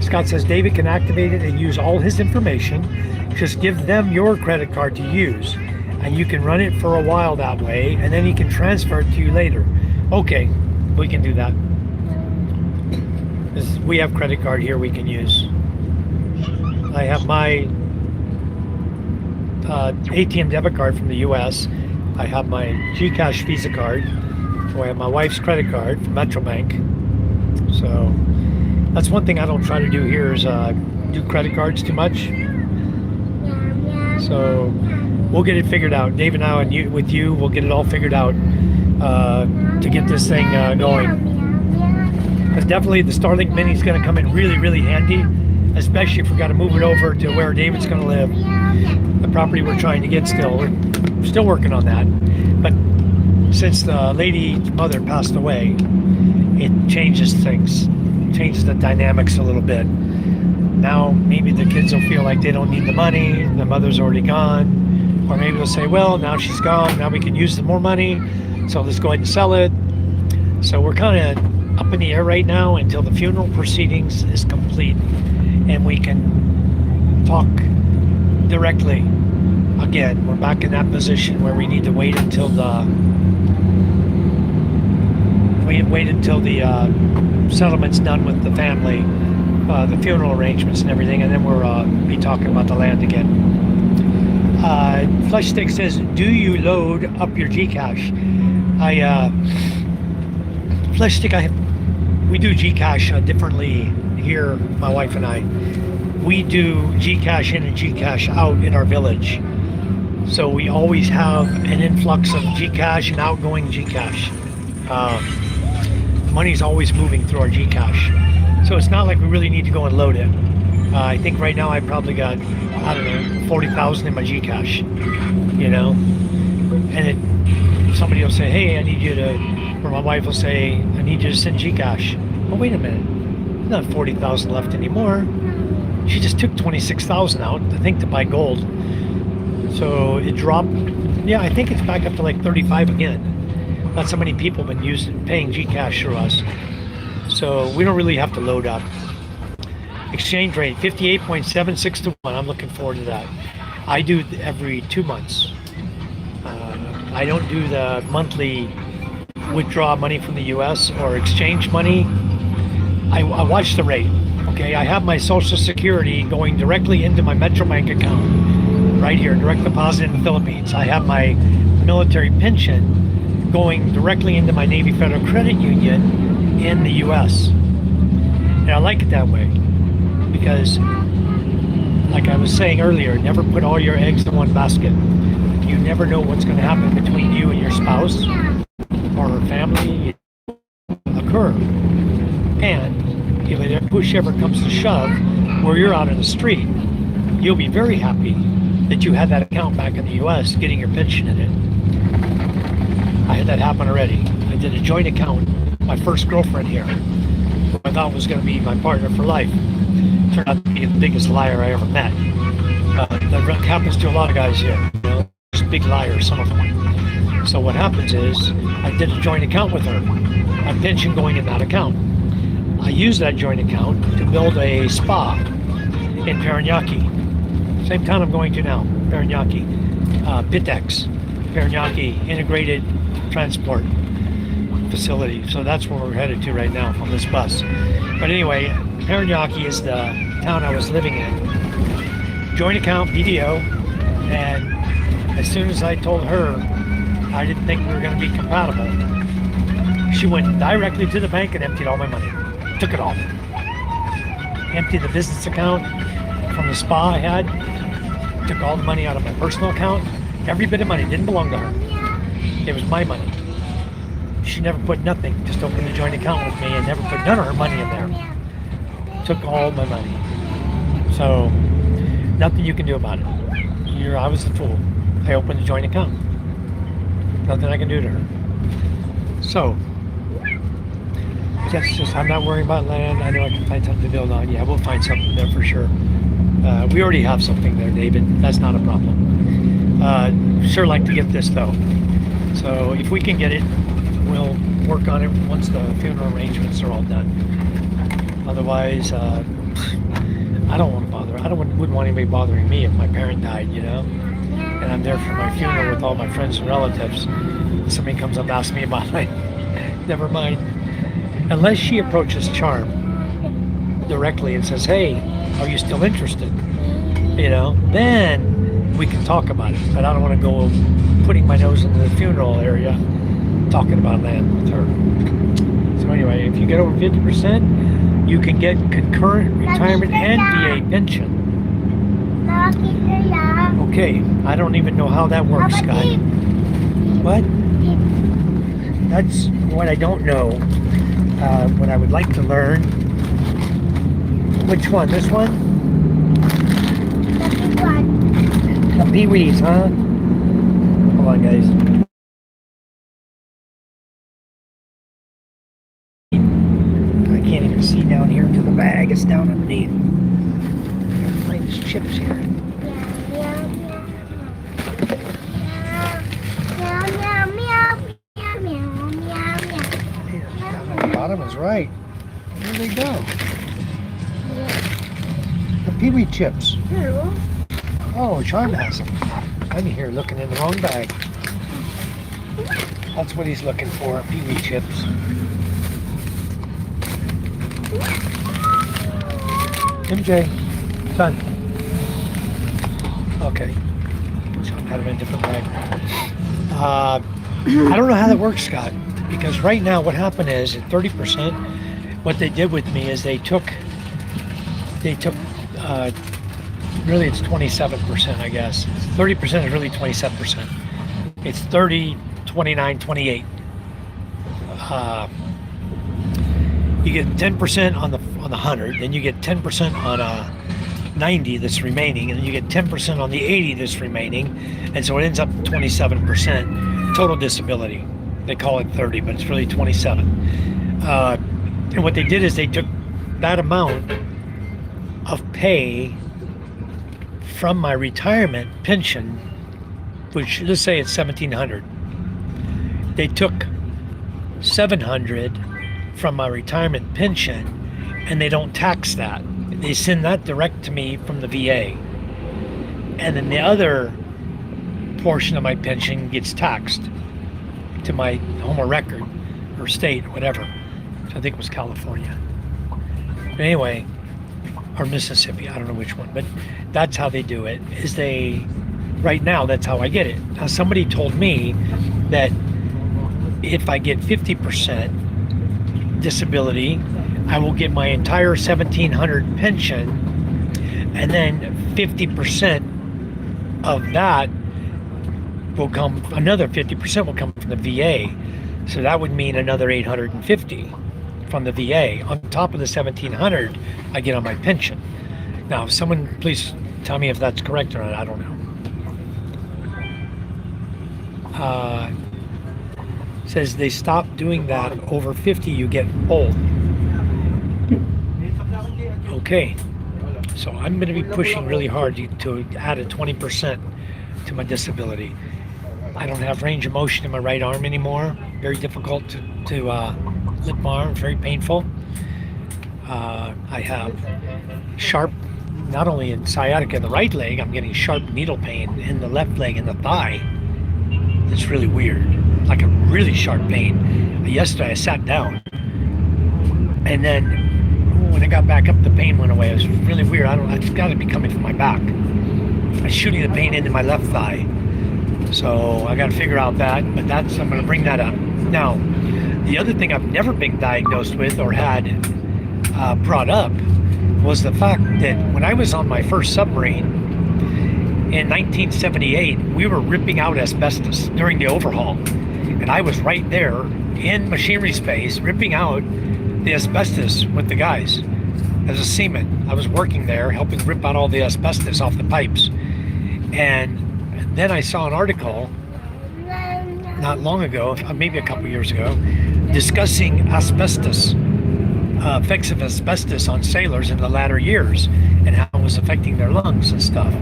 Scott says David can activate it and use all his information. Just give them your credit card to use, and you can run it for a while that way, and then he can transfer it to you later. Okay, we can do that. We have credit card here we can use. I have my ATM debit card from the US. I have my GCash Visa card. I have my wife's credit card from Metrobank. So that's one thing I don't try to do here is do credit cards too much. So we'll get it figured out. Dave and I and with you, we'll get it all figured out to get this thing going. Because definitely the Starlink Mini is going to come in really, really handy, especially if we've got to move it over to where David's going to live. The property we're trying to get still. We're still working on that. But since the lady's mother passed away, it changes things, changes the dynamics a little bit. Now maybe the kids will feel like they don't need the money, the mother's already gone, or maybe they'll say, well, now she's gone, now we can use the more money, so let's go ahead and sell it. So we're kind of up in the air right now until the funeral proceedings is complete and we can talk directly. Again, we're back in that position where we need to wait until the settlement's done with the family, the funeral arrangements and everything, and then we'll be talking about the land again. Flesh Stick says, do you load up your Gcash? Flesh Stick, we do Gcash differently here, my wife and I. We do Gcash in and Gcash out in our village. So we always have an influx of Gcash and outgoing Gcash. Money's always moving through our Gcash. So it's not like we really need to go and load it. I think right now I probably got, I don't know, 40,000 in my Gcash, you know? And somebody will say, hey, I need you to, or my wife will say, I need you to send Gcash. Oh, wait a minute. There's not 40,000 left anymore. She just took 26,000 out, I think, to buy gold. So it dropped. Yeah, I think it's back up to like 35 again. Not so many people have been paying Gcash through us. So we don't really have to load up. Exchange rate, 58.76 to 1. I'm looking forward to that. I do every 2 months. I don't do the monthly withdraw money from the US or exchange money. I watch the rate. Okay, I have my Social Security going directly into my Metro Bank account right here, direct deposit in the Philippines. I have my military pension going directly into my Navy Federal Credit Union in the U.S. And I like it that way because, like I was saying earlier, never put all your eggs in one basket. You never know what's going to happen between you and your spouse or family occur. And if it push ever comes to shove, where you're out in the street, you'll be very happy that you had that account back in the U.S. getting your pension in it. I had that happen already. I did a joint account with my first girlfriend here, who I thought was going to be my partner for life. Turned out to be the biggest liar I ever met. That happens to a lot of guys here. You know, just big liars, some of them. So what happens is, I did a joint account with her. My pension going in that account. I used that joint account to build a spa in Parañaque. Same town I'm going to now, Parañaque. Pitex, Parañaque Integrated Transport Facility. So that's where we're headed to right now from this bus. But anyway, Parañaque is the town I was living in. Joint account, BDO, and as soon as I told her I didn't think we were going to be compatible, she went directly to the bank and emptied all my money. Took it all. Emptied the business account from the spa I had. Took all the money out of my personal account. Every bit of money didn't belong to her. It was my money. She never put nothing, just opened a joint account with me and never put none of her money in there. Took all my money. So, nothing you can do about it. I was the fool. I opened a joint account. Nothing I can do to her. So, that's just, I'm not worrying about land. I know I can find something to build on. Yeah, we'll find something there for sure. We already have something there, David. That's not a problem. Sure like to get this though. So if we can get it, we'll work on it once the funeral arrangements are all done. Otherwise, I don't want to bother. Wouldn't want anybody bothering me if my parent died, you know? And I'm there for my funeral with all my friends and relatives. Somebody comes up and asks me about it. Never mind. Unless she approaches Charm directly and says, hey, are you still interested? You know, then we can talk about it. But I don't want to go putting my nose into the funeral area talking about land with her. So anyway, if you get over 50%, you can get concurrent retirement and VA pension. Okay, I don't even know how that works, Scott. What? That's what I don't know. What I would like to learn. Which one? This one? The Pee-wees, huh? Hold on, guys. I can't even see down here to the bag. It's down underneath. Find these chips here. Bottom is right. Where they go? The Pee-wee chips. Oh, Charm has them. I'm here looking in the wrong bag. That's what he's looking for, Pee-wee chips. MJ, son. Okay. Charm had them in a different bag. I don't know how that works, Scott. Because right now what happened is at 30%, what they did with me is they took really it's 27%, I guess. 30% is really 27%. It's 30, 29, 28. You get 10% on the 100, then you get 10% on a 90 that's remaining, and then you get 10% on the 80 that's remaining, and so it ends up 27% total disability. They call it 30, but it's really 27. And what they did is they took that amount of pay from my retirement pension, which let's say it's $1,700. They took $700 from my retirement pension, and they don't tax that. They send that direct to me from the VA. And then the other portion of my pension gets taxed to my home of record or state, whatever. Which I think was California. Anyway, or Mississippi, I don't know which one, but that's how they do it. Right now, that's how I get it. Now, somebody told me that if I get 50% disability, I will get my entire 1,700 pension, and then 50% of that will come, another 50% will come from the VA. So that would mean another 850 from the VA on top of the 1,700 I get on my pension. Now, someone please tell me if that's correct or not. I don't know. Says they stopped doing that over 50, you get both. Okay, so I'm going to be pushing really hard to add a 20% to my disability. I don't have range of motion in my right arm anymore. Very difficult to lift my arm, very painful. I have sharp, not only in sciatica in the right leg, I'm getting sharp needle pain in the left leg and the thigh. It's really weird, like a really sharp pain. Yesterday I sat down, and then when I got back up, the pain went away. It was really weird. It's got to be coming from my back. I'm shooting the pain into my left thigh. So I got to figure out that, but I'm going to bring that up. Now, the other thing I've never been diagnosed with or had brought up was the fact that when I was on my first submarine in 1978, we were ripping out asbestos during the overhaul. And I was right there in machinery space, ripping out the asbestos with the guys. As a seaman, I was working there, helping rip out all the asbestos off the pipes. And then I saw an article not long ago, maybe a couple years ago, discussing asbestos, effects of asbestos on sailors in the latter years and how it was affecting their lungs and stuff.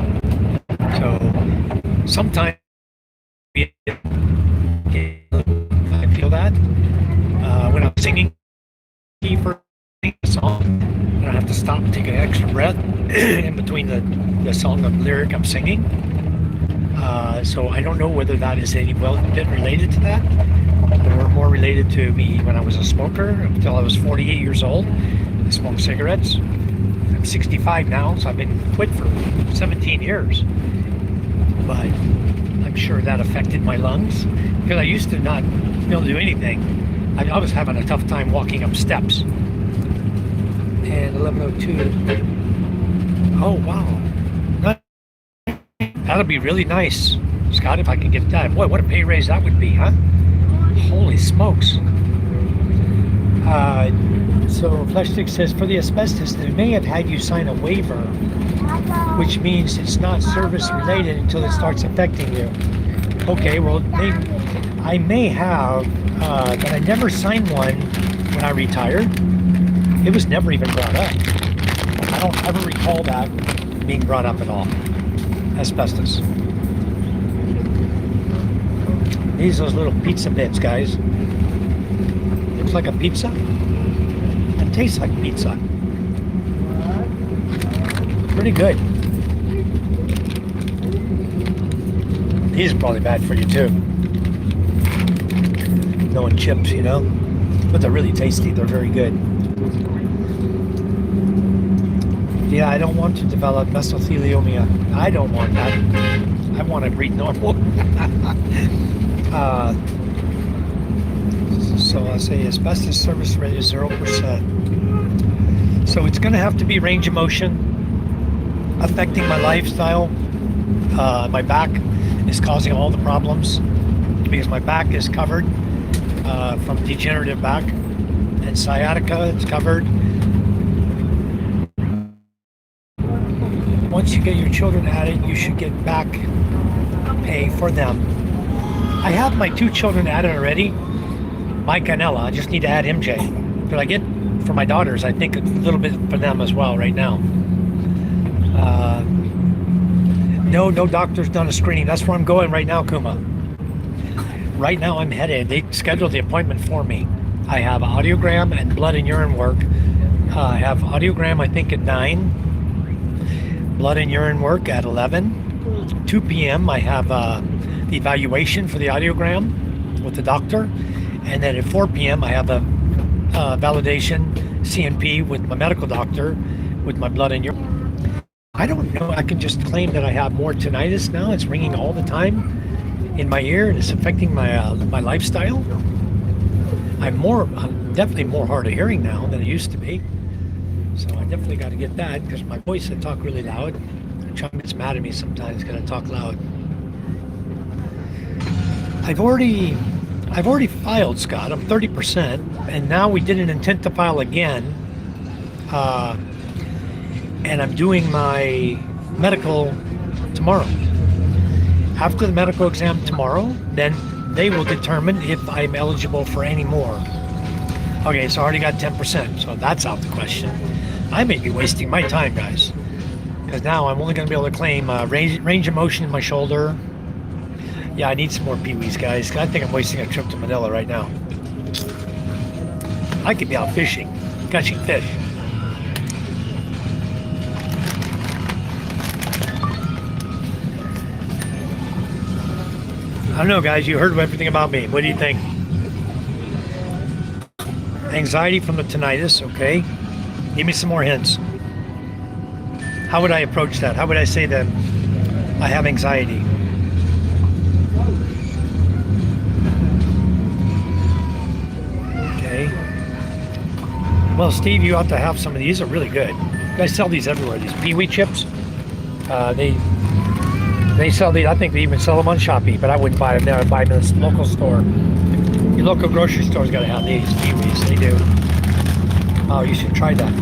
So sometimes I feel that when I'm singing for a song, I don't have to stop and take an extra breath in between the song, the lyric I'm singing. So I don't know whether that is any bit related to that, or more related to me when I was a smoker until I was 48 years old. I smoked cigarettes. I'm 65 now, so I've been quit for 17 years. But I'm sure that affected my lungs because I used to not be able to do anything. I was having a tough time walking up steps. And 11:02. Oh wow. That'll be really nice, Scott, if I can get that. Boy, what a pay raise that would be, huh? Holy smokes. So Fleshstick says, for the asbestos, they may have had you sign a waiver, which means it's not service related until it starts affecting you. Okay, well, I may have, but I never signed one when I retired. It was never even brought up. I don't ever recall that being brought up at all. Asbestos. These are those little pizza bits, guys. Looks like a pizza and tastes like pizza. Pretty good. These are probably bad for you too. Knowing chips, you know, but they're really tasty. They're very good. Yeah, I don't want to develop mesothelioma. I don't want that. I want to breathe normal. So I say asbestos service rate is 0%. So it's going to have to be range of motion, affecting my lifestyle. My back is causing all the problems because my back is covered from degenerative back, and sciatica is covered. Once you get your children added, you should get back pay for them. I have my 2 children added already, Mike and Ella. I just need to add MJ. But I get for my daughters, I think a little bit for them as well right now. No doctor's done a screening. That's where I'm going right now, Kuma. Right now I'm headed. They scheduled the appointment for me. I have audiogram and blood and urine work. I have audiogram, I think, at 9. Blood and urine work at 11. 2 p.m. I have the evaluation for the audiogram with the doctor. And then at 4 p.m. I have a validation CNP with my medical doctor with my blood and urine. I don't know. I can just claim that I have more tinnitus now. It's ringing all the time in my ear, and it's affecting my lifestyle. I'm definitely more hard of hearing now than I used to be. So I definitely got to get that because my voice, I talk really loud. Chuck gets mad at me sometimes because I talk loud. I've already filed, Scott. I'm 30%, and now we did an intent to file again. And I'm doing my medical tomorrow. After the medical exam tomorrow, then they will determine if I'm eligible for any more. Okay, so I already got 10%, so that's out the question. I may be wasting my time, guys, because now I'm only going to be able to claim range of motion in my shoulder. Yeah, I need some more peewees, guys. I think I'm wasting a trip to Manila right now. I could be out fishing, catching fish. I don't know, guys. You heard everything about me. What do you think? Anxiety from the tinnitus, okay. Give me some more hints. How would I approach that? How would I say that I have anxiety? Okay. Well, Steve, you ought to have some of these. These are really good. You guys sell these everywhere. These peewee chips. They sell these. I think they even sell them on Shopee, but I wouldn't buy them there. I'd buy them in the local store. Your local grocery store's got to have these peewees. They do. Oh, you should try that.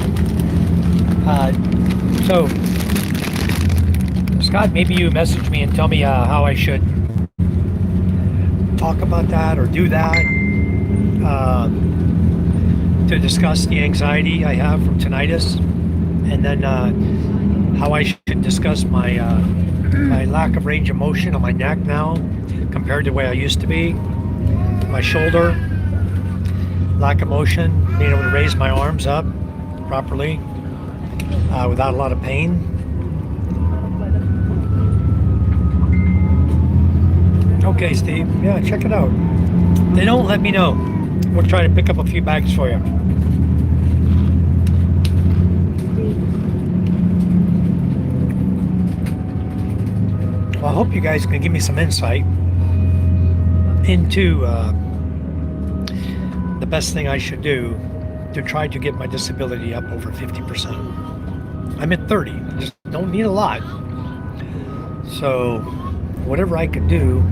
So, Scott, maybe you message me and tell me how I should talk about that or do that to discuss the anxiety I have from tinnitus, and then how I should discuss my lack of range of motion on my neck now compared to the way I used to be. My shoulder, lack of motion, being able to raise my arms up properly without a lot of pain. Okay, Steve. Yeah, check it out. They don't let me know. We'll try to pick up a few bags for you. Well, I hope you guys can give me some insight into the best thing I should do to try to get my disability up over 50%. I'm at 30. I just don't need a lot. So whatever I could do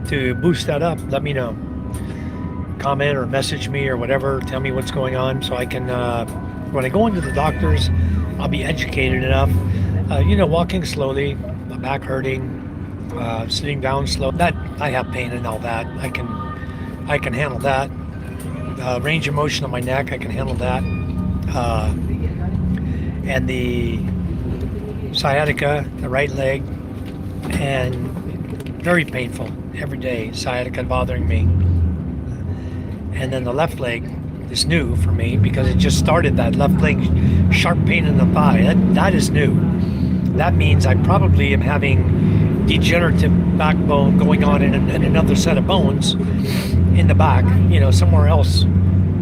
to boost that up, let me know. Comment or message me or whatever. Tell me what's going on so I can, when I go into the doctors, I'll be educated enough. Walking slowly, my back hurting, sitting down slow. That I have pain and all that. I can handle that. Range of motion on my neck, I can handle that. And the sciatica, the right leg, and very painful every day. Sciatica bothering me. And then the left leg is new for me because it just started. That left leg sharp pain in the thigh. That is new. That means I probably am having degenerative backbone going on in another set of bones in the back, somewhere else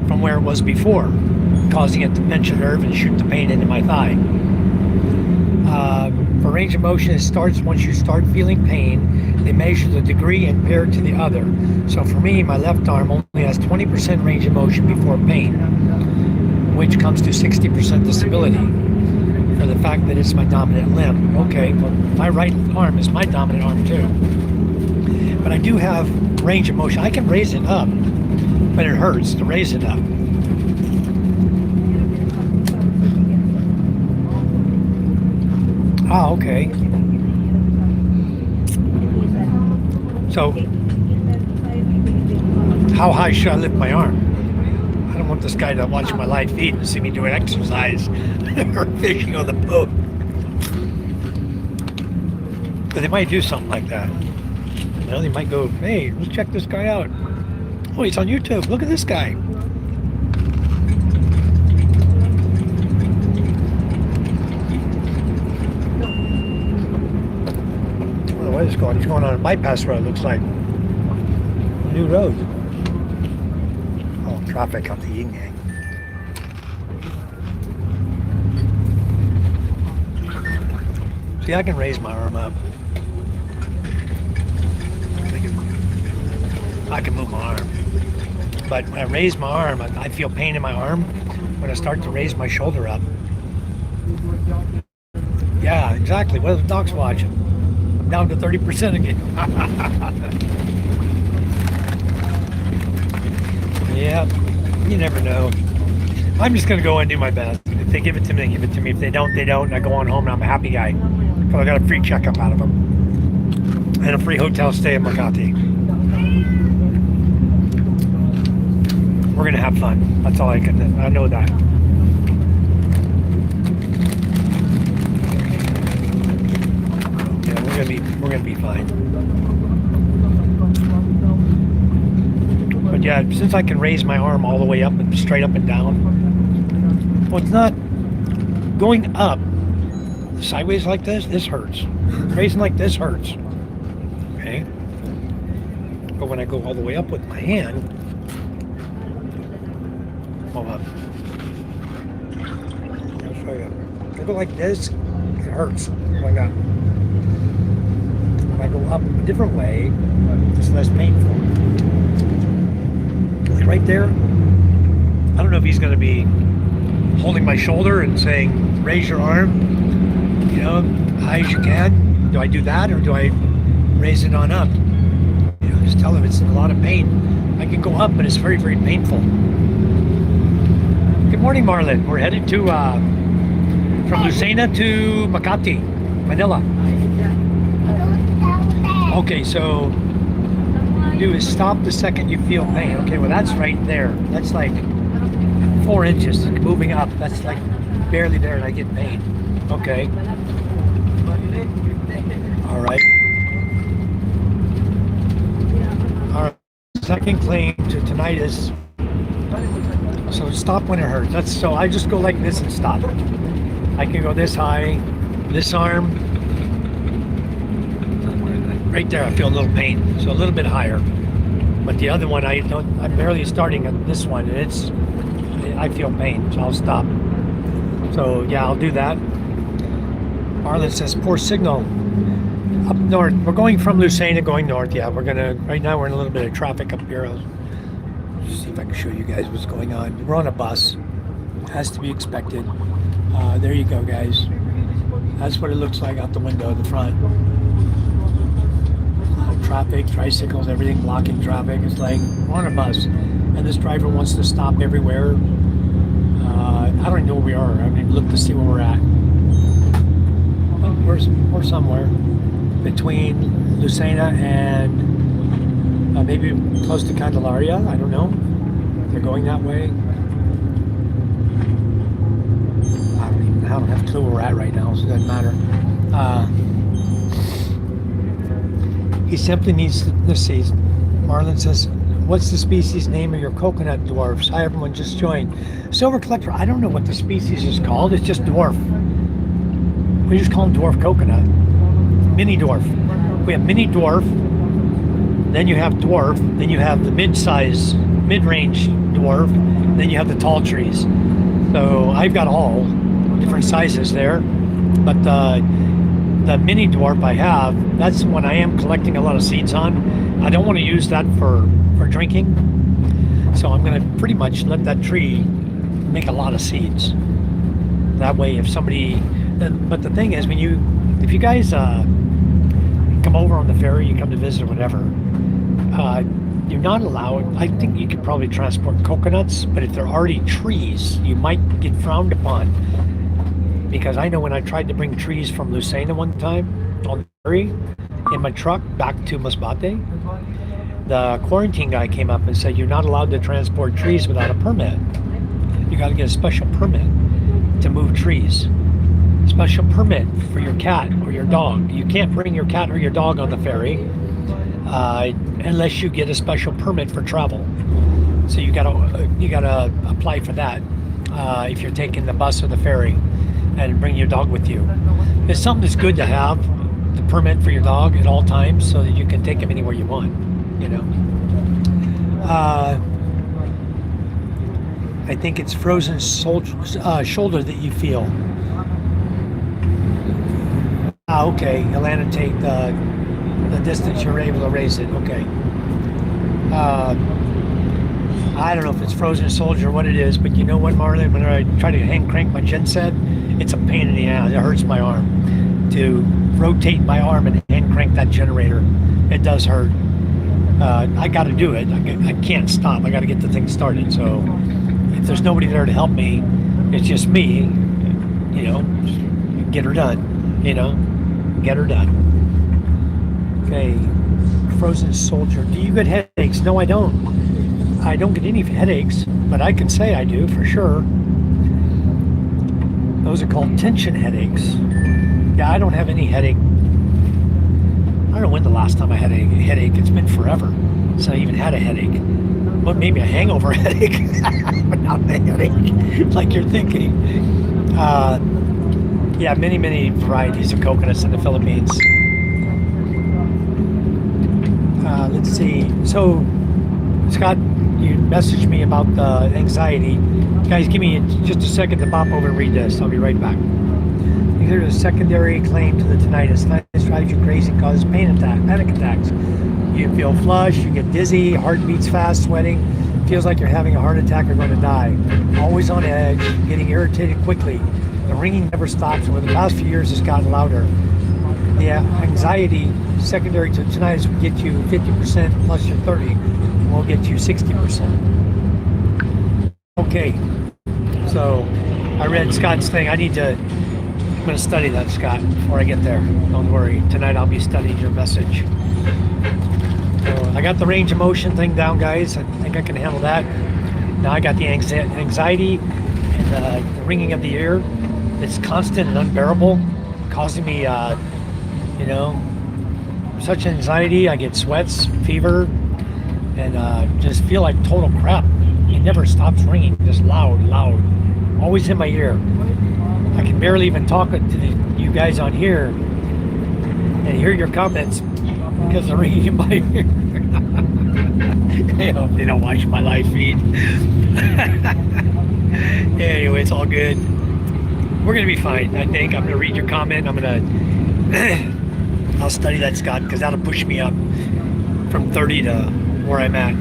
from where it was before, causing it to pinch a nerve and shoot the pain into my thigh. For range of motion, it starts once you start feeling pain. They measure the degree and pair it to the other. So for me, my left arm only has 20% range of motion before pain, which comes to 60% disability for the fact that it's my dominant limb. Okay, well, my right arm is my dominant arm too. But I do have range of motion. I can raise it up, but it hurts to raise it up. Oh, okay. So, how high should I lift my arm? I don't want this guy to watch my live feed and see me doing exercise or fishing on the boat. But they might do something like that. They might go, hey, let's check this guy out. Oh, he's on YouTube. Look at this guy. Where is going? He's going on a bypass road, looks like. New road. Oh, traffic up the yin yang. See, I can raise my arm up. I can move my arm. But when I raise my arm, I feel pain in my arm when I start to raise my shoulder up. Yeah, exactly. What are the dogs watching? I'm down to 30% again. Yeah, you never know. I'm just going to go and do my best. If they give it to me, they give it to me. If they don't, they don't. And I go on home and I'm a happy guy. Because I got a free checkup out of them. And a free hotel stay in Makati. We're going to have fun. That's all I know that. Yeah, we're going to be fine. But yeah, since I can raise my arm all the way up and straight up and down, well, it's not going up sideways like this hurts. Raising like this hurts. Okay? But when I go all the way up with my hand, hold on. I'll show you. If I go like this, it hurts. Like that. When I go up a different way, it's less painful. Like right there, I don't know if he's going to be holding my shoulder and saying, raise your arm, you know, high as you can. Do I do that or do I raise it on up? You know, just tell him it's in a lot of pain. I can go up, but it's very, very painful. Good morning, Marlon. We're headed to, from Lucena to Makati, Manila. Okay, so do is stop the second you feel pain. Okay, well that's right there. That's like 4 inches moving up. That's like barely there and I get pain. Okay. All right. Our second claim to tonight is, so stop when it hurts. So I just go like this and stop. I can go this high, this arm. Right there, I feel a little pain, so a little bit higher. But the other one, I'm barely starting at this one, and I feel pain, so I'll stop. So yeah, I'll do that. Marlon says, poor signal. Up north, we're going from Lucena going north. Yeah, right now we're in a little bit of traffic up here. I'll see if I can show you guys what's going on. We're on a bus, has to be expected. There you go, guys. That's what it looks like out the window at the front. Traffic, tricycles, everything blocking traffic. It's like we're on a bus, and this driver wants to stop everywhere. I don't even know where we are. I mean, look to see where we're at. We're somewhere between Lucena and maybe close to Candelaria. I don't know. They're going that way. I don't have a clue where we're at right now, so it doesn't matter. He simply needs, let's see, Marlon says, what's the species name of your coconut dwarfs? Hi, everyone just joined. Silver collector, I don't know what the species is called. It's just dwarf. We just call them dwarf coconut. Mini dwarf. We have mini dwarf, then you have dwarf, then you have the mid-size, mid-range dwarf, then you have the tall trees. So I've got all different sizes there, but the mini dwarf I have, that's the one I am collecting a lot of seeds on. I don't want to use that for drinking, so I'm going to pretty much let that tree make a lot of seeds. That way, if somebody, but the thing is, if you guys come over on the ferry, you come to visit or whatever, you're not allowed. I think you could probably transport coconuts, but if they're already trees, you might get frowned upon. Because I know when I tried to bring trees from Lucena one time on the ferry in my truck back to Masbate, the quarantine guy came up and said, you're not allowed to transport trees without a permit. You got to get a special permit to move trees. Special permit for your cat or your dog. You can't bring your cat or your dog on the ferry unless you get a special permit for travel. So you gotta apply for that if you're taking the bus or the ferry, and bring your dog with you. It's something that's good to have, the permit for your dog at all times, so that you can take him anywhere you want, you know. I think it's frozen shoulder that you feel. Ah, okay. You'll annotate the distance you're able to raise it. Okay. Uh, I don't know if it's frozen soldier or what it is, but you know what, Marlon? When I try to hand crank my genset, it's a pain in the ass. It hurts my arm. To rotate my arm and hand crank that generator, it does hurt. I got to do it. I can't stop. I got to get the thing started. So if there's nobody there to help me, it's just me, you know, just get her done, you know, get her done. Okay, frozen soldier. Do you get headaches? No, I don't. I don't get any headaches, but I can say I do for sure. Those are called tension headaches. Yeah, I don't have any headache. I don't know when the last time I had a headache. It's been forever since I even had a headache. But maybe a hangover headache, but not a headache, like you're thinking. Yeah, many varieties of coconuts in the Philippines. Let's see. So, Scott, you messaged me about the anxiety. Guys, give me just a second to pop over and read this. I'll be right back. There's a secondary claim to the tinnitus. Tinnitus drives you crazy, causes panic attacks. You feel flush, you get dizzy, heart beats fast, sweating. Feels like you're having a heart attack or going to die. Always on edge, getting irritated quickly. The ringing never stops. Over the past few years, it's gotten louder. The anxiety secondary to tinnitus will get you 50% plus your 30. Will get you 60%. Okay, so I read Scott's thing. I'm going to study that, Scott, before I get there. Don't worry. Tonight I'll be studying your message. So I got the range of motion thing down, guys. I think I can handle that. Now I got the anxiety and the ringing of the ear. It's constant and unbearable, causing me, you know, such anxiety. I get sweats, fever, and just feel like total crap. It never stops ringing, just loud, always in my ear. I can barely even talk to you guys on here and hear your comments because they're ringing in my ear. I hope they don't watch my live feed. Anyway, it's all good. We're gonna be fine. I think I'm gonna read your comment. I'll study that, Scott, because that'll push me up from 30 to where I'm at.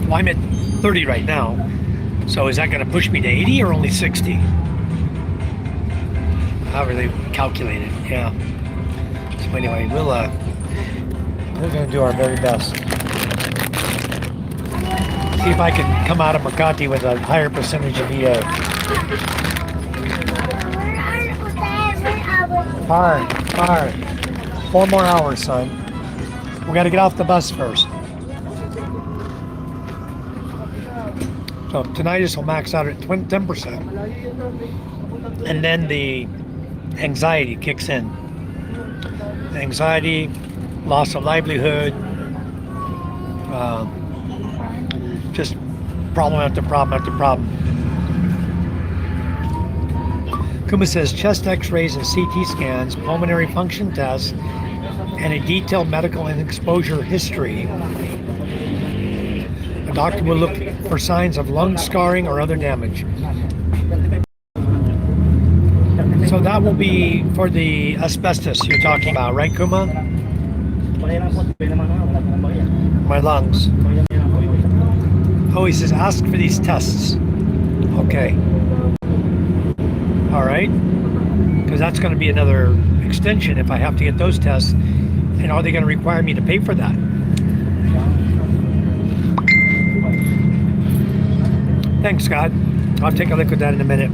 Well, I'm at 30 right now. So is that gonna push me to 80 or only 60? However they calculate it, yeah. So anyway, we're gonna do our very best. See if I can come out of Makati with a higher percentage of EA. Far. 4 more hours, son. We gotta get off the bus first. So tinnitus will max out at 10%. And then the anxiety kicks in. Anxiety, loss of livelihood, just problem after problem after problem. Kuma says chest x-rays and CT scans, pulmonary function tests, and a detailed medical and exposure history. A doctor will look for signs of lung scarring or other damage. So that will be for the asbestos you're talking about, right, Kuma? My lungs. Oh, he says ask for these tests. Okay. All right. Because that's going to be another extension if I have to get those tests. And are they going to require me to pay for that? Thanks, Scott. I'll take a look at that in a minute.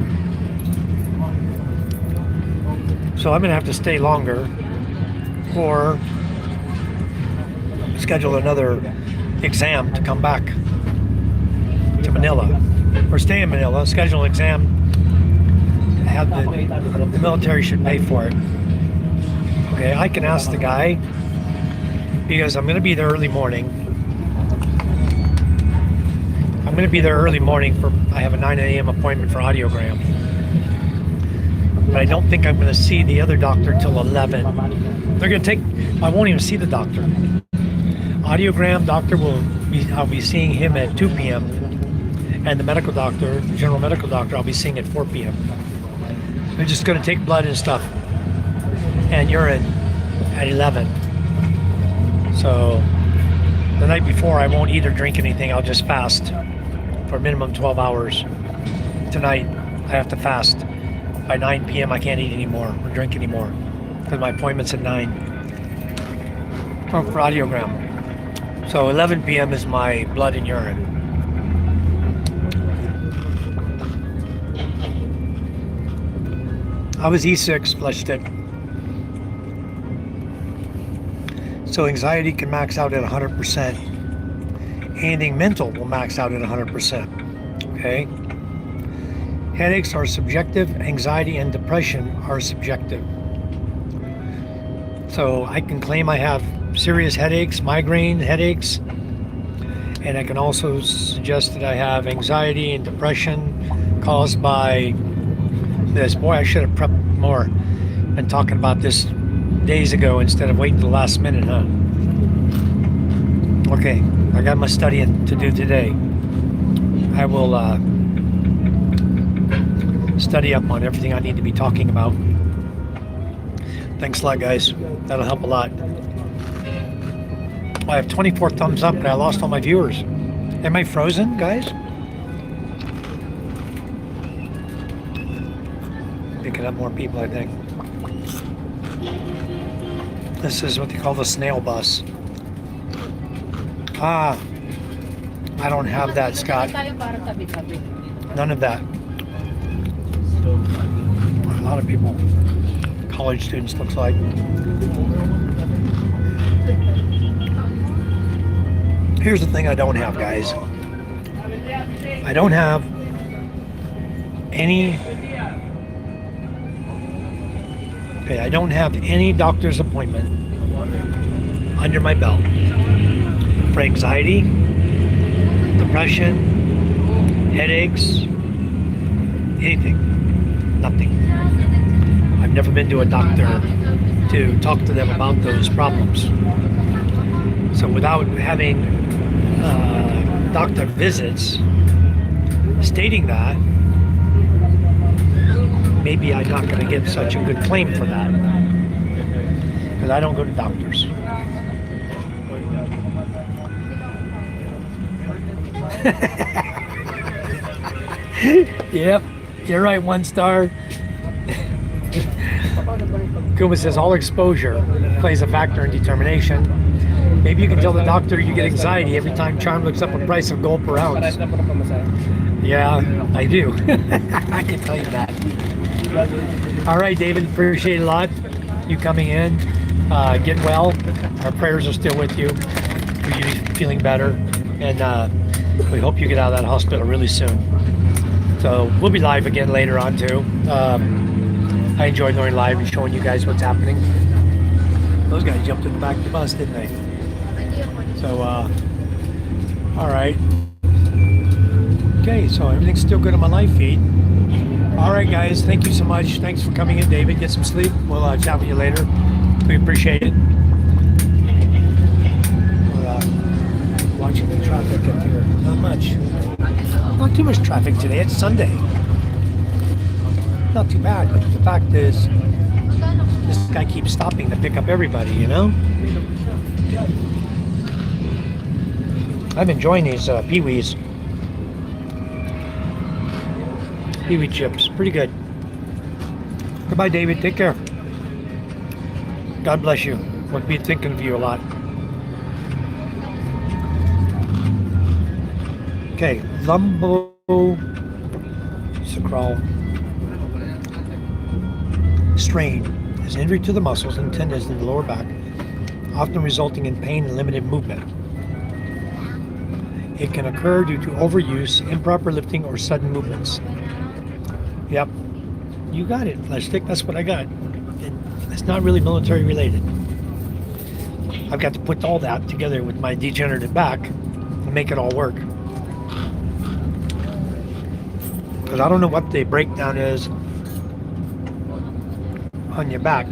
So I'm going to have to stay longer or schedule another exam to come back to Manila. Or stay in Manila, schedule an exam. Have the military should pay for it. Okay, I can ask the guy because I'm going to be there early morning. I'm going to be there early morning I have a 9 a.m. appointment for audiogram. But I don't think I'm going to see the other doctor till 11. They're going to I won't even see the doctor. Audiogram doctor I'll be seeing him at 2 p.m. And the medical doctor, general medical doctor, I'll be seeing at 4 p.m. They're just going to take blood and stuff and urine at 11. So the night before I won't eat or drink anything. I'll just fast for a minimum 12 hours. Tonight I have to fast. By 9 p.m. I can't eat anymore or drink anymore because my appointment's at 9 for audiogram. So 11 p.m. is my blood and urine. I was E6, flushed it. So anxiety can max out at 100%. Anything mental will max out at 100%. Okay? Headaches are subjective. Anxiety and depression are subjective. So I can claim I have serious headaches, migraine headaches, and I can also suggest that I have anxiety and depression caused by this. Boy, I should have prepped more and talking about this days ago instead of waiting till the last minute, huh? Okay, I got my studying to do today. I will study up on everything I need to be talking about. Thanks a lot, guys. That'll help a lot. I have 24 thumbs up, but I lost all my viewers. Am I frozen, guys? Picking up more people, I think. This is what they call the snail bus. I don't have that, Scott. None of that. A lot of people, college students, looks like. Here's the thing I don't have, guys. I don't have any doctor's appointment under my belt for anxiety, depression, headaches, anything. Nothing. I've never been to a doctor to talk to them about those problems. So without having doctor visits stating that, maybe I'm not going to get such a good claim for that. Because I don't go to doctors. Yep, you're right, 1 star. Kuma says all exposure plays a factor in determination. Maybe you can tell the doctor you get anxiety every time Charm looks up a price of gold per ounce. Yeah, I do. I can tell you that. All right, David, appreciate it a lot. You coming in, get well. Our prayers are still with you for you feeling better, and we hope you get out of that hospital really soon. So we'll be live again later on too. I enjoyed going live and showing you guys what's happening. Those guys jumped in the back of the bus, didn't they? So, all right. Okay, so everything's still good on my live feed. All right, guys, thank you so much. Thanks for coming in, David. Get some sleep. We'll chat with you later. We appreciate it. We're watching the traffic up here. Not much. Not too much traffic today. It's Sunday. Not too bad. But the fact is, this guy keeps stopping to pick up everybody, you know? I'm enjoying these Pee-wees. Pee-wee chips. Pretty good. Goodbye, David. Take care. God bless you. We'll be thinking of you a lot. Okay. Lumbosacral strain is an injury to the muscles and tendons in the lower back, often resulting in pain and limited movement. It can occur due to overuse, improper lifting, or sudden movements. Yep, you got it, Flesh Stick. That's what I got. It's not really military related. I've got to put all that together with my degenerative back and make it all work. Because I don't know what the breakdown is on your back. I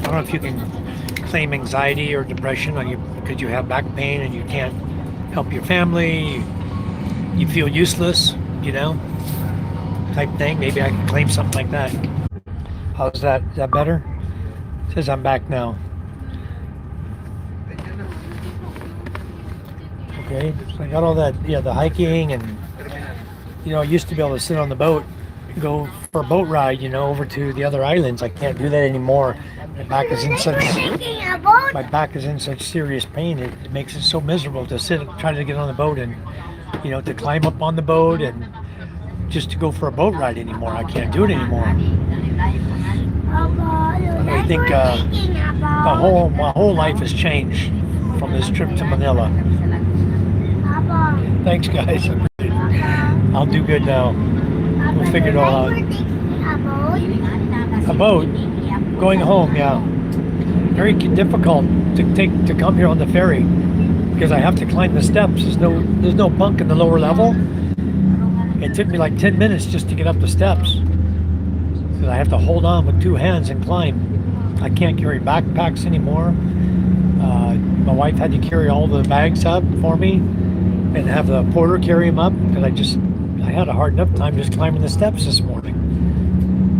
don't know if you can claim anxiety or depression on you because you have back pain and you can't help your family. You feel useless, you know, type thing. Maybe I can claim something like that. How's that? Is that better? Says I'm back now. Okay, so I got all that, yeah, the hiking and, I used to be able to sit on the boat, go for a boat ride, over to the other islands. I can't do that anymore. My back is in such serious pain. It makes it so miserable to sit, try to get on the boat and, to climb up on the boat and just to go for a boat ride anymore. I can't do it anymore. I think my whole life has changed from this trip to Manila. Thanks, guys. I'll do good now. We'll figure it all out. A boat? Going home, yeah. Very difficult to come here on the ferry because I have to climb the steps. There's no bunk in the lower level. It took me like 10 minutes just to get up the steps. So I have to hold on with two hands and climb. I can't carry backpacks anymore. My wife had to carry all the bags up for me and have the porter carry them up because I had a hard enough time just climbing the steps this morning.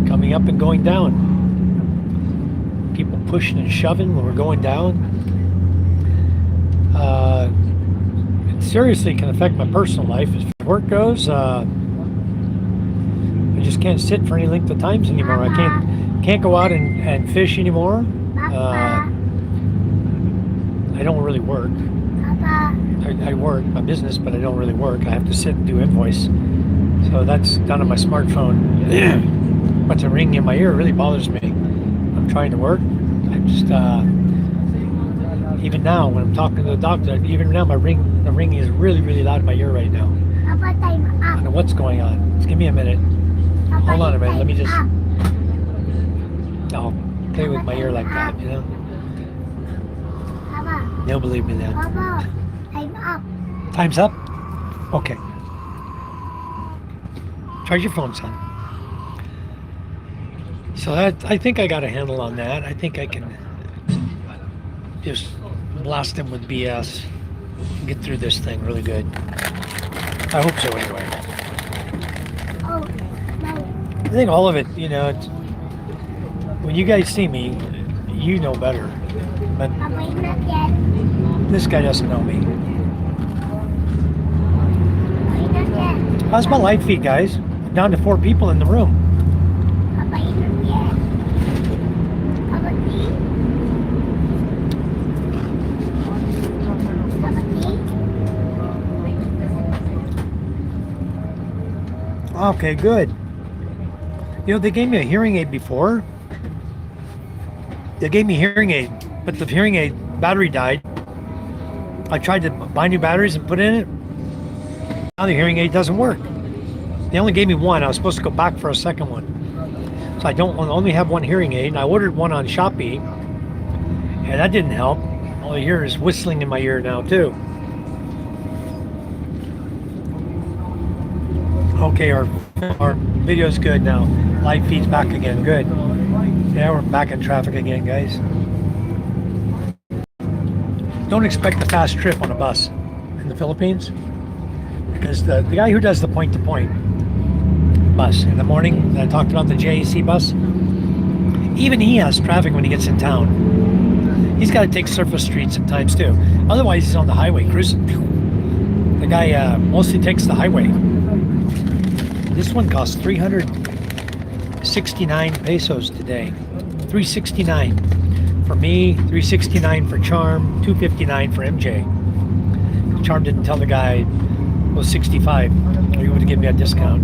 Coming up and going down. People pushing and shoving when we're going down. It seriously can affect my personal life. As work goes, I just can't sit for any length of times anymore. I can't go out and fish anymore. I don't really work. I work my business, but I don't really work. I have to sit and do invoice. So that's done on my smartphone. But the ring in my ear really bothers me. I'm trying to work. I'm just even now when I'm talking to the doctor, even now the ring is really, really loud in my ear right now. I don't know what's going on. Just give me a minute. Hold on a minute. Let me just. I'll play with my ear like that, They'll believe me then. I'm up. Time's up? Okay. Charge your phone, son. So I think I got a handle on that. I think I can just blast them with BS and get through this thing really good. I hope so anyway. Oh, no. I think all of it, when you guys see me, you know better. But Papa, not yet. this guy doesn't know me. Not yet. How's my light feed, guys? I'm down to 4 people in the room. Papa, not yet. Papa, see? Papa, see? Okay, good. They gave me a hearing aid before. They gave me a hearing aid, but the hearing aid battery died. I tried to buy new batteries and put in it. Now the hearing aid doesn't work. They only gave me one. I was supposed to go back for a second one. So I only have one hearing aid. And I ordered one on Shopee, and that didn't help. All I hear is whistling in my ear now too. Okay, our video's good now. Live feed's back again. Good. Yeah, we're back in traffic again, guys. Don't expect a fast trip on a bus in the Philippines because the guy who does the point-to-point bus in the morning that I talked about, the JAC bus, even he has traffic when he gets in town. He's got to take surface streets at times too. Otherwise, he's on the highway cruising. The guy mostly takes the highway. This one costs 369 pesos today. 369 for me, 369 for Charm, 259 for MJ. Charm didn't tell the guy it was 65, or he would have given me a discount.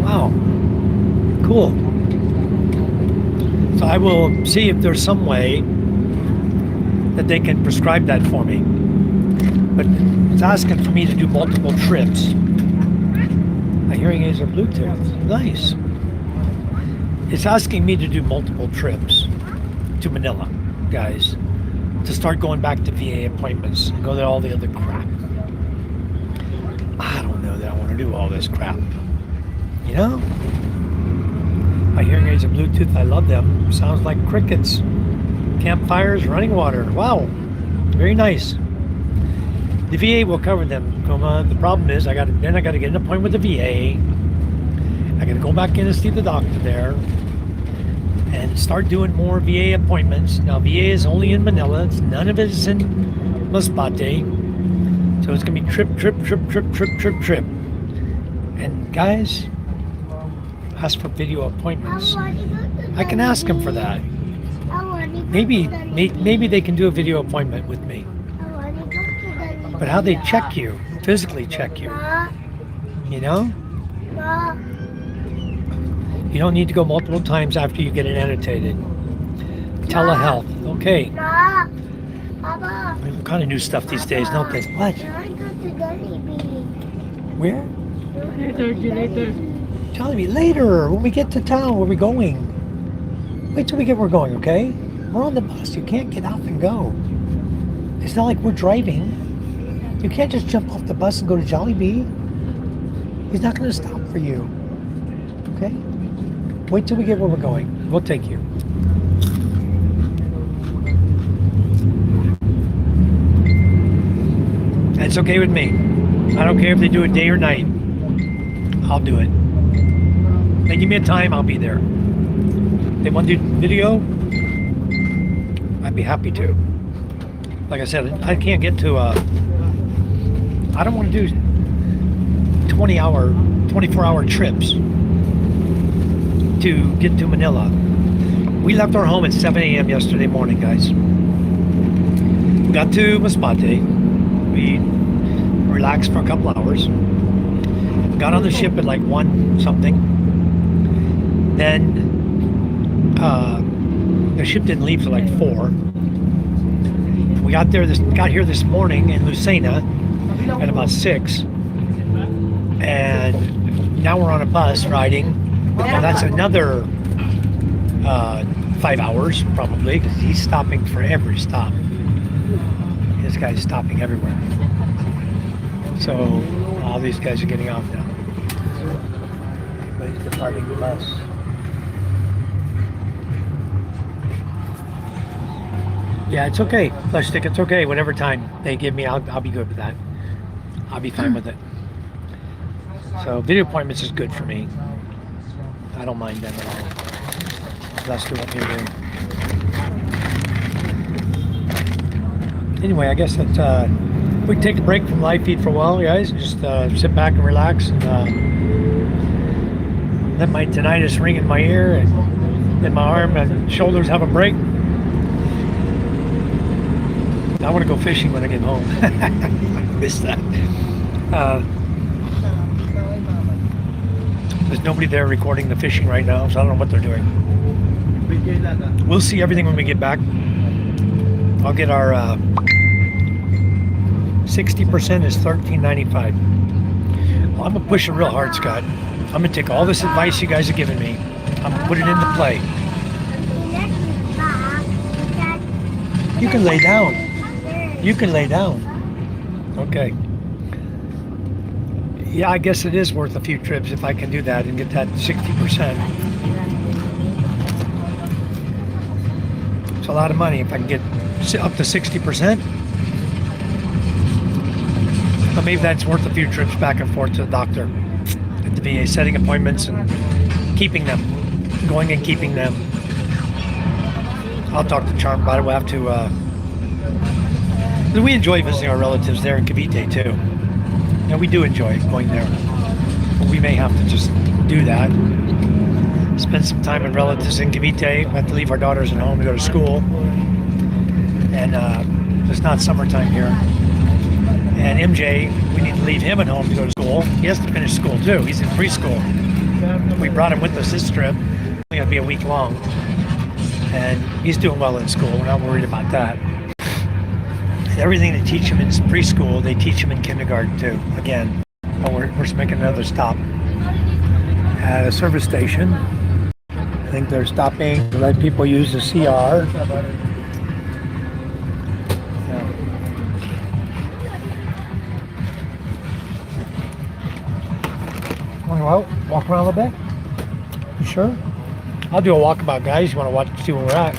Wow, cool. So I will see if there's some way that they can prescribe that for me. But it's asking for me to do multiple trips. My hearing aids are Bluetooth. Nice. It's asking me to do multiple trips to Manila, guys, to start going back to VA appointments and go to all the other crap. I don't know that I want to do all this crap. My hearing aids are Bluetooth. I love them. Sounds like crickets, campfires, running water. Wow, very nice. The VA will cover them. The problem is I got to get an appointment with the VA, I got to go back in and see the doctor there and start doing more VA appointments. Now, VA is only in Manila. None of it is in Masbate. So it's going to be trip. And guys, ask for video appointments. I can ask them for that. Maybe they can do a video appointment with me. But how they check you, physically check you, you know? You don't need to go multiple times after you get it annotated. Telehealth, okay. All kind of new stuff these days, don't they? What? Where? Later. Jollibee, later, when we get to town, where we going? Wait till we get where we're going, okay? We're on the bus, you can't get out and go. It's not like we're driving. You can't just jump off the bus and go to Jollibee. He's not going to stop for you. Okay? Wait till we get where we're going. We'll take you. That's okay with me. I don't care if they do it day or night. I'll do it. They give me a time, I'll be there. They want to do video, I'd be happy to. Like I said, I can't get to I don't want to do 24-hour trips to get to Manila. We left our home at 7 a.m. yesterday morning, guys. We got to Masbate. We relaxed for a couple hours. Got on the ship at like 1 something. Then the ship didn't leave till like 4. We got here this morning in Lucena at about 6. And now we're on a bus riding. Well, that's another 5 hours probably, because he's stopping for every stop. This guy's stopping everywhere. So all these guys are getting off now. Everybody's departing the bus. Yeah, it's okay. Flush ticket's okay. Whatever time they give me, I'll be good with that. I'll be fine with it. So video appointments is good for me. I don't mind them at all. That's what you're doing. Anyway, I guess that we can take a break from live feed for a while, guys. Just sit back and relax and let my tinnitus ring in my ear and let my arm and shoulders have a break. I want to go fishing when I get home. I miss that. There's nobody there recording the fishing right now, so I don't know what they're doing. We'll see everything when we get back. I'll get our 60% is $13.95. Well, I'm gonna push it real hard, Scott. I'm gonna take all this advice you guys are giving me. I'm gonna put it into play. You can lay down. You can lay down. Okay. Yeah, I guess it is worth a few trips if I can do that and get that 60%. It's a lot of money if I can get up to 60%. But maybe that's worth a few trips back and forth to the doctor at the VA, setting appointments and keeping them, going and keeping them. I'll talk to Charm about it. We'll have to. We enjoy visiting our relatives there in Cavite too. Yeah, we do enjoy going there. But we may have to just do that. Spend some time with relatives in Cavite. We have to leave our daughters at home to go to school. And it's not summertime here. And MJ, we need to leave him at home to go to school. He has to finish school too. He's in preschool. We brought him with us this trip. It's only going to be a week long. And he's doing well in school. We're not worried about that. Everything they teach him in preschool, they teach him in kindergarten too. Again, but we're making another stop at a service station. I think they're stopping to let people use the CR. Yeah. Want to go out, walk around a little bit? You sure? I'll do a walkabout, guys. You want to watch, see where we're at?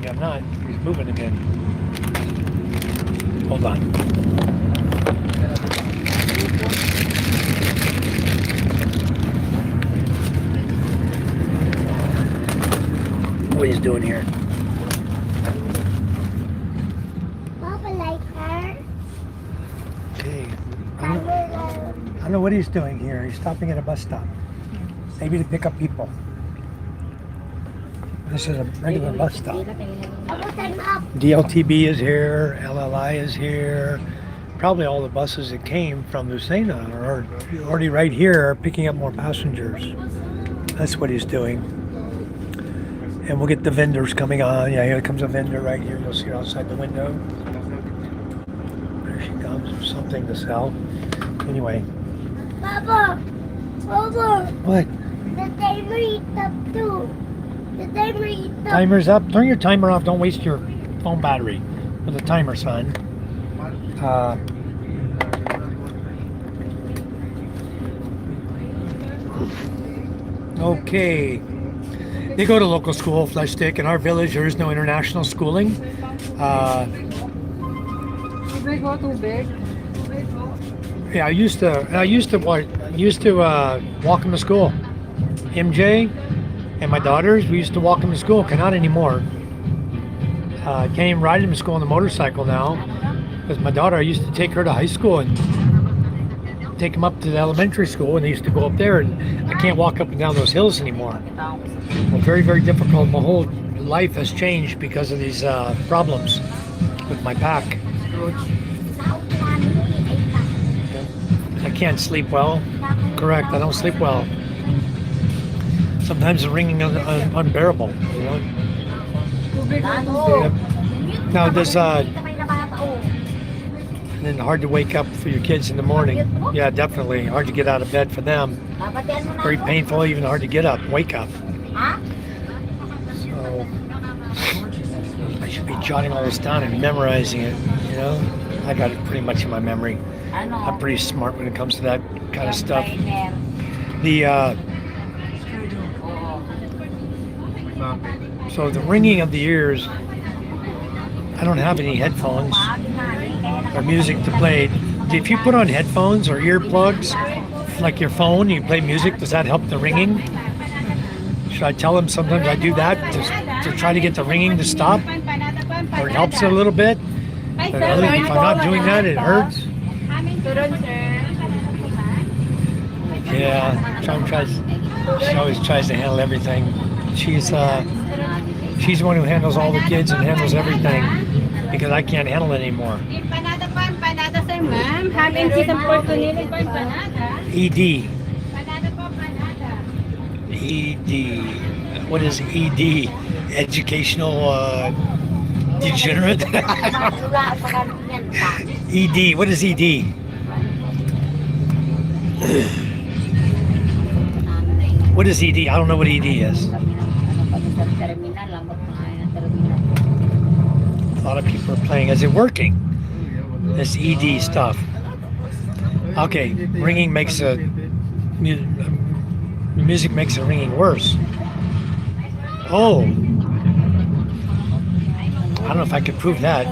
I'm not. He's moving again. Hold on. what he's doing here. Papa like her. Okay. I don't know what he's doing here. He's stopping at a bus stop. Maybe to pick up people. This is a regular bus stop. Papa, time up. DLTB is here. LLI is here. Probably all the buses that came from Lucena are already right here picking up more passengers. That's what he's doing. And we'll get the vendors coming on. Yeah, here comes a vendor right here. You'll see her outside the window. There she comes. Something to sell. Anyway. Papa, Papa, What? the timer is up too. The timer is up. Timer's up. Turn your timer off. Don't waste your phone battery with a timer, son. Okay. They go to local school, Flesh Stick. In our village, there is no international schooling. Yeah, I used to walk them to school. MJ and my daughters, we used to walk them to school. Cannot anymore. Can't even ride them to school on the motorcycle now. Because my daughter, I used to take her to high school and take them up to the elementary school, and they used to go up there, and I can't walk up and down those hills anymore. Well, very, very difficult. My whole life has changed because of these problems with my back. I can't sleep well. Correct, I don't sleep well. Sometimes the ringing is unbearable. You know? Yep. Now there's and then hard to wake up for your kids in the morning. Yeah, definitely hard to get out of bed for them. Very painful, even hard to get up, wake up. So I should be jotting all this down and memorizing it. You know, I got it pretty much in my memory. I'm pretty smart when it comes to that kind of stuff. So the ringing of the ears, I don't have any headphones or music to play. If you put on headphones or earplugs, like your phone, you play music, does that help the ringing? Should I tell them sometimes I do that to try to get the ringing to stop? Or it helps it a little bit? But if I'm not doing that, it hurts? Yeah, she always tries to handle everything. She's the one who handles all the kids and handles everything because I can't handle it anymore. ED. ED. What is ED? Educational degenerate? ED. What is ED? What is ED? I don't know what ED is. A lot of people are playing. Is it working? This ED stuff. Okay, ringing makes music makes the ringing worse. Oh, I don't know if I could prove that.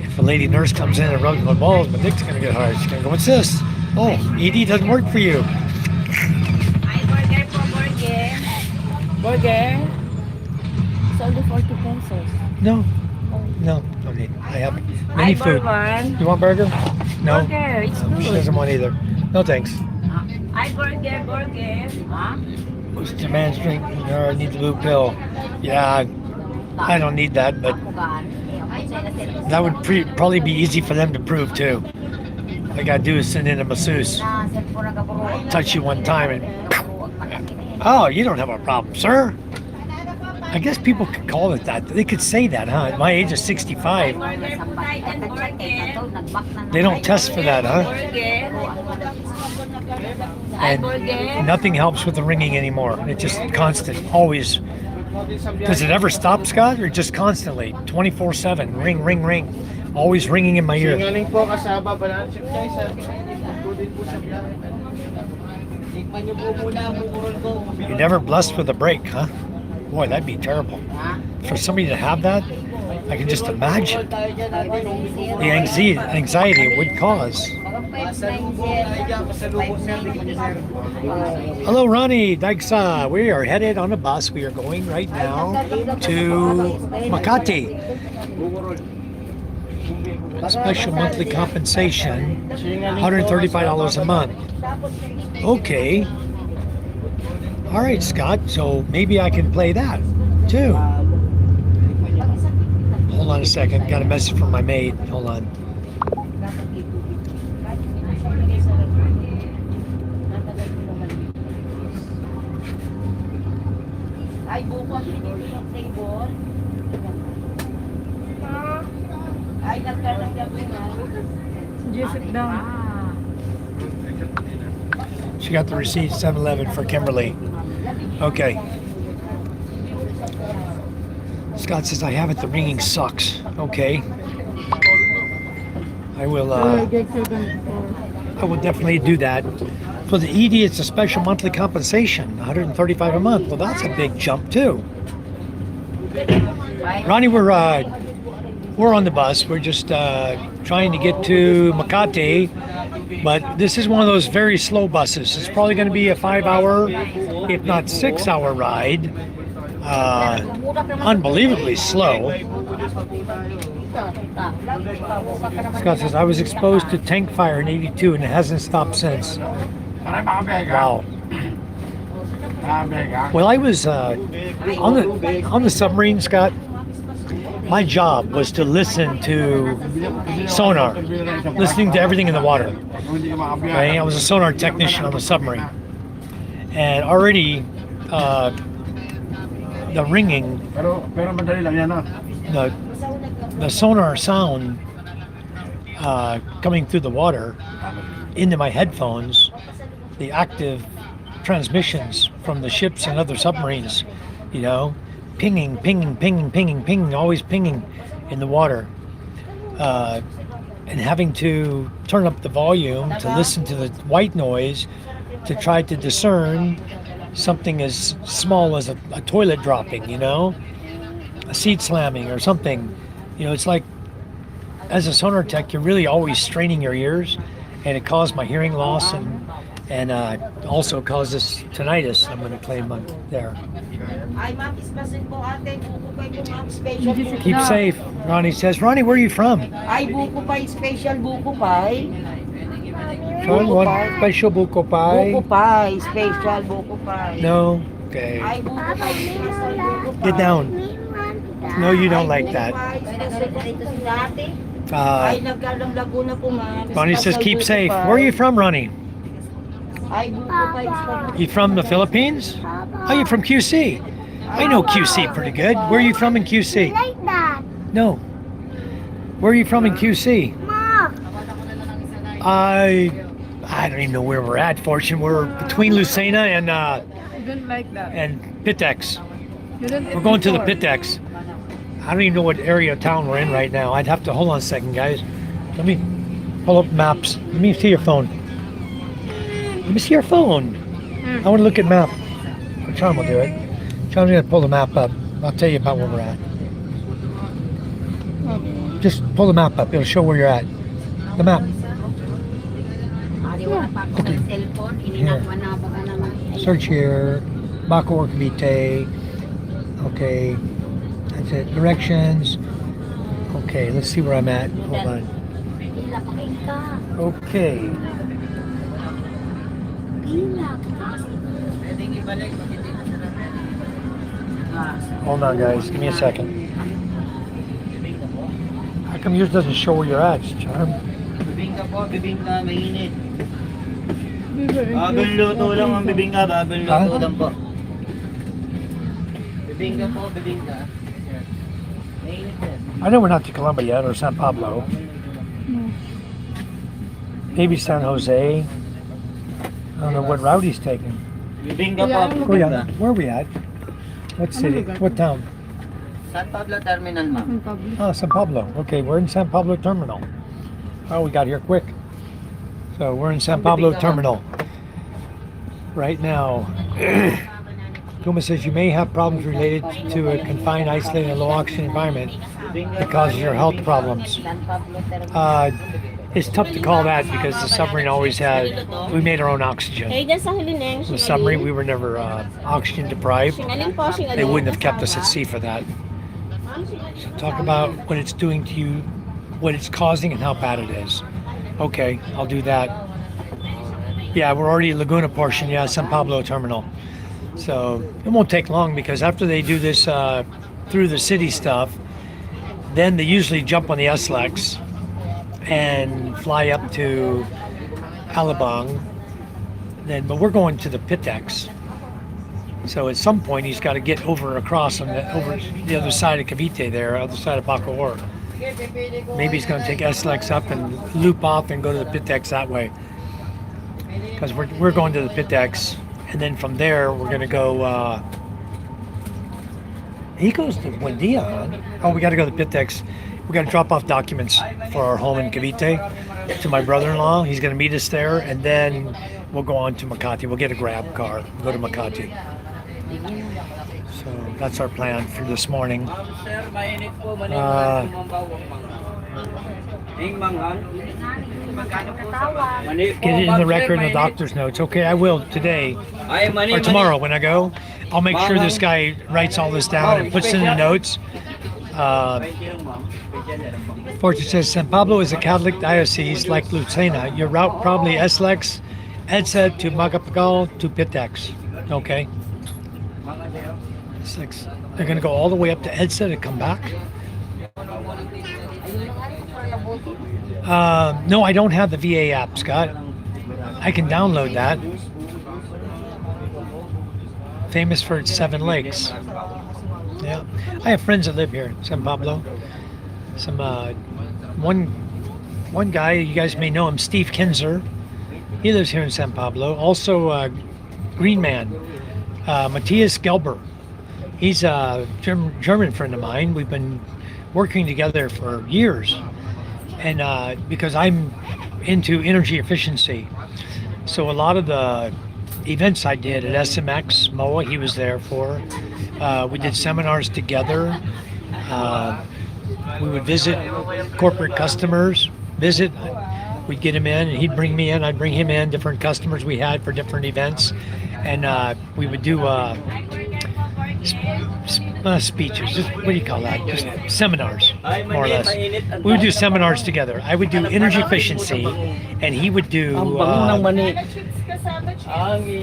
If a lady nurse comes in and rubs my balls, my dick's gonna get hard. She's gonna go, "What's this?" Oh, ED doesn't work for you. Burger. It's only 40 pesos. No, no need. I have many food. One. You want burger? No. Burger, it's good. She doesn't want either. No thanks. Burger. Huh? What's the man's drink? I need the blue pill. Yeah, I don't need that, but that would probably be easy for them to prove too. All I gotta do is send in a masseuse. Touch you one time and oh, you don't have a problem, sir. I guess people could call it that. They could say that, huh? At my age of 65, they don't test for that, huh? And nothing helps with the ringing anymore. It's just constant, always. Does it ever stop, Scott, or just constantly, 24/7, ring, ring, ring, always ringing in my ear? You're never blessed with a break, huh? Boy, that'd be terrible. For somebody to have that, I can just imagine the anxiety it would cause. Hello, Ronnie, Daigsa. We are headed on a bus. We are going right now to Makati. Special monthly compensation, $135 a month. Okay. All right, Scott. So maybe I can play that too. Hold on a second. Got a message from my maid. Hold on. Ay, buko ang pinili ng table. Ay, nagkaroon na. Just sit down. She got the receipt, 7-Eleven for Kimberly. Okay. Scott says, I have it. The ringing sucks. Okay. I will definitely do that. For the ED, it's a special monthly compensation, $135 a month. Well, that's a big jump too. Ronnie, we're on the bus. We're just trying to get to Makati, but this is one of those very slow buses. It's probably going to be a 5-hour, if not 6-hour ride. Unbelievably slow. Scott says, I was exposed to tank fire in '82 and it hasn't stopped since. Wow. Well, I was on the submarine, Scott. My job was to listen to sonar, listening to everything in the water. Right? I was a sonar technician on the submarine, and already the ringing, the sonar sound coming through the water into my headphones, the active transmissions from the ships and other submarines, you know, pinging, always pinging in the water, and having to turn up the volume to listen to the white noise to try to discern something as small as a toilet dropping, you know, a seat slamming or something. You know, it's like, as a sonar tech, you're really always straining your ears, and it caused my hearing loss and also causes tinnitus. I'm going to claim on there. Keep safe, Ronnie says. Ronnie, where are you from? Ay, buko pie, special buko pie. From what? Special buko pie? Buko pie, special buko pie. No? Okay. Ay, buko pie, special buko pie. Get down. No, you don't like that. Ay, nagkalang Laguna po, ma'am. Ronnie says, keep Special safe. buko pie. Where are you from, Ronnie? Ay, buko pie, special. You from the Philippines? Oh, you from QC? I know QC pretty good. Where are you from in QC? Like that. No. Where are you from in QC? Mom. I don't even know where we're at, Fortune. We're between Lucena You didn't like that. and Pitex. You didn't We're going to the Pitex. I don't even know what area of town we're in right now. I'd have to hold on a second, guys. Let me pull up maps. Let me see your phone. Let me see your phone. I want to look at map. John will do it. John's gonna pull the map up. I'll tell you about where we're at. Just pull the map up. It'll show where you're at. The map. Okay. Here. Search here. Bacoor Cavite. Okay. That's it. Directions. Okay, let's see where I'm at. Hold on. Okay. Hold on, guys. Give me a second. How come yours doesn't show where you're at, Charm? Bibingka po, bibingka, mainit. Bagong luto lang ang bibingka, bagong luto lang po. Bibingka po, bibingka. Mainit din. I know we're not to Colombia yet, or San Pablo. Maybe San Jose. I don't know what route he's taking. Bibingka po, bibingka. Where are we at? What city? What town? San Pablo Terminal, ma'am. Oh, San Pablo. Okay, we're in San Pablo Terminal. Oh, we got here quick. So we're in San Pablo Terminal right now. Kuma says you may have problems related to a confined, isolated, and low oxygen environment that causes your health problems. It's tough to call that because the submarine always had. We made our own oxygen. The submarine, we were never oxygen deprived. They wouldn't have kept us at sea for that. So talk about what it's doing to you, what it's causing, and how bad it is. Okay, I'll do that. Yeah, we're already Laguna portion. Yeah, San Pablo terminal. So it won't take long because after they do this through the city stuff, then they usually jump on the SLEX and fly up to Alabang. But we're going to the Pitex. So at some point he's got to get over across on over the other side of Cavite there, other side of Bacoor. Maybe he's going to take SLEX up and loop off and go to the Pitex that way. Because we're going to the Pitex, and then from there we're going to go. He goes to Buendia, huh? Oh, we got to go to the Pitex. We got to drop off documents for our home in Cavite to my brother-in-law. He's going to meet us there, and then we'll go on to Makati. We'll get a grab car, go to Makati. So that's our plan for this morning. Get it in the record in the doctor's notes. Okay, I will today or tomorrow when I go. I'll make sure this guy writes all this down and puts it in the notes. Fortune says San Pablo is a Catholic diocese like Lucena. Your route probably SLEX, EDSA to Magapagal to Pitex. Okay. They're going to go all the way up to EDSA to come back. No, I don't have the VA app, Scott. I can download that. Famous for its 7 lakes. Yeah, I have friends that live here in San Pablo. Some one guy, you guys may know him, Steve Kinzer. He lives here in San Pablo. Also, Green Man, Matthias Gelber. He's a German friend of mine. We've been working together for years. And because I'm into energy efficiency, so a lot of the events I did at SMX, MOA, he was there for. We did seminars together. We would visit corporate customers, we'd get him in and he'd bring me in, I'd bring him in, different customers we had for different events. And we would do speeches, just what do you call that? Just seminars, more or less. We would do seminars together. I would do energy efficiency, and he would do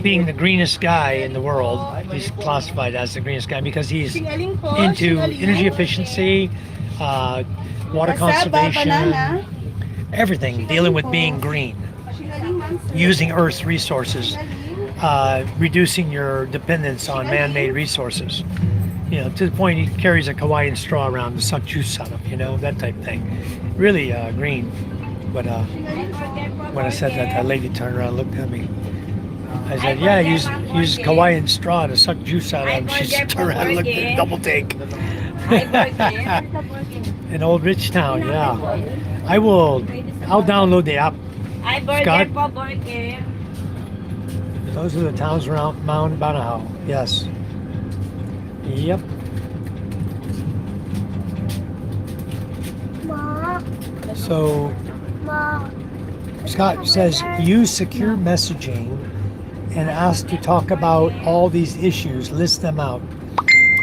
being the greenest guy in the world. He's classified as the greenest guy because he's into energy efficiency, water conservation, everything dealing with being green, using Earth's resources, reducing your dependence on man-made resources. You know, to the point he carries a Hawaiian straw around to suck juice out of, you know, that type of thing. Really green. But when I said that, that lady turned around and looked at me. I said, yeah, use Hawaiian straw to suck juice out of him. She turned around and looked at me, double take. In Old Rich Town, yeah. I'll download the app. Scott? Those are the towns around Mount Banahao. Yes. Yep. So Scott says use secure messaging and ask to talk about all these issues. List them out.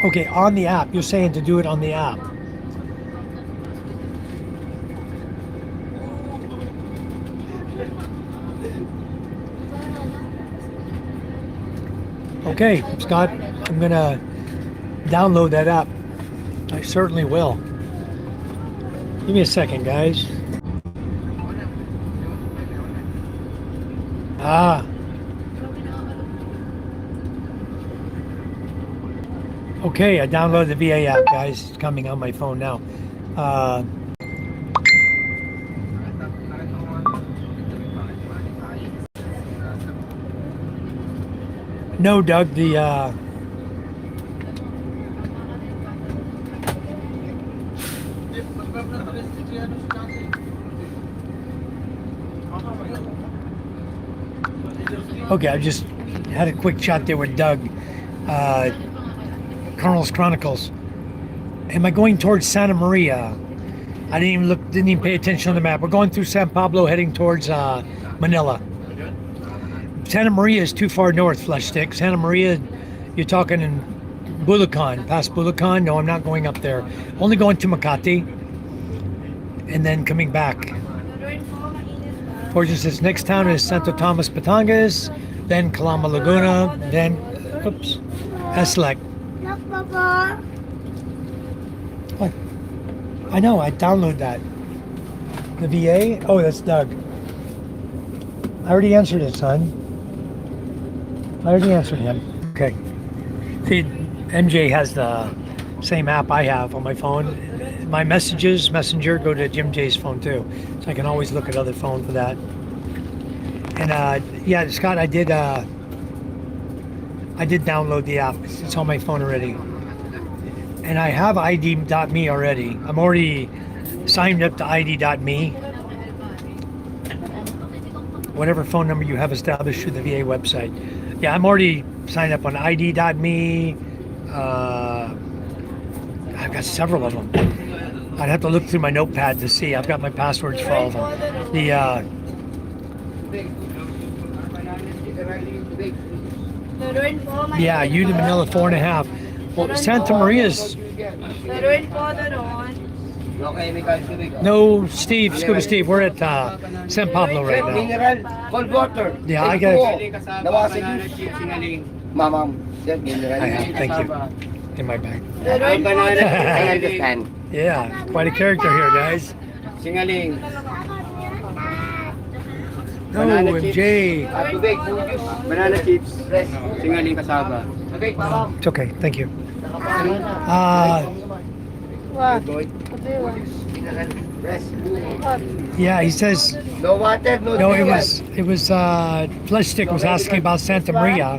Okay, on the app. You're saying to do it on the app. Okay, Scott, I'm going to download that app. I certainly will. Give me a second, guys. Okay, I downloaded the VA app, guys. It's coming on my phone now. No, Doug, okay, I just had a quick chat there with Doug. Colonel's Chronicles. Am I going towards Santa Maria? I didn't even pay attention on the map. We're going through San Pablo, heading towards Manila. Santa Maria is too far north, Flesh Stick. Santa Maria, you're talking in Bulacan, past Bulacan. No, I'm not going up there. Only going to Makati, and then coming back. Fortune says next town is Santo Tomas, Batangas, then Calama Laguna, then, oops, Eslec. Look, Papa. What? I know, I download that. The VA? Oh, that's Doug. I already answered it, son. I already answered him. Okay. See, MJ has the same app I have on my phone. My messages, Messenger, go to Jim J's phone too. So I can always look at other phone for that. And yeah, Scott, I did download the app. It's on my phone already. And I have ID.me already. I'm already signed up to ID.me. Whatever phone number you have established through the VA website. Yeah, I'm already signed up on ID.me. I've got several of them. I'd have to look through my notepad to see. I've got my passwords for all of them. Yeah, you to Manila 4.5. Well, Santa Maria's. No, Steve, Scuba Steve. We're at San Pablo right now. Mineral, cold water. Yeah, I got it. Mamam, that mineral. I have, thank you. In my bag. Banana, I understand. Yeah, quite a character here, guys. Singaling. No, MJ. Tubig, banana chips, singaling kasaba. Okay, It's okay, thank you. Yeah, he says. No water, no No, drink. it was Flesh Stick was asking about Santa Maria.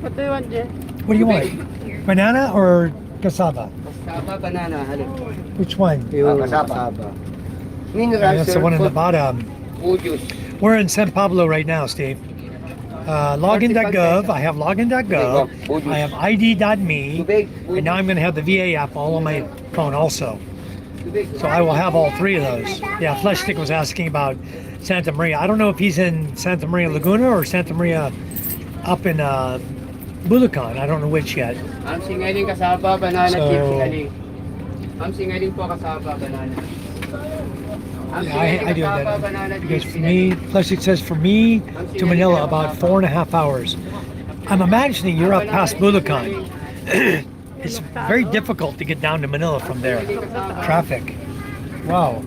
What do you want, Jay? What do you want? Banana or cassava? Kasaba, banana, halin. Which one? Kasaba. Mineral, That's the sir, one in the food- bottom. food juice. We're in San Pablo right now, Steve. Login.gov. I have login.gov. I have ID.me. Tubig, And now I'm going to have the VA app all on my phone also. So I will have all three of those. Yeah, Flesh Stick was asking about Santa Maria. I don't know if he's in Santa Maria Laguna or Santa Maria up in Bulacan. I don't know which yet. Ang singaling kasaba, banana So- chips, singaling. Ang singaling po kasaba, banana. Ang Yeah, singaling I do kasaba, that. banana Because chips, for me, Flesh Stick says for me to Manila about 4.5 hours. I'm imagining you're up past Bulacan. It's very difficult to get down to Manila from there. Traffic. Wow.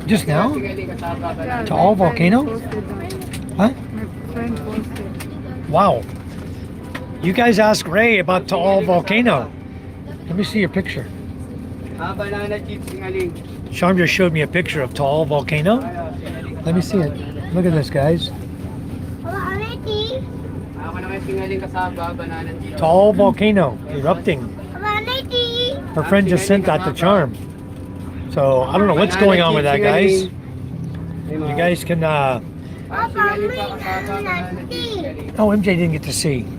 Just now? singaling kasaba, banana. Taal volcano? Huh? My friend posted. Wow. You guys ask Ray about Taal volcano. Let me see your picture. Banana chips, singaling. Sharm just showed me a picture of Taal volcano. Let me see it. Look at this, guys. Already. Ako naman singaling kasaba, banana chips. Taal volcano erupting. Already. Her friend just sent that to Charm. So I don't know what's going on with that, guys. You guys can. Papa, bring already. Oh, MJ didn't get to see. Did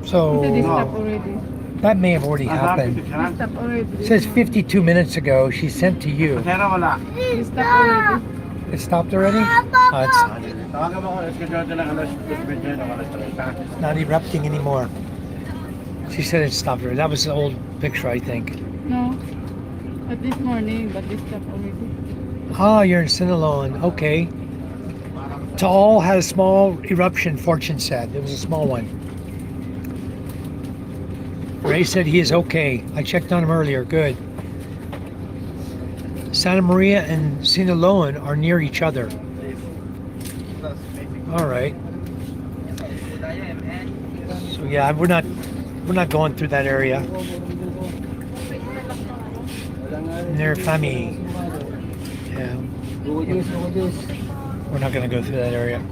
So they stop already? that may have already happened. They stop already. It says 52 minutes ago she sent to you. They stop already. It stopped already? Oh, it's not erupting anymore. She said it stopped already. That was the old picture, I think. No. But this morning, but they stop already. Ah, you're in Sinaloa. Okay. Taal had a small eruption, Fortune said. It was a small one. Ray said he is okay. I checked on him earlier. Good. Santa Maria and Sinaloa are near each other. All right. So yeah, we're not going through that area. Near Fami. Yeah. We're not going to go through that area. I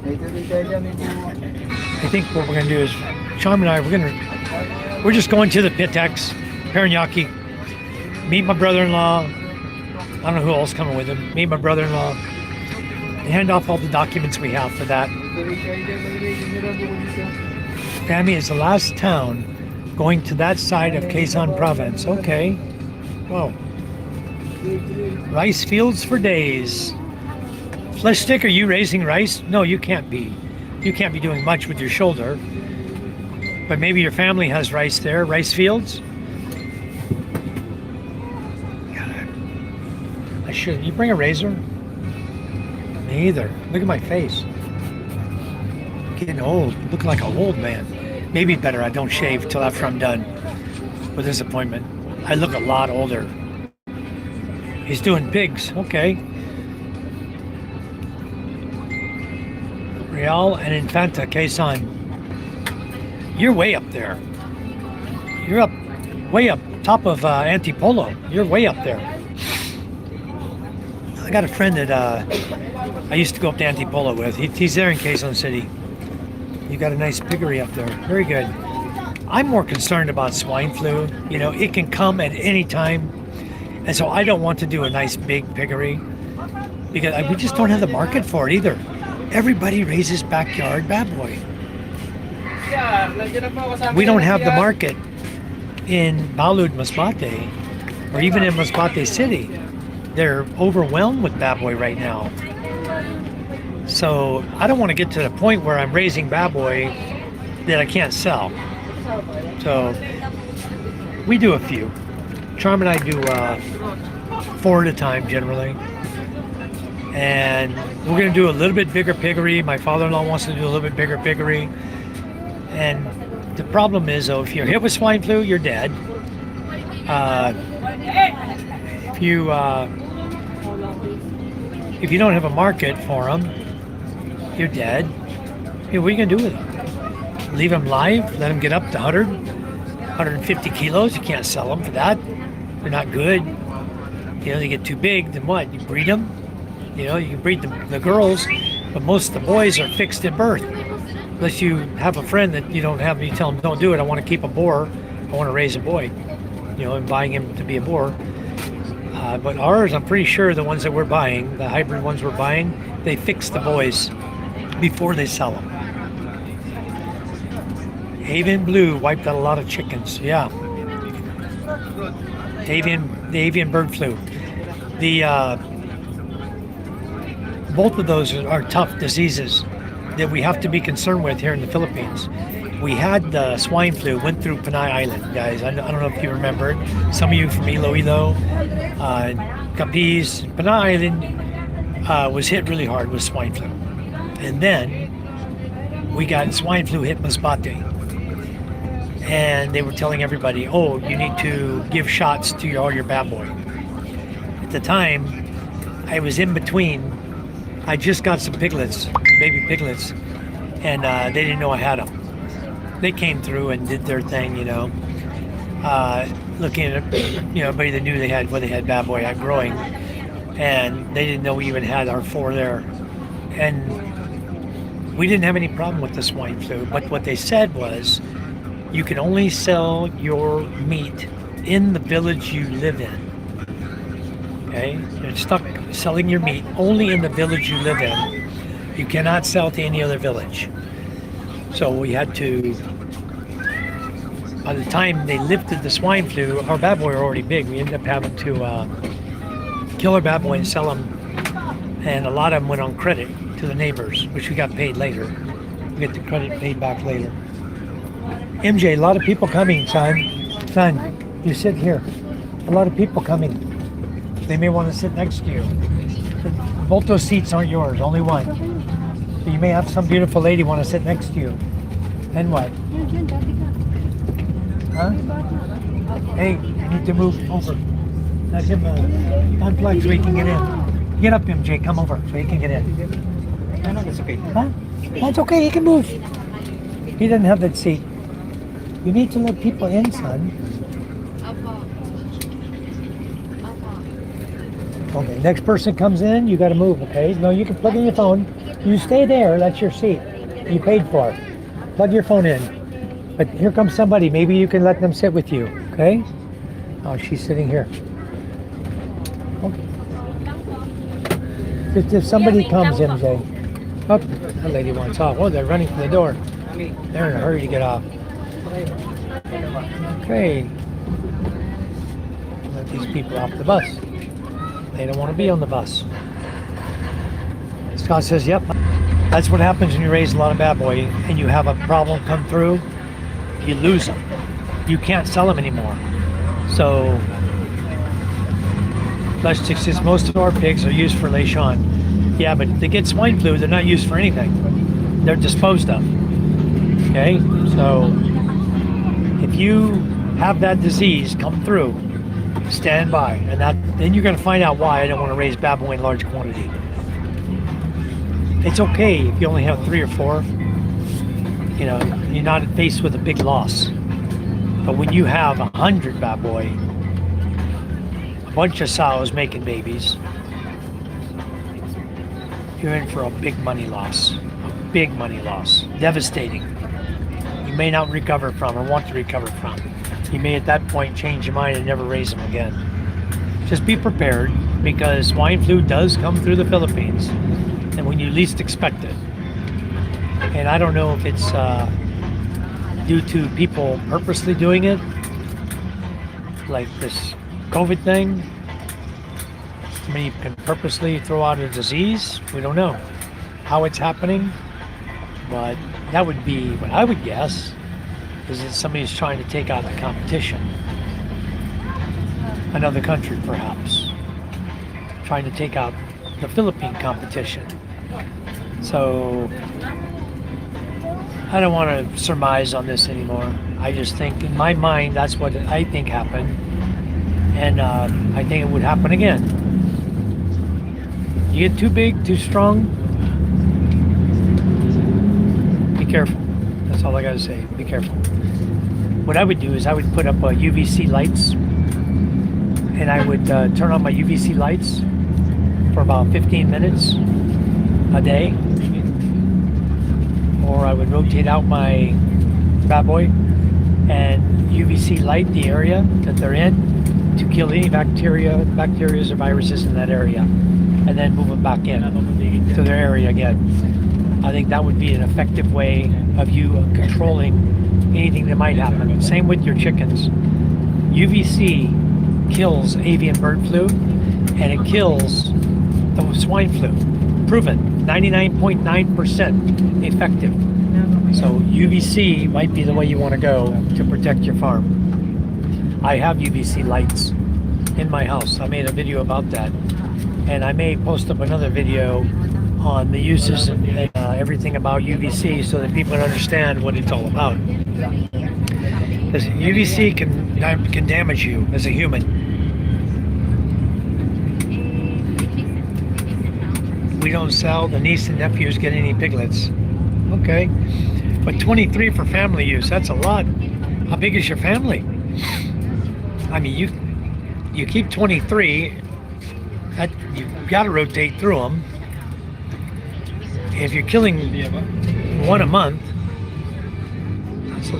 think what we're going to do is, Sean and I, we're just going to the Pitex, Paranaque, meet my brother-in-law. I don't know who else coming with him. Meet my brother-in-law, and hand off all the documents we have for that. Fami is the last town Going to that side of Quezon province. Okay. Whoa. Rice fields for days. Flesh stick, are you raising rice? No, you can't be. You can't be doing much with your shoulder. But maybe your family has rice there, rice fields. I should. You bring a razor? Me either. Look at my face. Getting old. Looking like an old man. Maybe better I don't shave till after I'm done with this appointment. I look a lot older. He's doing pigs. Okay. Real and Infanta, Quezon. You're way up there. You're up, way up top of Antipolo. You're way up there. I got a friend that I used to go up to Antipolo with. He's there in Quezon City. You got a nice piggery up there. Very good. I'm more concerned about swine flu. You know, it can come at any time. And so I don't want to do a nice big piggery because we just don't have the market for it either. Everybody raises backyard baboy. We don't have the market in Balud, Masbate, or even in Masbate City. They're overwhelmed with baboy right now. So I don't want to get to the point where I'm raising baboy that I can't sell. So we do a few. Charm and I do 4 at a time generally. And we're going to do a little bit bigger piggery. My father-in-law wants to do a little bit bigger piggery. And the problem is, though, if you're hit with swine flu, you're dead. If you don't have a market for them, you're dead. Hey, what are you going to do with them? Leave them live? Let them get up to 100, 150 kilos? You can't sell them for that. They're not good. You know, they get too big, then what? You breed them? You know, you can breed the girls, but most of the boys are fixed at birth. Unless you have a friend that you don't have, you tell them, don't do it. I want to keep a boar. I want to raise a boy. You know, and buying him to be a boar. But ours, I'm pretty sure the ones that we're buying, the hybrid ones we're buying, they fix the boys before they sell them. Avian blue wiped out a lot of chickens. Yeah. The avian bird flu. Both of those are tough diseases that we have to be concerned with here in the Philippines. We had the swine flu, went through Panay Island, guys. I don't know if you remember it. Some of you from Iloilo, Capiz, Panay Island was hit really hard with swine flu. And then we got swine flu hit Masbate. And they were telling everybody, oh, you need to give shots to all your baboy. At the time, I was in between. I just got some piglets, baby piglets, and they didn't know I had them. They came through and did their thing, you know, looking at, you know, everybody that knew they had baboy out growing, and they didn't know we even had our 4 there. And we didn't have any problem with the swine flu, but what they said was, you can only sell your meat in the village you live in. Okay? You're stuck selling your meat only in the village you live in. You cannot sell to any other village. So we had to, by the time they lifted the swine flu, our baboy were already big. We ended up having to kill our baboy and sell them. And a lot of them went on credit to the neighbors, which we got paid later. We get the credit paid back later. MJ, a lot of people coming, son. Son, you sit here. A lot of people coming. They may want to sit next to you. Both those seats aren't yours, only one. So you may have some beautiful lady want to sit next to you. Then what? Huh? Hey, you need to move over. Let him unplug so he can get in. Get up, MJ, come over so he can get in. No, that's okay. Huh? That's okay, he can move. He doesn't have that seat. You need to let people in, son. Okay, next person comes in, you got to move, okay? No, you can plug in your phone. You stay there, that's your seat. You paid for it. Plug your phone in. But here comes somebody, maybe you can let them sit with you, okay? Oh, she's sitting here. Okay. If somebody comes, MJ. Oh, that lady wants off. Oh, they're running from the door. They're in a hurry to get off. Okay. Let these people off the bus. They don't want to be on the bus. Scott says, yep. That's what happens when you raise a lot of bad boy and you have a problem come through. You lose them. You can't sell them anymore. So, Plastic says most of our pigs are used for Leishon. Yeah, but they get swine flu, they're not used for anything. They're disposed of. Okay? So, if you have that disease come through, stand by. And then you're going to find out why I don't want to raise baboy in large quantity. It's okay if you only have 3 or 4. You know, you're not faced with a big loss. But when you have 100 baboy, a bunch of sows making babies, you're in for a big money loss. A big money loss. Devastating. You may not recover from or want to recover from. You may at that point change your mind and never raise them again. Just be prepared, because swine flu does come through the Philippines, and when you least expect it. And I don't know if it's due to people purposely doing it, like this COVID thing. Somebody can purposely throw out a disease. We don't know how it's happening, but that would be what I would guess, is that somebody's trying to take out the competition. Another country, perhaps. Trying to take out the Philippine competition. So, I don't want to surmise on this anymore. I just think, in my mind, that's what I think happened. And I think it would happen again. You get too big, too strong, be careful. That's all I got to say. Be careful. What I would do is I would put up UVC lights, and I would turn on my UVC lights for about 15 minutes a day, or I would rotate out my baboy and UVC light the area that they're in to kill any bacteria or viruses in that area, and then move them back in to their area again. I think that would be an effective way of you controlling anything that might happen. Same with your chickens. UVC kills avian bird flu, and it kills the swine flu. Proven, 99.9% effective. So UVC might be the way you want to go to protect your farm. I have UVC lights in my house. I made a video about that, and I may post up another video on the uses and everything about UVC, so that people can understand what it's all about. Because UVC can damage you as a human. We don't sell. The niece and nephews get any piglets. Okay, but 23 for family use. That's a lot. How big is your family? I mean, you keep 23. That you've got to rotate through them. If you're killing one a month,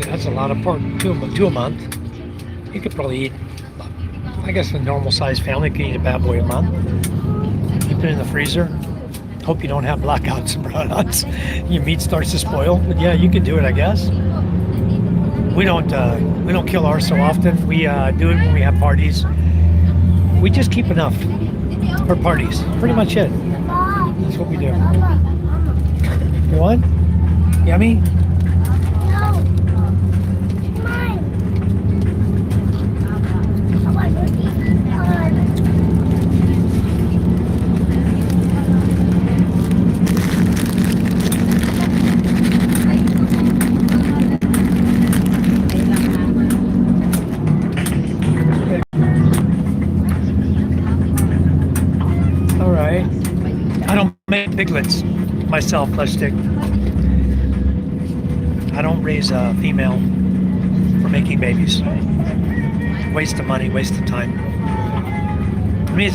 that's a lot of pork. Two a month. You could probably eat, I guess a normal sized family could eat a bad boy a month. Keep it in the freezer. Hope you don't have blackouts and brownouts. Your meat starts to spoil. But yeah, you can do it, I guess. We don't kill ours so often. We do it when we have parties. We just keep enough for parties. Pretty much it. That's what we do. You want? Yummy? No. Mine. I want to eat. All right. I don't make piglets myself, plastic. I don't raise a female for making babies. Waste of money, waste of time. I mean,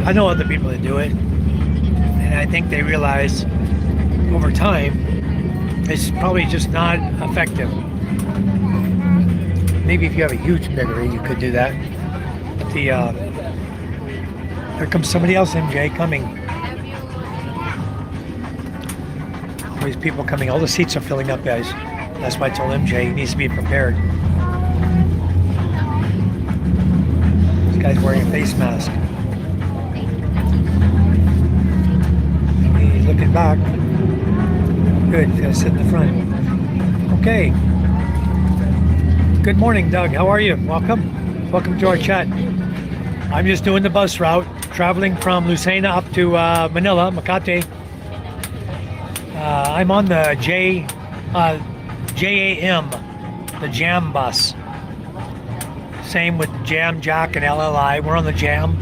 I know other people that do it, and I think they realize over time it's probably just not effective. Maybe if you have a huge piggery, you could do that. But here comes somebody else, MJ, coming. All these people coming. All the seats are filling up, guys. That's why I told MJ he needs to be prepared. This guy's wearing a face mask. He's looking back. Good, he's gonna sit in the front. Okay. Good morning, Doug. How are you? Welcome. Welcome to our chat. I'm just doing the bus route, traveling from Lucena up to Manila, Makati. I'm on the JAM, the JAM bus. Same with Jam, Jack, and LLI. We're on the JAM.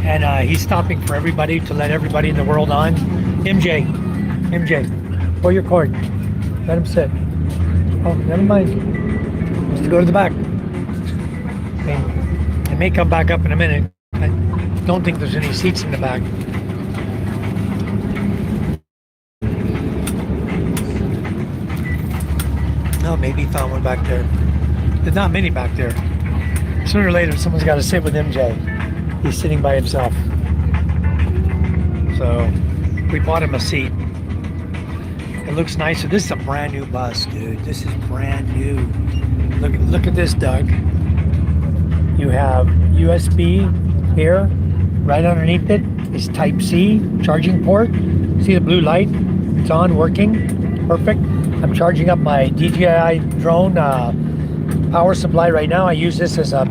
And he's stopping for everybody to let everybody in the world on. MJ, pull your cord. Let him sit. Oh, never mind. Just go to the back. Okay. I may come back up in a minute. I don't think there's any seats in the back. Oh, maybe he found one back there. There's not many back there. Sooner or later, someone's got to sit with MJ. He's sitting by himself. So we bought him a seat. It looks nicer. This is a brand new bus, dude. This is brand new. Look at this, Doug. You have USB here. Right underneath it is Type-C charging port. See the blue light? It's on, working. Perfect. I'm charging up my DJI drone power supply right now. I use this as a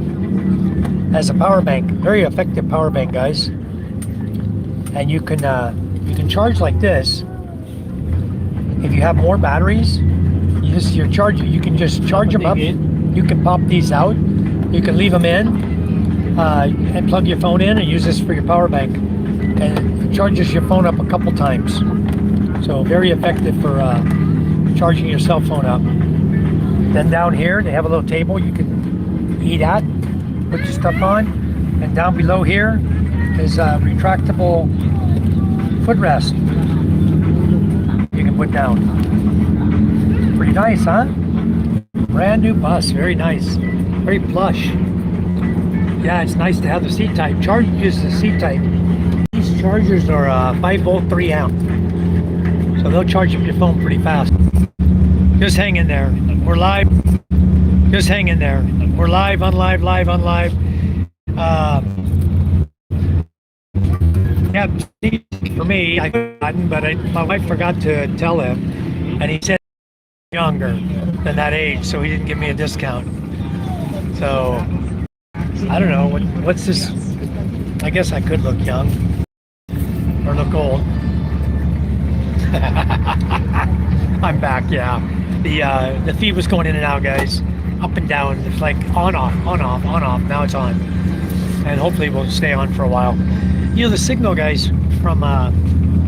power bank. Very effective power bank, guys. And you can charge like this. If you have more batteries, this is your charger. You can just charge them up. You can pop these out. You can leave them in and plug your phone in and use this for your power bank. And it charges your phone up a couple times. So very effective for charging your cell phone up. Then down here, they have a little table you can eat at, put your stuff on. And down below here is a retractable footrest you can put down. Pretty nice, huh? Brand new bus, very nice. Very plush. Yeah, it's nice to have the seat type. Charge uses the seat type. These chargers are 5-volt, 3-amp. So they'll charge up your phone pretty fast. Just hang in there. We're live. Just hang in there. We're live, on live, on live. Yeah, for me, I couldn't, but my wife forgot to tell him, and he said younger than that age, so he didn't give me a discount. So I don't know what's this. I guess I could look young or look old. I'm back. Yeah, the feed was going in and out, guys, up and down. It's like on off, on off, on off. Now it's on, and hopefully we'll stay on for a while. You know, the signal, guys, from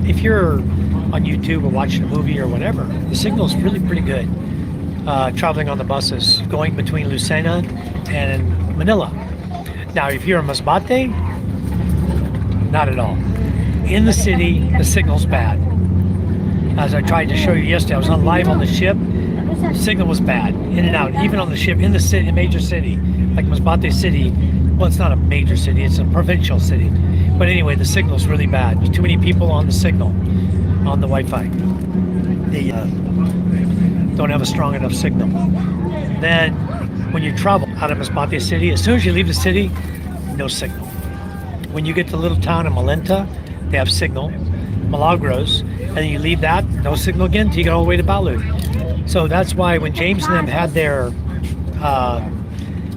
if you're on YouTube or watching a movie or whatever, the signal's really pretty good. Traveling on the buses going between Lucena and Manila. Now, if you're in Masbate, not at all. In the city, the signal's bad. As I tried to show you yesterday, I was on live on the ship. The signal was bad, in and out, even on the ship, in the city, a major city, like Masbate City. Well, it's not a major city, it's a provincial city. But anyway, the signal's really bad. There's too many people on the signal, on the Wi-Fi. They don't have a strong enough signal. Then, when you travel out of Masbate City, as soon as you leave the city, no signal. When you get to the little town of Malenta, they have signal. Milagros, and then you leave that, no signal again till you get all the way to Balut. So that's why when James and them had their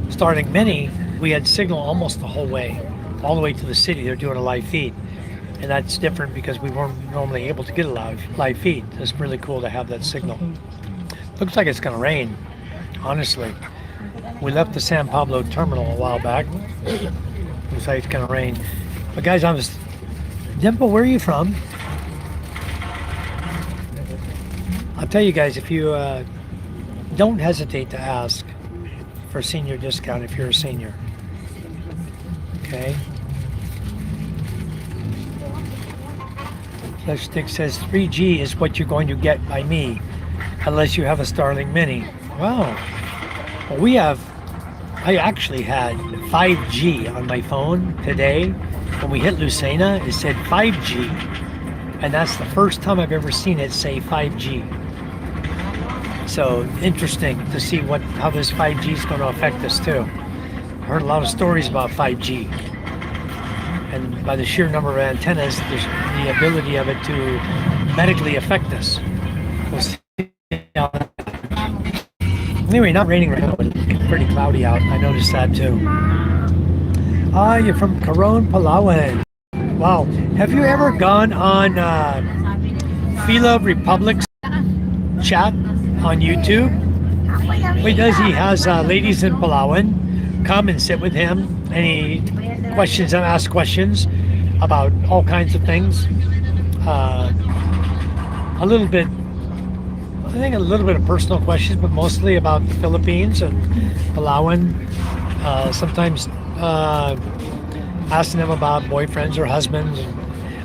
Starlink Mini, we had signal almost the whole way, all the way to the city. They're doing a live feed, and that's different because we weren't normally able to get a live feed. It's really cool to have that signal. Looks like it's gonna rain, honestly. We left the San Pablo terminal a while back. Looks like it's gonna rain. But guys, Dimple, where are you from? I'll tell you guys, if you don't hesitate to ask for senior discount if you're a senior. Okay. Flesh Stick says 3G is what you're going to get by me, unless you have a Starlink Mini. Wow. Well, I actually had 5G on my phone today. When we hit Lucena, it said 5G. And that's the first time I've ever seen it say 5G. So interesting to see how this 5G is going to affect us too. Heard a lot of stories about 5G, and by the sheer number of antennas, there's the ability of it to medically affect us. We'll see how that- Anyway, not raining right now, but it's pretty cloudy out. I noticed that too. Ah, you're from Coron, Palawan. Wow. Have you ever gone on Fila Republic's chat on YouTube? What he does, he has ladies in Palawan come and sit with him, and he asks questions about all kinds of things. A little bit of personal questions, but mostly about the Philippines and Palawan. Sometimes asking them about boyfriends or husbands.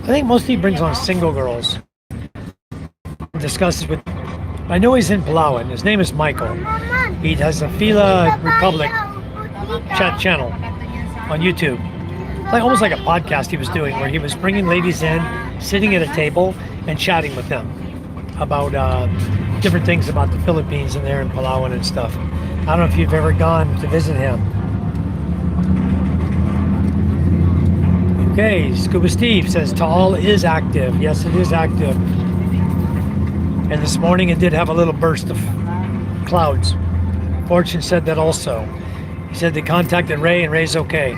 I think mostly he brings on single girls. Discusses with. I know he's in Palawan. His name is Michael. He has a Fila Republic chat channel on YouTube. Like almost like a podcast he was doing, where he was bringing ladies in, sitting at a table, and chatting with them about different things about the Philippines and there in Palawan and stuff. I don't know if you've ever gone to visit him. Okay, Scuba Steve says Taal is active. Yes, it is active. And this morning it did have a little burst of clouds. Fortune said that also. He said they contacted Ray and Ray's okay.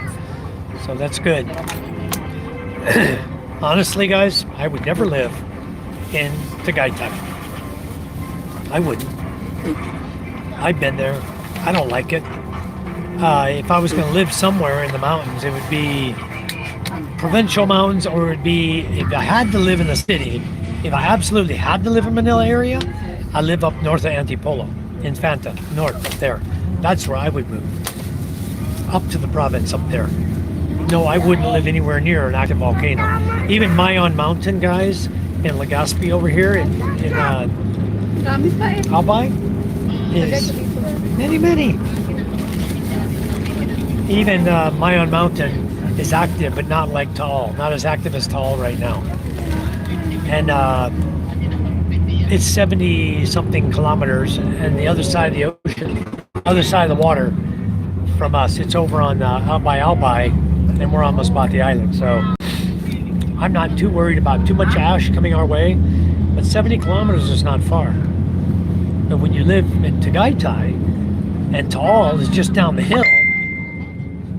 So that's good. Honestly, guys, I would never live in Tagaytay. I wouldn't. I've been there. I don't like it. If I was going to live somewhere in the mountains, it would be provincial mountains, or it would be, if I had to live in the city, if I absolutely had to live in Manila area, I live up north of Antipolo, Infanta, north up there. That's where I would move. Up to the province up there. No, I wouldn't live anywhere near an active volcano. Even Mayon Mountain, guys, in Legazpi over here, in Albay, is many. Even Mayon Mountain is active, but not like Taal. Not as active as Taal right now. And it's 70 something kilometers, and the other side of the ocean, other side of the water from us, it's over on out by Albay, and we're on Masbate Island. So I'm not too worried about too much ash coming our way, but 70 kilometers is not far. But when you live in Tagaytay and Taal is just down the hill,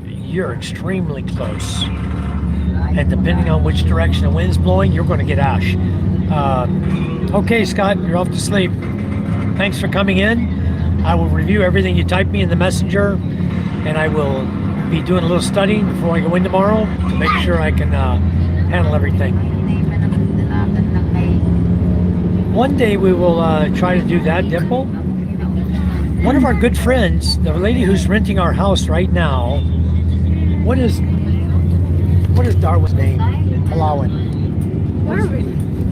you're extremely close. And depending on which direction the wind's blowing, you're going to get ash. Okay, Scott, you're off to sleep. Thanks for coming in. I will review everything you type me in the messenger, and I will be doing a little studying before I go in tomorrow to make sure I can handle everything. One day we will try to do that, Dimple. One of our good friends, the lady who's renting our house right now, what is Darwin's name in Palawan?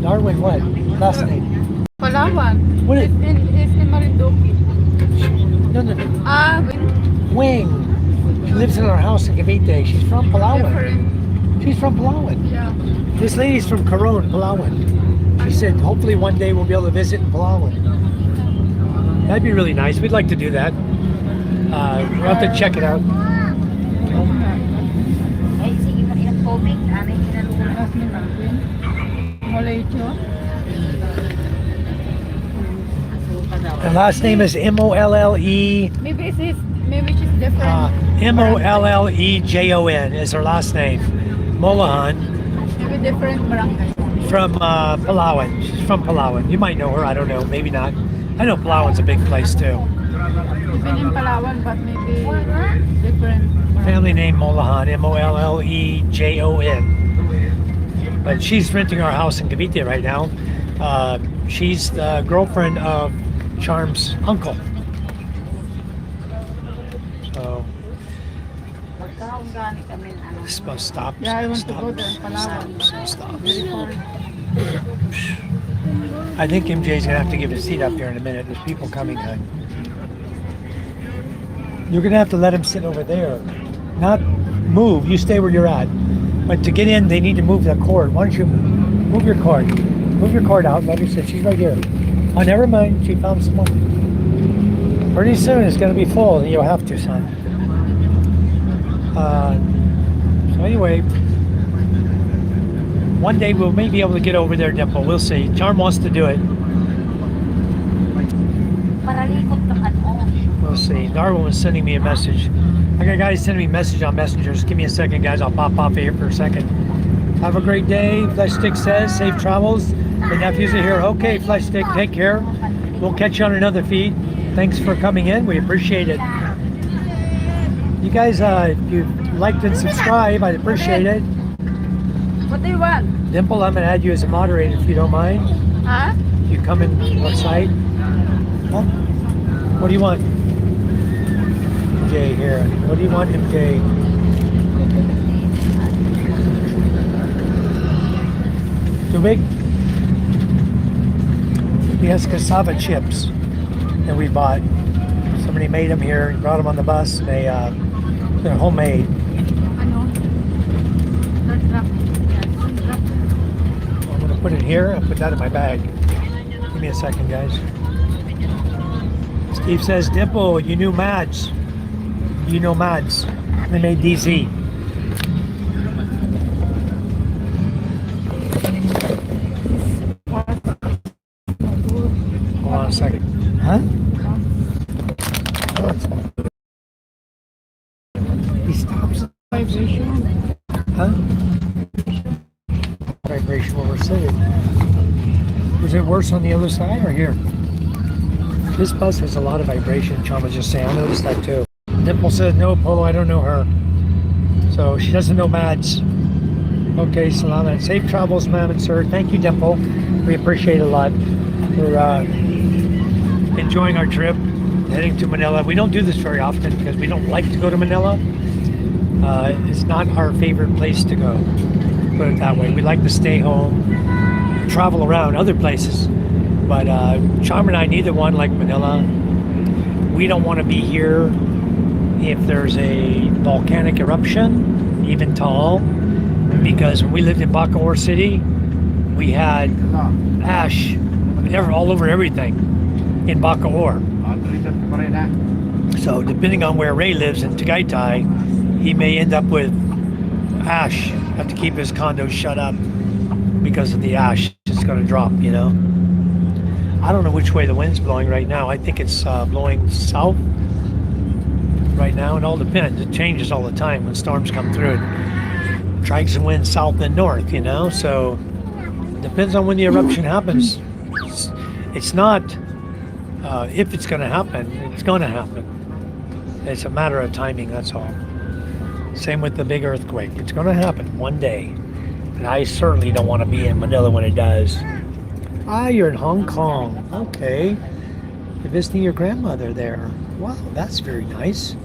Darwin what? Last name? Palawan. What is It's in Marinduque. No. Wing. She lives in our house in Cavite. She's from Palawan. She's from Palawan. Yeah. This lady's from Coron, Palawan. She said hopefully one day we'll be able to visit in Palawan. That'd be really nice. We'd like to do that. We'll have to check it out. The last name is Molle. Maybe she's different. Mollejon is her last name. Molahan. Maybe different barangay. From Palawan. She's from Palawan. You might know her. I don't know. Maybe not. I know Palawan's a big place too. Even in Palawan, but maybe different. Family name Molahan. Mollejon. But she's renting our house in Cavite right now. She's the girlfriend of Charm's uncle. So stop. Yeah, I want to go there in Palawan. Stop. I think MJ's gonna have to give his seat up here in a minute. There's people coming, hon. You're gonna have to let him sit over there. Not move. You stay where you're at. But to get in, they need to move the cord. Why don't you move your cord? Move your cord out. Let her sit. She's right here. Oh, never mind. She found someone. Pretty soon it's going to be full. You'll have to, son. So anyway, one day we'll maybe be able to get over there, Dimple. We'll see. Charm wants to do it. We'll see. Darwin was sending me a message. I got guys sending me a message on Messenger. Just give me a second, guys. I'll pop off here for a second. Have a great day. Flesh Stick says, safe travels. The nephews are here. Okay, Flesh Stick, take care. We'll catch you on another feed. Thanks for coming in. We appreciate it. You guys, if you liked and subscribe, I'd appreciate it. What do you want? Dimple, I'm going to add you as a moderator if you don't mind. Huh? You come in what side? Huh? What do you want? MJ here. What do you want, MJ? Too big? He has cassava chips that we bought. Somebody made them here and brought them on the bus. They're homemade. Ano? I'm gonna put it here. I'll put that in my bag. Give me a second, guys. Steve says, Dimple, you knew Mads. You know Mads. They made DZ. Hold on a second. Huh? He stops vibration. Huh? Vibration where we're sitting. Was it worse on the other side or here? This bus has a lot of vibration, Chum was just saying. I noticed that too. Dimple says, no, Polo, I don't know her. So she doesn't know Mads. Okay, Salamat. Safe travels, ma'am and sir. Thank you, Dimple. We appreciate it a lot. We're enjoying our trip, heading to Manila. We don't do this very often because we don't like to go to Manila. It's not our favorite place to go, put it that way. We like to stay home, travel around other places. But Charm and I, neither one like Manila. We don't want to be here if there's a volcanic eruption, even tall, because when we lived in Bacoor City, we had ash all over everything in Bacoor. So depending on where Ray lives in Tagaytay, he may end up with ash, have to keep his condo shut up because of the ash. It's going to drop, you know. I don't know which way the wind's blowing right now. I think it's blowing south right now. It all depends. It changes all the time when storms come through. It drags the wind south and north, you know. So depends on when the eruption happens. It's not if it's going to happen. It's going to happen. It's a matter of timing. That's all. Same with the big earthquake. It's going to happen one day. And I certainly don't want to be in Manila when it does. Ah, you're in Hong Kong. Okay. You're visiting your grandmother there. Wow, that's very nice.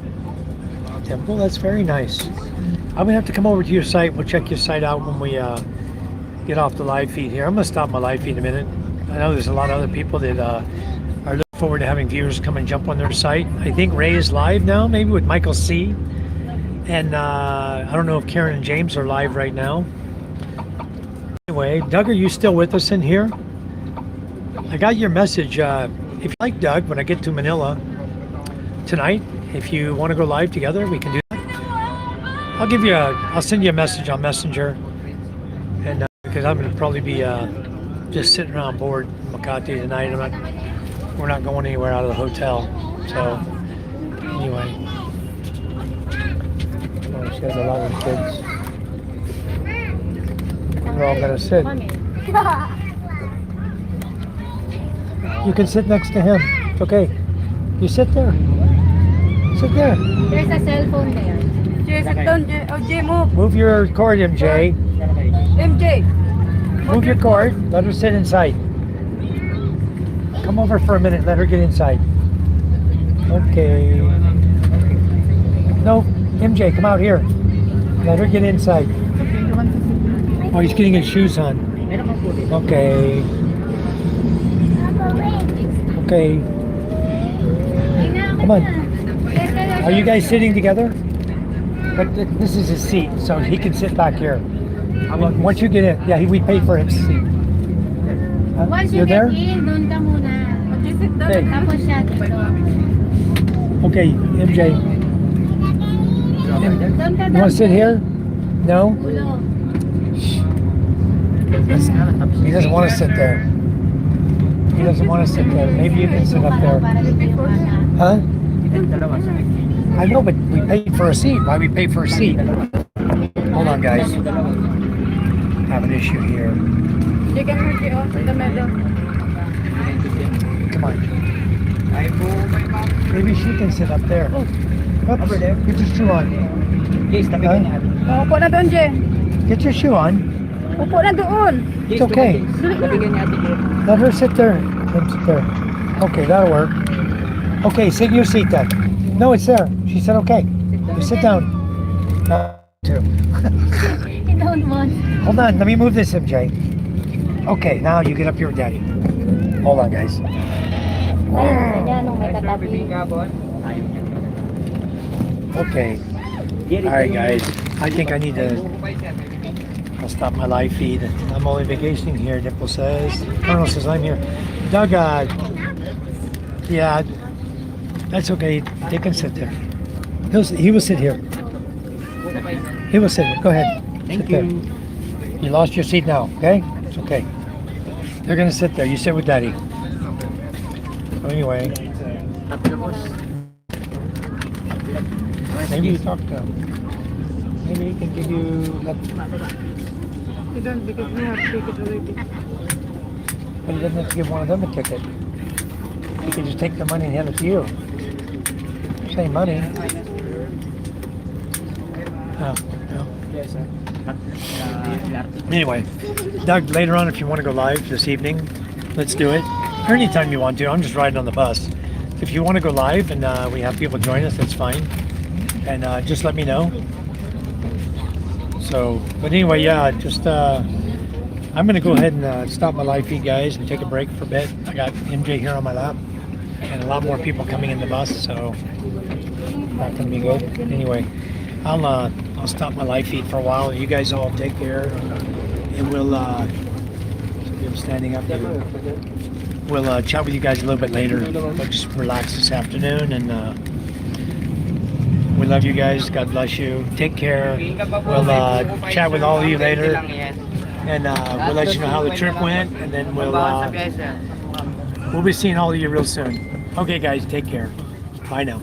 Temple, that's very nice. I'm going to have to come over to your site. We'll check your site out when we get off the live feed here. I'm going to stop my live feed in a minute. I know there's a lot of other people that are looking forward to having viewers come and jump on their site. I think Ray is live now, maybe with Michael C. And I don't know if Karen and James are live right now. Anyway, Doug, are you still with us in here? I got your message. If you like Doug, when I get to Manila tonight, if you want to go live together, we can do that. I'll send you a message on Messenger, and because I'm going to probably be just sitting around bored in Makati tonight. We're not going anywhere out of the hotel. So anyway, oh, she has a lot of kids. We're all going to sit. You can sit next to him. It's okay. You sit there. Sit there. There's a cell phone there. Jay, sit down, Jay. Oh, Jay, move. Move your cord, MJ. MJ. Move your cord. Let her sit inside. Come over for a minute. Let her get inside. Okay. No, MJ, come out here. Let her get inside. Oh, he's getting his shoes on. Okay. Okay. Come on. Are you guys sitting together? But this is his seat, so he can sit back here. Once you get in, yeah, we pay for his seat. Once you You're get there? in, doon ka muna. Jay, sit down. Okay. Tapos siya dito. Okay, MJ. You want to sit here? No? He doesn't want to sit there. He doesn't want to sit there. Maybe you can sit up there. Huh? I know, but we paid for a seat. Why we pay for a seat? Hold on, guys. Have an issue here. You can hurt you in the middle. Come on. Maybe she can sit up there. Oops. Get your shoe on. Huh? Upo na doon, Jen. Get your shoe on. Upo na doon. It's okay. Let her sit there. Let him sit there. Okay, that'll work. Okay, sit in your seat then. No, it's there. She said okay. You sit down. Too. You don't want. Hold on, let me move this, MJ. Okay, now you get up here with Daddy. Hold on, guys. Okay. Alright, guys. I think I need to... I'll stop my live feed. I'm only vacationing here, Dimple says. Colonel says I'm here. Doug, yeah, that's okay. They can sit there. He will sit here. He will sit here. Go ahead. Thank you. You lost your seat now, okay? It's okay. They're gonna sit there. You sit with Daddy. So anyway. Maybe you talk to him. Maybe he can give you... You don't because we have ticket already. But he doesn't have to give one of them a ticket. He can just take the money and hand it to you. Same money. Oh, no. Anyway, Doug, later on if you want to go live this evening, let's do it. Or anytime you want to. I'm just riding on the bus. If you want to go live and we have people join us, that's fine. And just let me know. So, but anyway, yeah, just I'm gonna go ahead and stop my live feed, guys, and take a break for a bit. I got MJ here on my lap, and a lot more people coming in the bus, so that's gonna be good. Anyway, I'll stop my live feed for a while. You guys all take care, and we'll I'm standing up here. We'll chat with you guys a little bit later. We'll just relax this afternoon and. We love you guys. God bless you. Take care. We'll chat with all of you later, and we'll let you know how the trip went, and then we'll be seeing all of you real soon. Okay, guys, take care. Bye now.